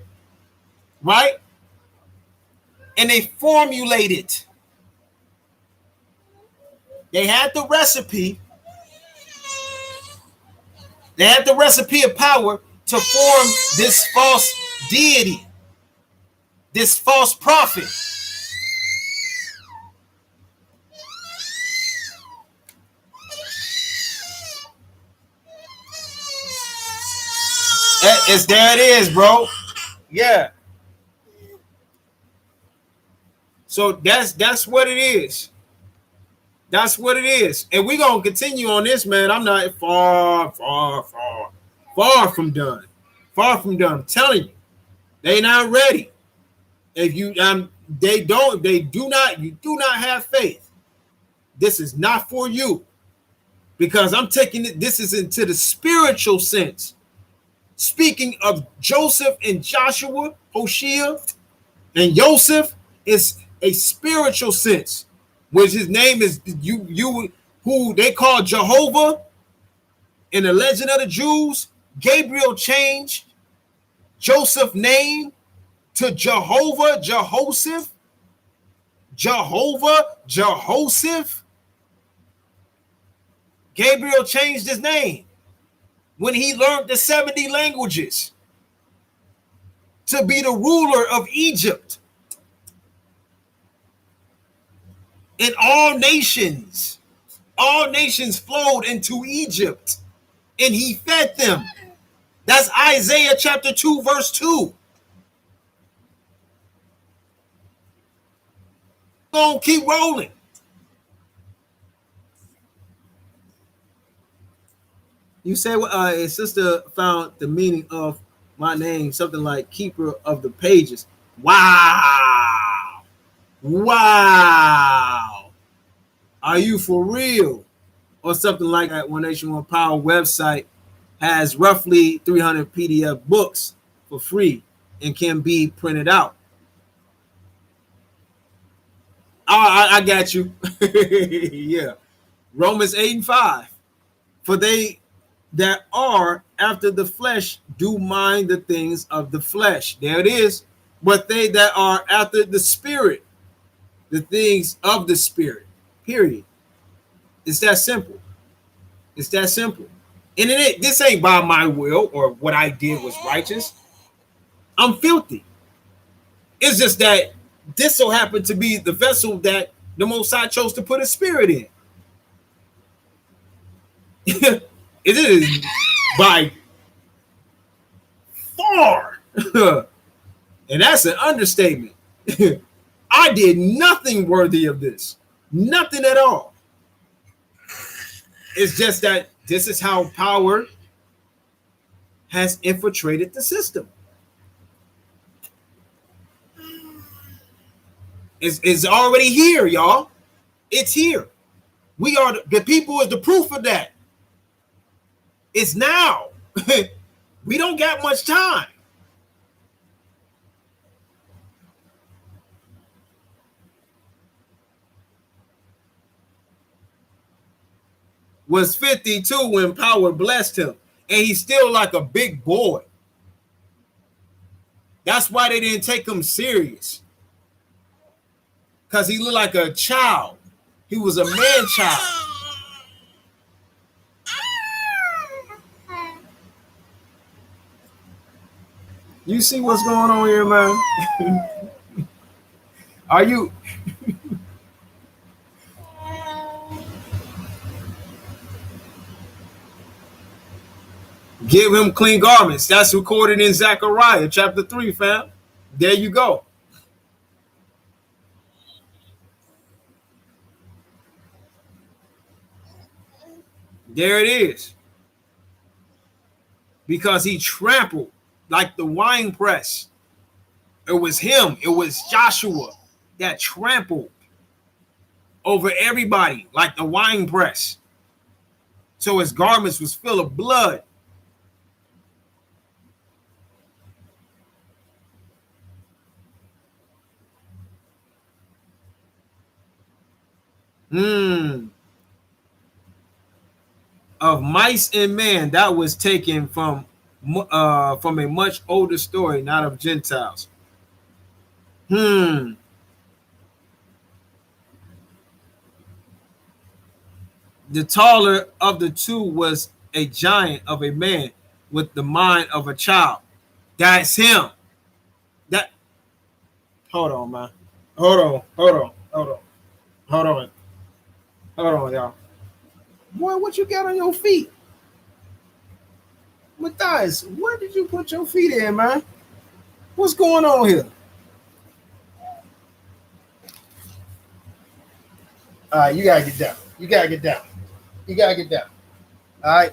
right? And they formulated. They had the recipe. They had the recipe of power to form this false deity, this false prophet. There it is, bro. Yeah. So that's what it is. That's what it is. And we're going to continue on this, man. I'm not far from done. Far from done. I'm telling you. They not ready. If you you do not have faith. This is not for you. Because I'm taking it, this is into the spiritual sense. Speaking of Joseph and Joshua, Hoshea, and Joseph is a spiritual sense, which his name is who they call Jehovah in the Legend of the Jews. Gabriel changed Joseph's name to Jehovah, Jehoshaphat. Gabriel changed his name when he learned the 70 languages to be the ruler of Egypt. And all nations flowed into Egypt, and he fed them. That's Isaiah chapter 2, verse 2. Gonna keep rolling. You say, his sister found the meaning of my name, something like keeper of the pages. Wow. Are you for real? Or something like that. One Nation, One Power website has roughly 300 PDF books for free and can be printed out. I got you. Yeah. Romans 8:5. For they that are after the flesh do mind the things of the flesh. There it is. But they that are after the spirit, the things of the spirit. Period. It's that simple. It's that simple. And this ain't by my will or what I did was righteous. I'm filthy. It's just that this so happened to be the vessel that the Most High chose to put his spirit in. It is by far, and that's an understatement. I did nothing worthy of this. Nothing at all. It's just that this is how power has infiltrated the system. It's already here, y'all. It's here. We are the people is the proof of that. It's now. We don't got much time. Was 52 when power blessed him, and he's still like a big boy. That's why they didn't take him serious. because he looked like a child. He was a man child. You see what's going on here, man? Are you? Give him clean garments. That's recorded in Zechariah chapter 3, fam. There you go. There it is. Because he trampled like the wine press. It was him. It was Joshua that trampled over everybody like the wine press. So his garments was full of blood. Of mice and man, that was taken from a much older story, not of Gentiles. The taller of the two was a giant of a man with the mind of a child. That's him. That. Hold on, man. Hold on, y'all. Boy, what you got on your feet? Matthias, where did you put your feet in, man? What's going on here? All right, you gotta get down. You gotta get down. All right.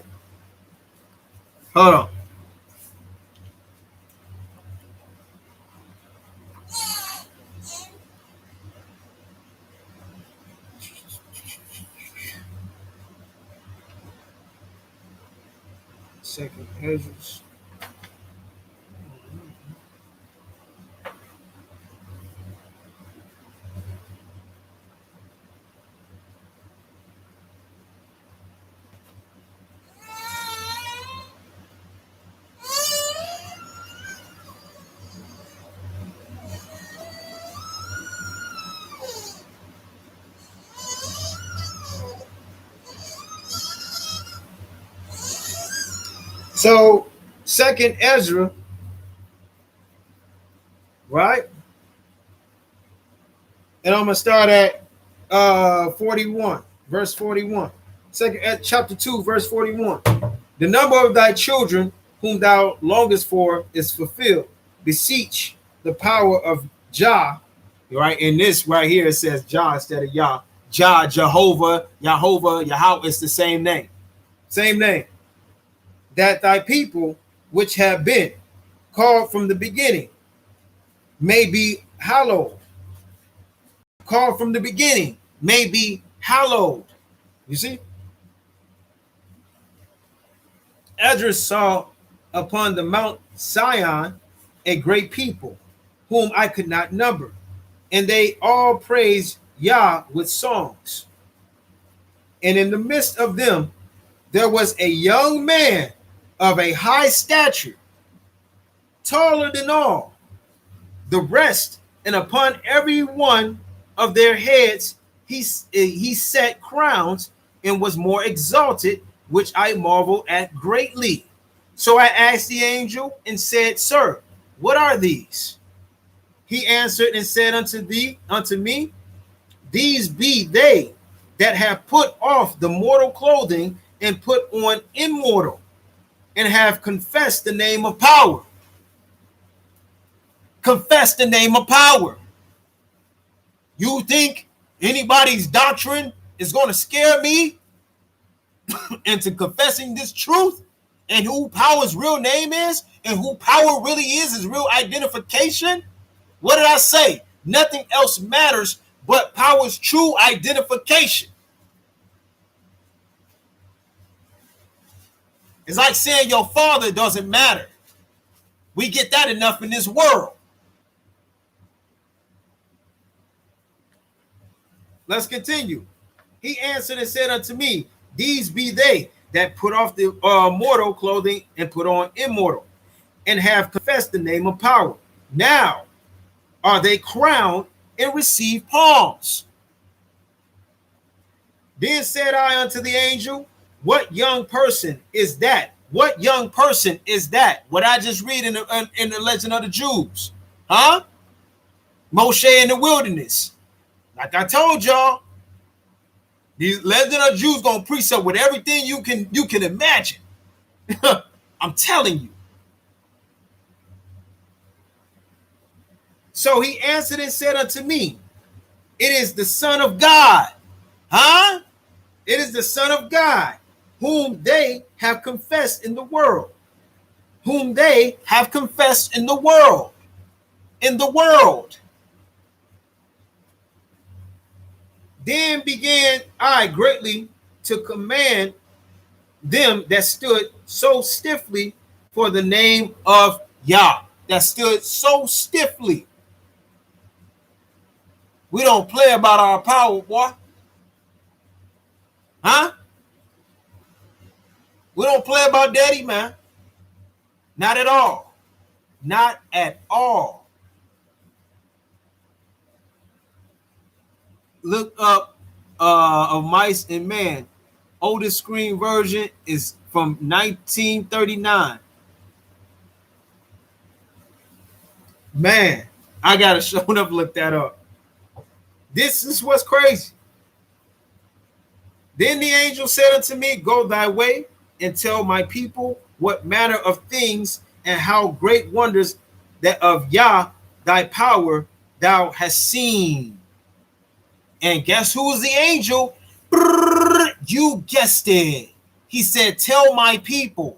Hold on. Second Ezra's. So, second Ezra, right? And I'm going to start at 41, verse 41. Chapter 2, verse 41. The number of thy children whom thou longest for is fulfilled. Beseech the power of Jah, right? In this right here, it says Jah instead of Yah. Jah, Jehovah, Yahweh, it's the same name. Same name. That thy people, which have been called from the beginning, may be hallowed. Called from the beginning, may be hallowed. You see? Esdras saw upon the Mount Sion a great people, whom I could not number, and they all praised Yah with songs. And in the midst of them, there was a young man of a high stature, taller than all the rest, and upon every one of their heads he set crowns, and was more exalted, which I marvel at greatly. So I asked the angel and said, Sir, what are these? He answered and said unto me, these be they that have put off the mortal clothing and put on immortal, and have confessed the name of power. Confess the name of power. You think anybody's doctrine is going to scare me into confessing this truth and who power's real name is and who power really is his real identification? What did I say? Nothing else matters but power's true identification. It's like saying your father doesn't matter. We get that enough in this world. Let's continue. He answered and said unto me, these be they that put off the mortal clothing and put on immortal, and have confessed the name of power. Now are they crowned and receive palms. Then said I unto the angel, what young person is that? What young person is that? What I just read in the Legend of the Jews. Huh? Moshe in the wilderness. Like I told y'all, these Legend of the Jews gonna precept with everything you can imagine. I'm telling you. So he answered and said unto me, it is the Son of God. Huh? It is the Son of God, whom they have confessed in the world. Whom they have confessed in the world. In the world. Then began I greatly to command them that stood so stiffly for the name of Yah. That stood so stiffly. We don't play about our power, boy. Huh? We don't play about daddy, man. Not at all. Not at all. Look up of Mice and Man. Oldest screen version is from 1939. Man, I gotta show up, look that up. This is what's crazy. Then the angel said unto me, go thy way and tell my people what manner of things and how great wonders that of Yah thy power thou hast seen. And guess who was the angel? You guessed it. He said, tell my people.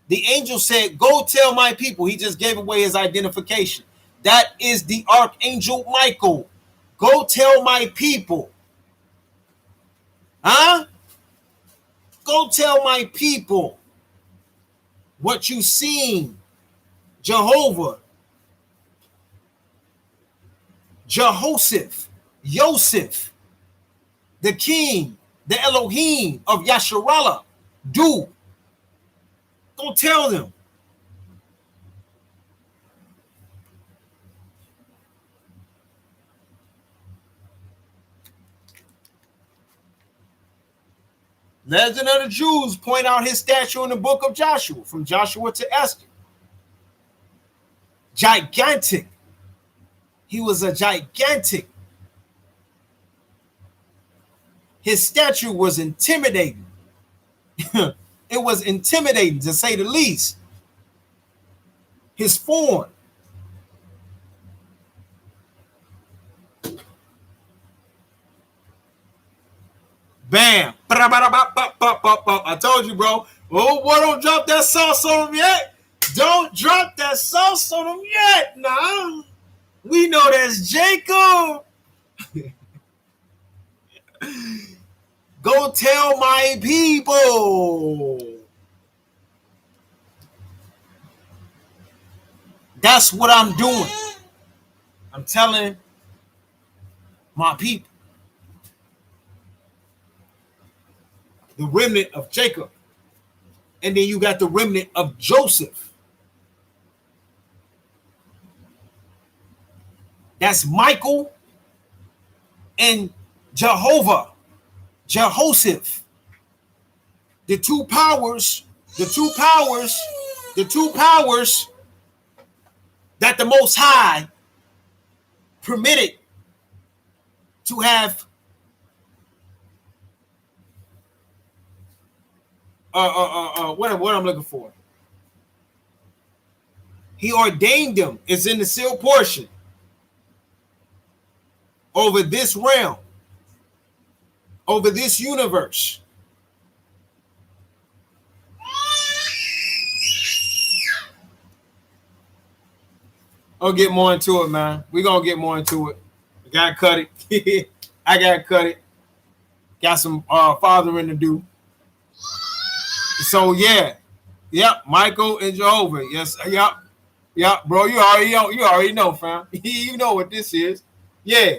The angel said, go tell my people. He just gave away his identification. That is the Archangel Michael. Go tell my people. Huh? Go tell my people what you seen. Jehovah. Jehoshaphat. Yosef. The king. The Elohim of Yasharallah. Do. Go tell them. Legend of the Jews point out his statue in the book of Joshua, from Joshua to Esther. Gigantic. He was a gigantic. His statue was intimidating. It was intimidating, to say the least. His form. Bam. I told you, bro. Oh, boy, don't drop that sauce on him yet. Don't drop that sauce on him yet. Nah. We know that's Jacob. Go tell my people. That's what I'm doing. I'm telling my people. The remnant of Jacob. And then you got the remnant of Joseph. That's Michael and Jehovah. Jehoshaphat. The two powers that the Most High permitted to have what I'm looking for. He ordained them. It's in the sealed portion over this realm, over this universe. I'll get more into it, man. We're going to get more into it. I got to cut it. I got to cut it. Got some fathering to do. So, yeah. Yep, Michael and Jehovah. Yes, yep, bro. You already know, fam. You know what this is. Yeah.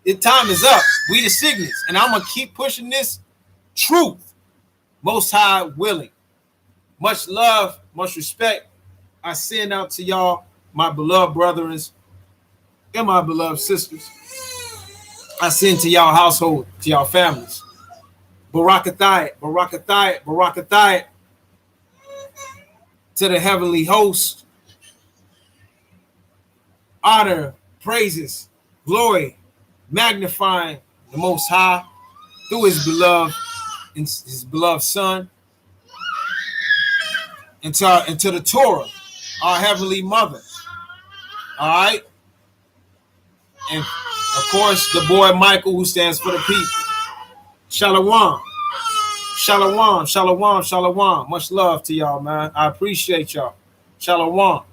The time is up. We the signets. And I'm going to keep pushing this truth. Most High willing. Much love, much respect. I send out to y'all, my beloved brothers and my beloved sisters. I send to y'all household, to y'all families. Barakathayat, Barakathayat, Barakathayat to the heavenly host. Honor, praises, glory, magnifying the Most High through his beloved Son, and to the Torah, our heavenly mother. All right. And of course, the boy Michael, who stands for the people. Shalom. Shalom, shalom, shalom. Much love to y'all, man. I appreciate y'all. Shalom.